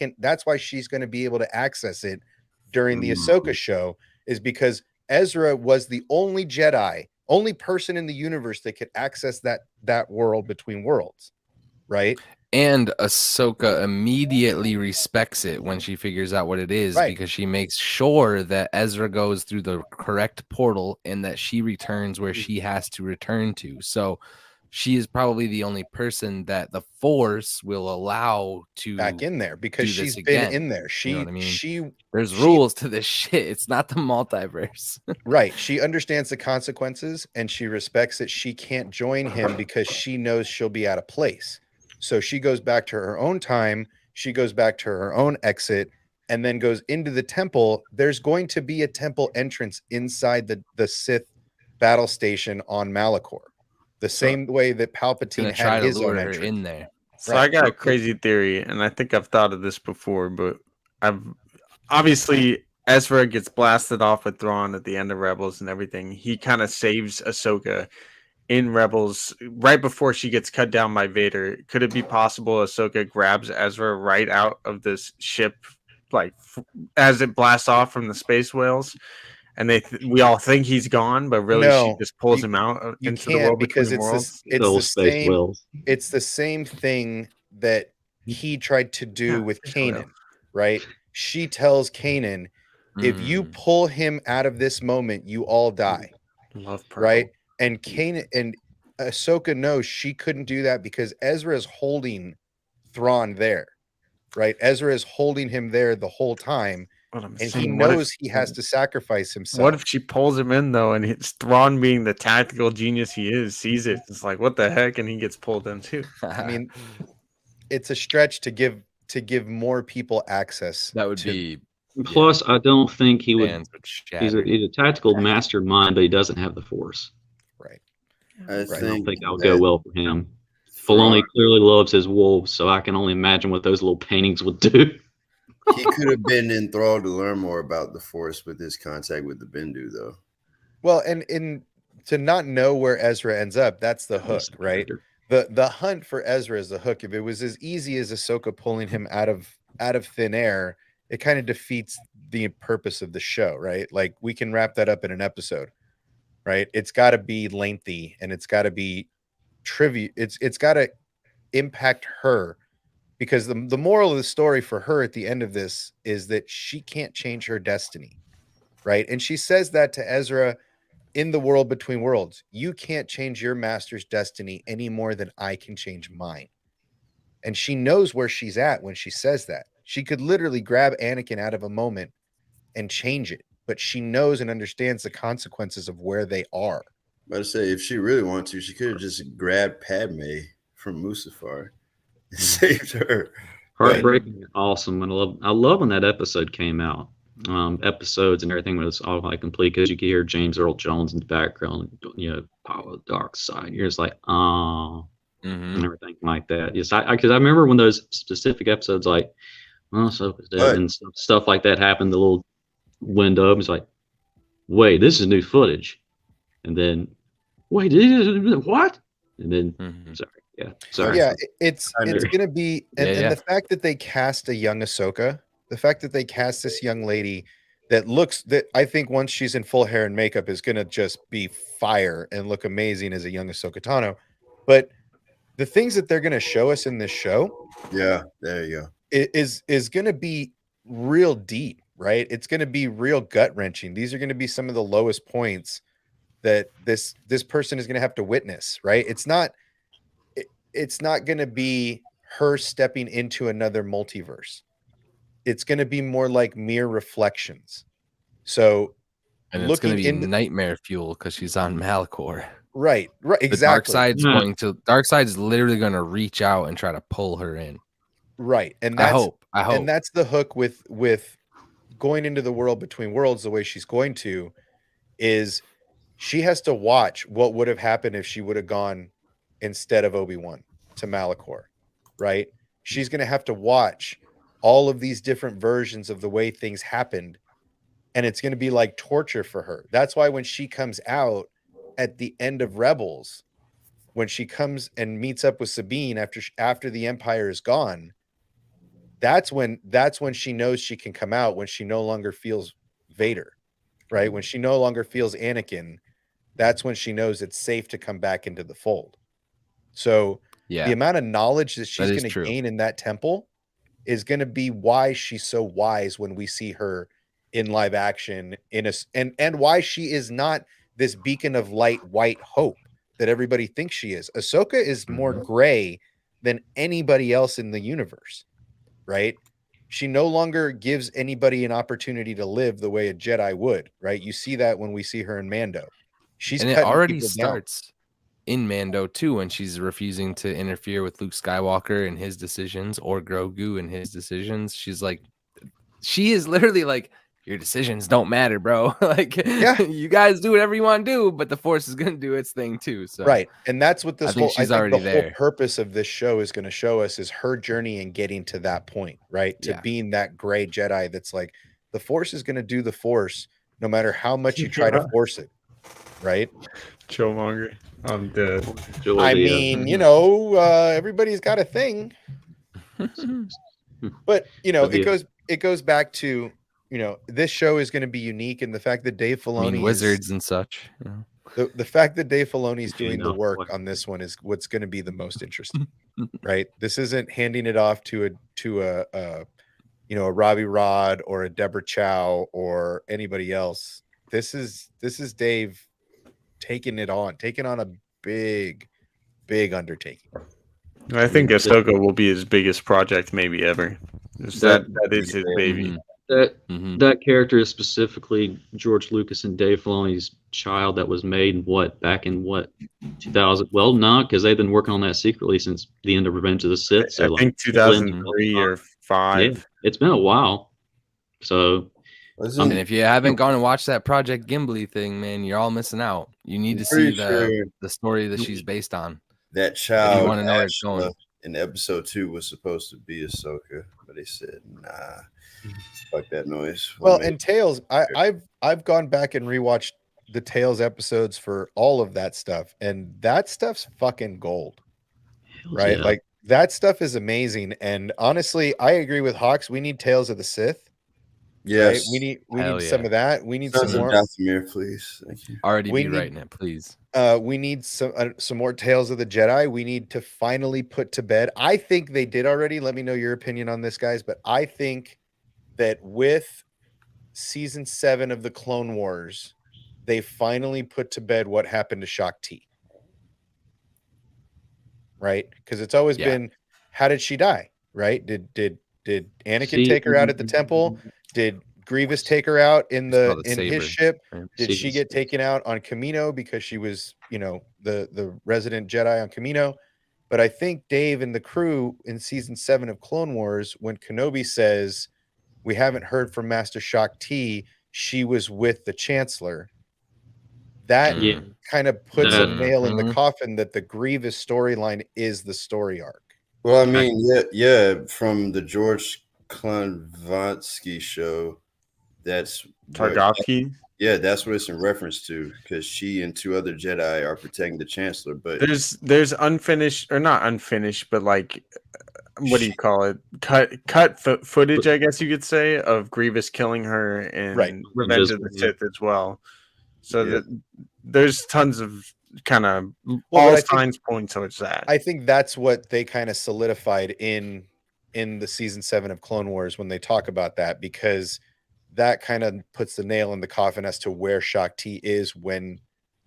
going to be able to access it during the Ahsoka show, is because Ezra was the only Jedi, only person in the universe that could access that world between worlds, right? And Ahsoka immediately respects it when she figures out what it is, Right. because she makes sure that Ezra goes through the correct portal and that she returns where she has to return to. So she is probably the only person that the Force will allow to Back in there because do this she's been again. in there. You know what I mean? There's she- rules to this shit. It's not the multiverse. Right. She understands the consequences and she respects that she can't join him because she knows she'll be out of place. So she goes back to her own time. She goes back to her own exit and then goes into the temple. There's going to be a temple entrance inside the Sith battle station on Malachor, the same way that Palpatine Gonna try had to his lure own her entrance. in there. So I got a crazy theory, and I think I've thought of this before, but obviously Ezra gets blasted off with Thrawn at the end of Rebels and everything. He kind of saves Ahsoka in Rebels right before she gets cut down by Vader. Could it be possible Ahsoka grabs Ezra right out of this ship, like as it blasts off from the space whales? And we all think he's gone, but really she No, just pulls him out You into the can't world because between worlds. it's the same thing that he tried to do with space whales. Kanan, right? She tells Kanan, if you pull him out of this moment, you all die. Love purple. Right? And Kanan and Ahsoka knows she couldn't do that because Ezra is holding Thrawn there, right? Ezra is holding him there the whole time. What I'm and he saying, what if- knows he has to sacrifice himself. What if she pulls him in though, and it's Thrawn, being the tactical genius he is, sees it? It's like, what the heck, and he gets pulled in too. I mean, it's a stretch to give more people access. that would to, be Plus, I don't think he would. fans would He's shatter. a tactical mastermind, but he doesn't have the Force. right. I I don't think think that would that go well for him. Thrawn- Filoni clearly loves his wolves, so I can only imagine what those little paintings would do. he could have been enthralled to learn more about the Force with his contact with the Bendu, though. Well, and to not know where Ezra ends up, that's the hook, right? The hunt for Ezra is the hook. If it was as easy as Ahsoka pulling him out of thin air, it kind of defeats the purpose of the show, right? Like, we can wrap that up in an episode, right? It's got to be lengthy, and it's got to be trivial. It's got to impact her, because the moral of the story for her at the end of this is that she can't change her destiny, right? And she says that to Ezra in the world between worlds. You can't change your master's destiny any more than I can change mine. And she knows where she's at when she says that. She could literally grab Anakin out of a moment and change it, but she knows and understands the consequences of where they are. But I say, if she really wanted to, she could have just grabbed Padme from Mustafar and saved her. Heartbreaking, awesome, and I love when that episode came out. Episodes and everything was all like complete, because you could hear James Earl Jones in the background, power of the dark side. You're just like, oh, and everything like that. Yes, because I remember when those specific episodes, like, well, so dead, Right. and stuff like that happened. The little window was like, wait, this is new footage, and then wait, what? And then sorry. Yeah, it's I know. gonna be, and Yeah. the fact that they cast a young Ahsoka, the fact that they cast this young lady that I think once she's in full hair and makeup is gonna just be fire and look amazing as a young Ahsoka Tano. But the things that they're gonna show us in this show, Yeah, there you go. is gonna be real deep, right? It's gonna be real gut wrenching. These are gonna be some of the lowest points that this person is gonna have to witness, right? It's not going to be her stepping into another multiverse. It's going to be more like mere reflections. So, And it's going to looking be into nightmare fuel because she's on Malachor. right, The exactly. dark side's literally going to reach out and try to pull her in. Right, and I that's hope. and that's the hook with going into the world between worlds the way she's going to, is she has to watch what would have happened if she would have gone instead of Obi-Wan to Malachor, right? She's going to have to watch all of these different versions of the way things happened, and it's going to be like torture for her. That's why when she comes out at the end of Rebels, when she comes and meets up with Sabine after the Empire is gone, that's when she knows she can come out, when she no longer feels Vader, right? When she no longer feels Anakin, that's when she knows it's safe to come back into the fold. So the amount of knowledge that she's going to gain in that temple is going to be why she's so wise when we see her in live action, and why she is not this beacon of light, white hope that everybody thinks she is. Ahsoka is more gray than anybody else in the universe, right? She no longer gives anybody an opportunity to live the way a Jedi would, right? You see that when we see her in Mando. She's and it cutting already people starts in Mando too, when she's refusing to interfere with Luke Skywalker and his decisions, or Grogu and his decisions. She's like, she is literally like, your decisions don't matter, bro. Like, you guys do whatever you want to do, but the Force is going to do its thing too. So right, and that's what this I think the whole purpose of this show is going to show us, is her journey in getting to that point, right? To being that gray Jedi that's like, the Force is going to do the Force no matter how much you try to force it, right? Joe Monger, I'm dead. I mean, everybody's got a thing, but it goes back to, this show is going to be unique, and the fact that Dave Filoni wizards and such. The fact that Dave Filoni is doing the work on this one is what's going to be the most interesting, right? This isn't handing it off to a Robbie Rod or a Deborah Chow or anybody else. This is Dave taking on a big undertaking. I think Ahsoka will be his biggest project maybe ever. That is his baby. That Mhm. that character is specifically George Lucas and Dave Filoni's child that was made back in 2000? Well, not because they've been working on that secretly since the end of Revenge of the Sith. So I like think Lynn 2003 or yeah, 5. it's been a while. So And if you haven't gone and watched that Project Gimli thing, man, you're all missing out. You need to see pretty sure the story that she's based on. that If you child want to know where it's going. in episode 2 was supposed to be Ahsoka, but they said nah. Fuck that noise. Well, and Tales, I've gone back and rewatched the Tales episodes for all of that stuff, and that stuff's fucking gold, right? yeah. Like that stuff is amazing. And honestly, I agree with Hawks. We need Tales of the Sith. yes, Right? We need Hell some yeah. of that. We need Sons some of more. Dathomir, please. Thank you. Already We be need- writing it, please. We need some more Tales of the Jedi. We need to finally put to bed. I think they did already. Let me know your opinion on this, guys. But I think that with season 7 of the Clone Wars, they finally put to bed what happened to Shaak Ti. Right? Because it's always been, how did she die? Right? Did Anakin take her out at the temple? Did Grievous take her out in Saw the his saber, ship? right? Did she get taken out on Camino because she was, the resident Jedi on Camino? But I think Dave and the crew in season 7 of Clone Wars, when Kenobi says, we haven't heard from Master Shaak Ti, she was with the Chancellor. That kind of puts a nail in the coffin that the Grievous storyline is the story arc. Well, I mean, yeah, from the George Klonvatsky show, that's Targovsky. Yeah, that's what it's in reference to, because she and 2 other Jedi are protecting the Chancellor. But there's unfinished, or not unfinished, but like, what do you call it? Cut footage, I guess you could say, of Grievous killing her in Revenge of the Sith as well. So that there's tons of kind of all signs point towards that. I think that's what they kind of solidified in the season 7 of Clone Wars when they talk about that, because that kind of puts the nail in the coffin as to where Shaak Ti is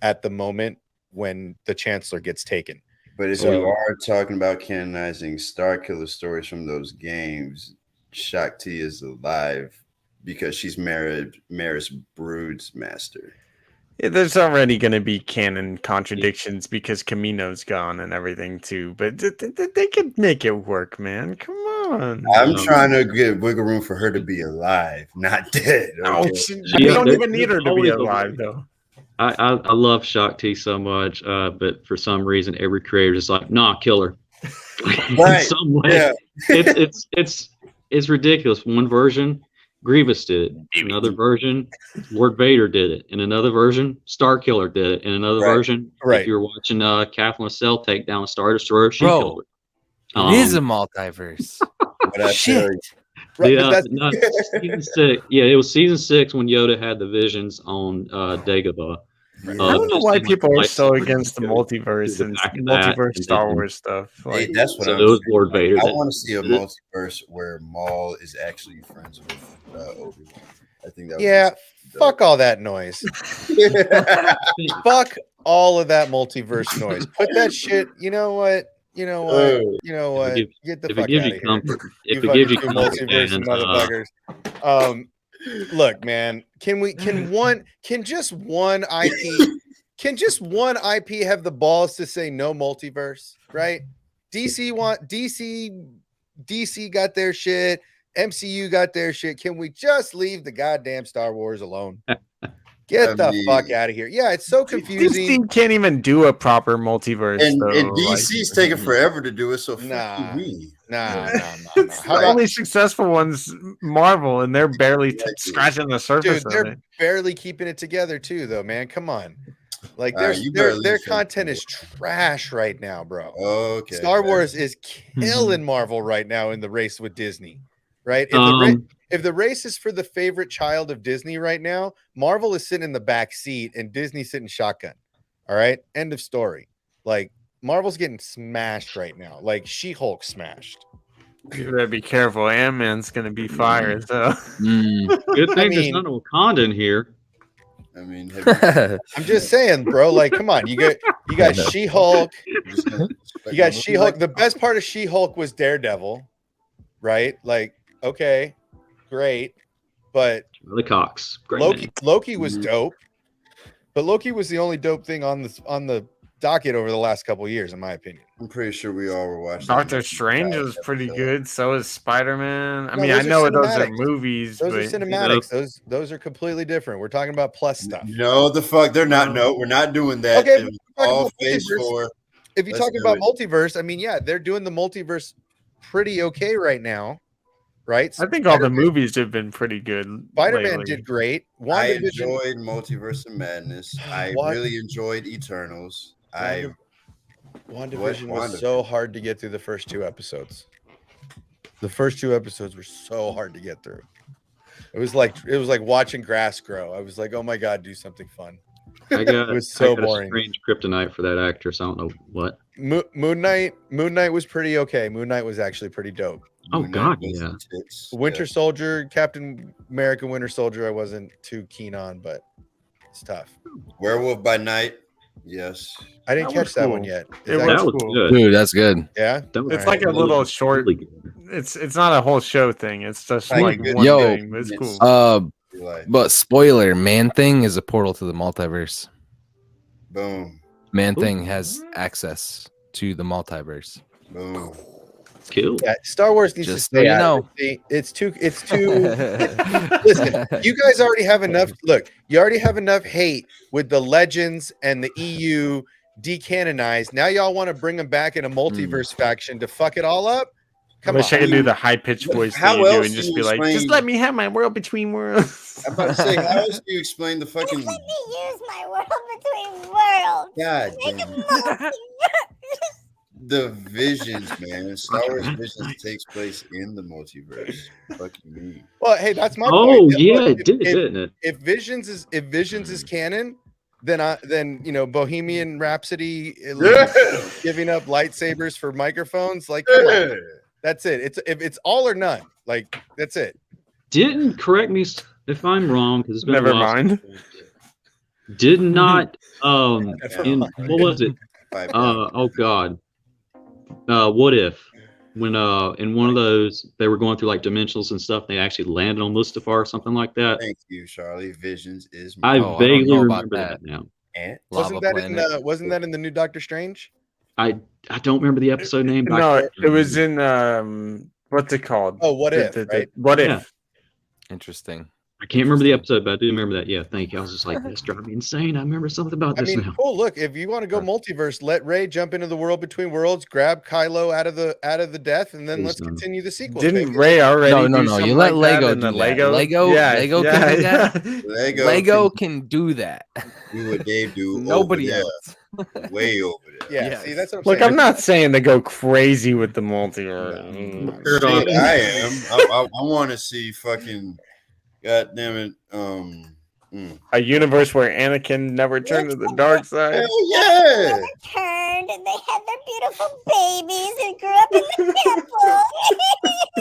at the moment when the Chancellor gets taken. But if you are talking about canonizing Starkiller stories from those games, Shaak Ti is alive because she's Maris Brood's master. Yeah, there's already going to be canon contradictions because Camino's gone and everything too, but they could make it work, man. Come on. I'm trying to get wiggle room for her to be alive, not dead. Okay? You don't even need her to be alive, though. I love Shaak Ti so much, but for some reason, every creator is like, nah, kill her. Right. In some way, it's ridiculous. One version, Grievous did it. Another version, Lord Vader did it. In another version, Starkiller did it. In another version, if you're watching Catherine Cell take down a Star Destroyer, she killed her. It is a multiverse. Shit. Season 6. Yeah, it was season 6 when Yoda had the visions on Dagobah. I don't know why people are so against the multiverse and multiverse Star Wars stuff. Like, that's what it was Lord Vader. I want to see a multiverse where Maul is actually friends with Obi-Wan. I think that fuck all that noise. Fuck all of that multiverse noise. Put that shit, you know what? Get the fuck out of here. If it gives you multiverse motherfuckers. Look, man, can just one IP have the balls to say no multiverse, right? DC got their shit, MCU got their shit. Can we just leave the goddamn Star Wars alone? Get the fuck out of here. Yeah, it's so confusing. DC can't even do a proper multiverse. And DC's taking forever to do it, so nah. The only successful one's Marvel, and they're barely scratching the surface. Dude, they're barely keeping it together too, though, man. Come on. Like their content is trash right now, bro. Okay. Star Wars is killing Marvel right now in the race with Disney. Right? If the race is for the favorite child of Disney right now, Marvel is sitting in the back seat and Disney's sitting shotgun. All right. End of story. Like Marvel's getting smashed right now. Like She-Hulk smashed. You better be careful. Ant-Man's gonna be fired. So good thing there's not a Wakanda in here. I mean, I'm just saying, bro. Like, come on. You got She-Hulk. You got She-Hulk. The best part of She-Hulk was Daredevil, right? Like, okay, great. but Charlie Cox, great name. Loki was dope. But Loki was the only dope thing on the docket over the last couple of years, in my opinion. I'm pretty sure we all were watching. Doctor Strange was pretty good. So is Spider-Man. I No, mean, I those are know those are cinematics. movies, Those but are cinematics. Those are completely different. We're talking about plus stuff. No, the fuck, they're not. No, we're not doing that. Okay, It but was we're talking all about phase multiverse. 4. If you're Let's talking do about it. multiverse, I mean, yeah, they're doing the multiverse pretty okay right now, right? I think all the movies have been pretty good. Spider-Man lately. did great. I WandaVision, enjoyed Multiverse of Madness. I What? really enjoyed Eternals. WandaVision What? was so hard to get through the first 2 episodes. The first 2 episodes were so hard to get through. It was like watching grass grow. I was like, oh my god, do something fun. I got, It was so I got boring. a strange kryptonite for that actress. I don't know what. Moon Knight was pretty okay. Moon Knight was actually pretty dope. Oh, Moon God, Knight was yeah. tits. Winter Soldier, Captain America, Winter Soldier, I wasn't too keen on, but it's tough. Werewolf by Night. Yes. I didn't That was catch that one cool. yet. It Is that- was That was cool. good. Dude, that's good. yeah. That was It's like a really, little short. really good. It's not a whole show thing. It's just Like like a good one Yo. thing. But it's Yes. cool. Like, But spoiler, Man Thing is a portal to the multiverse. boom. Man Ooh. Thing has access to the multiverse. Boom. Cool. Yeah, Star Wars needs Just to so stay you out know. of it. It's too listen, you guys already have enough. Look, you already have enough hate with the Legends and the EU decanonized. Now y'all want to bring them back in a multiverse faction to fuck it all up? I Come wish I on. could do the high pitched voice How that you do else and do just you be like, just explain- let me have my world between worlds. I'm about to say, how else do you explain the Just fucking let me use my world between worlds. God Make damn a it. multiverse. The Visions, man? Star Wars Visions takes place in the multiverse. Fuck you mean? Well, hey, that's my Oh, point. yeah, Look, it did, didn't it? if Visions is canon, then Bohemian Rhapsody giving up lightsabers for microphones, like come on. That's it. If it's all or none, like that's it. Didn't, correct me if I'm wrong, because it's been Never a while. mind. Did not, Never in, mind. what was it? Oh God. What if when in one of those they were going through like dimensionals and stuff, they actually landed on Mustafar or something like that? Thank you, Charlie. Visions is I Oh, I don't vaguely know about remember that. that now. and Lava planet. Wasn't that in the new Doctor Strange? I don't remember the episode name. But I No, can't it was remember. in what's it called? Oh, What If, right? What Yeah. if? Interesting. I can't remember the episode, but I do remember that. Yeah, thank you. I was just like, that's driving me insane. I remember something about I this mean, now. cool. Look, if you want to go multiverse, let Rey jump into the world between worlds, grab Kylo out of the death, and then Please let's don't. continue the sequel. Didn't Take it. Ray already? No, do something you let like that Lego in the do that. Lego. Lego can do that. Lego Can do that. do what they do. Nobody over else. there, way over there. Yeah, Yes. see, that's what I'm Look, saying. I'm not saying to go crazy with the multiverse. Sure Shit, don't. I am. I want to see fucking. God damn it. A universe where Anakin never turned to the dark side. Hell yeah. Turned and they had their beautiful babies and grew up in the temple.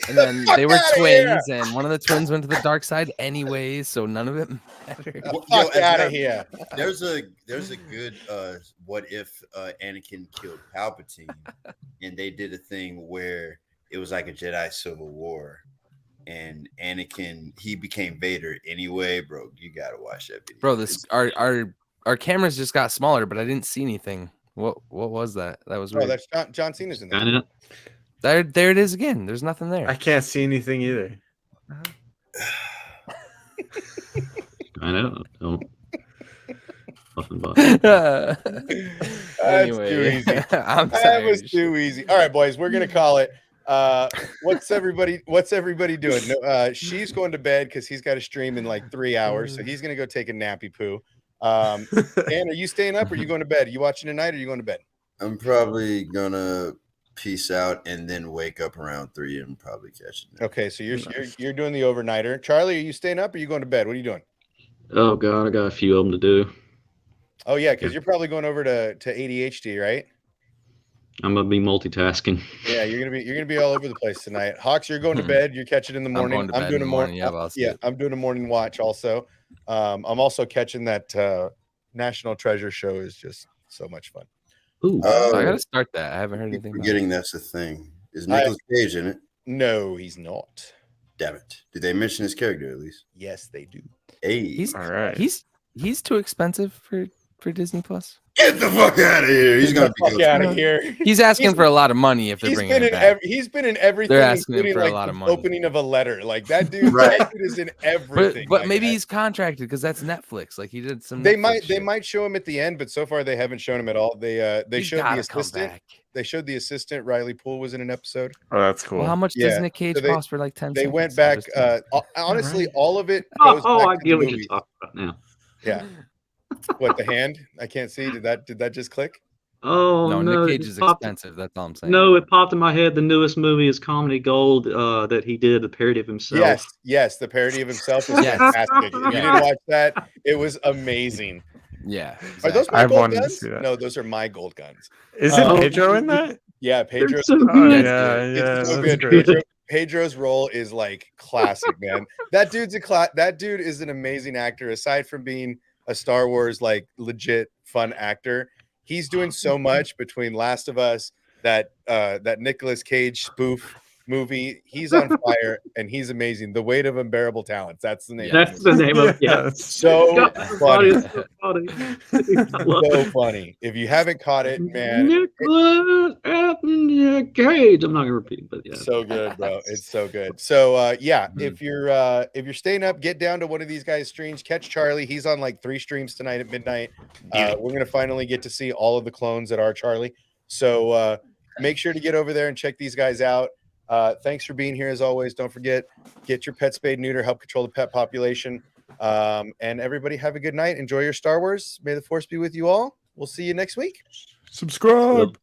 And then Fuck they were outta here. twins, and one of the twins went to the dark side anyways, so none of it mattered. Fuck Yo, as out a- of here. There's a good what if Anakin killed Palpatine, and they did a thing where it was like a Jedi Civil War, and Anakin he became Vader anyway, bro. You gotta watch that video, Bro, this our cameras just got smaller, but I didn't see anything. What was that? That was Oh, weird. that's John Cena's in there. Kinda. There it is again. There's nothing there. I can't see anything either. I know. Don't. Nothing but. That's Anyway, too easy. I'm That was tired. too easy. All right, boys, we're gonna call it. What's everybody doing? No, she's going to bed because he's got a stream in like 3 hours, so he's gonna go take a nappy poo. Dan, are you staying up or are you going to bed? Are you watching tonight or are you going to bed? I'm probably gonna peace out and then wake up around 3 and probably catch it. Okay, so you're doing the overnighter. Charlie, are you staying up or are you going to bed? What are you doing? Oh God, I got a few of them to do. Oh yeah, because you're probably going over to ADHD, right? I'm gonna be multitasking. Yeah, you're gonna be all over the place tonight. Hawks, you're going to bed. You catch it in the morning. going to bed in the morning. Yeah, but I'll see it. I'm doing a morning watch also. I'm also catching that National Treasure show is just so much fun. Ooh, I gotta start that. I haven't heard Keep anything about it. forgetting that's the thing. Is Nicolas Cage in it? No, he's not. Damn it! Did they mention his character at least? Yes, they do. Hey, He's All right. he's too expensive for Disney Plus. get the fuck out of here! He's gonna be Fuck out of here. He's asking for a lot of money if they're bringing him back. He's been in everything, They're asking him including for a like lot the of money. opening of a letter. Like that dude, Right. that dude is in everything. But like maybe that. he's contracted because that's Netflix. Like he did some. They Netflix might shit. show him at the end, but so far they haven't shown him at all. They He's showed the gotta come assistant. back. They showed the assistant. Riley Poole was in an episode. Oh, that's cool. Well, how much Yeah, does Nick Cage so they- cost for like 10 They seconds? went I'm back. just saying. Honestly, Right. all of it goes Oh, back I to get the what you're movies. talking about now. Yeah. What, the hand? I can't see. Did that just click? Oh No, no, Nick it Cage is just popped- expensive. That's all I'm saying. No, it popped in my head. The newest movie is Comedy Gold that he did, the parody of himself. Yes. The parody of himself is Yes. fantastic. If you Yeah. didn't watch that, it was amazing. Yeah. Are those exactly. my I've gold wanted to guns? see that. No, those are my gold guns. Is it Oh. Pedro in that? Yeah, They're Pedro. so Oh good. yeah, It's yeah. so That's good. great. Pedro's role is like classic, man. That dude's that dude is an amazing actor. Aside from being a Star Wars like legit fun actor, he's doing so much between Last of Us, that Nicolas Cage spoof movie. He's on fire and he's amazing. The Weight of Unbearable Talents. That's the name. That's of the it. name of yeah. Yes. So God, funny. it's so funny. I love So it. funny. If you haven't caught it, man, Nicholas Cage. I'm not gonna repeat, but yeah. so good, bro. It's so good. So yeah, Mhm. if you're staying up, get down to one of these guys' streams. Catch Charlie. He's on like 3 streams tonight at midnight. We're gonna finally get to see all of the clones that are Charlie. So make sure to get over there and check these guys out. Thanks for being here as always. Don't forget, get your pet spayed, neuter, help control the pet population. And everybody have a good night. Enjoy your Star Wars. May the force be with you all. We'll see you next week. Subscribe.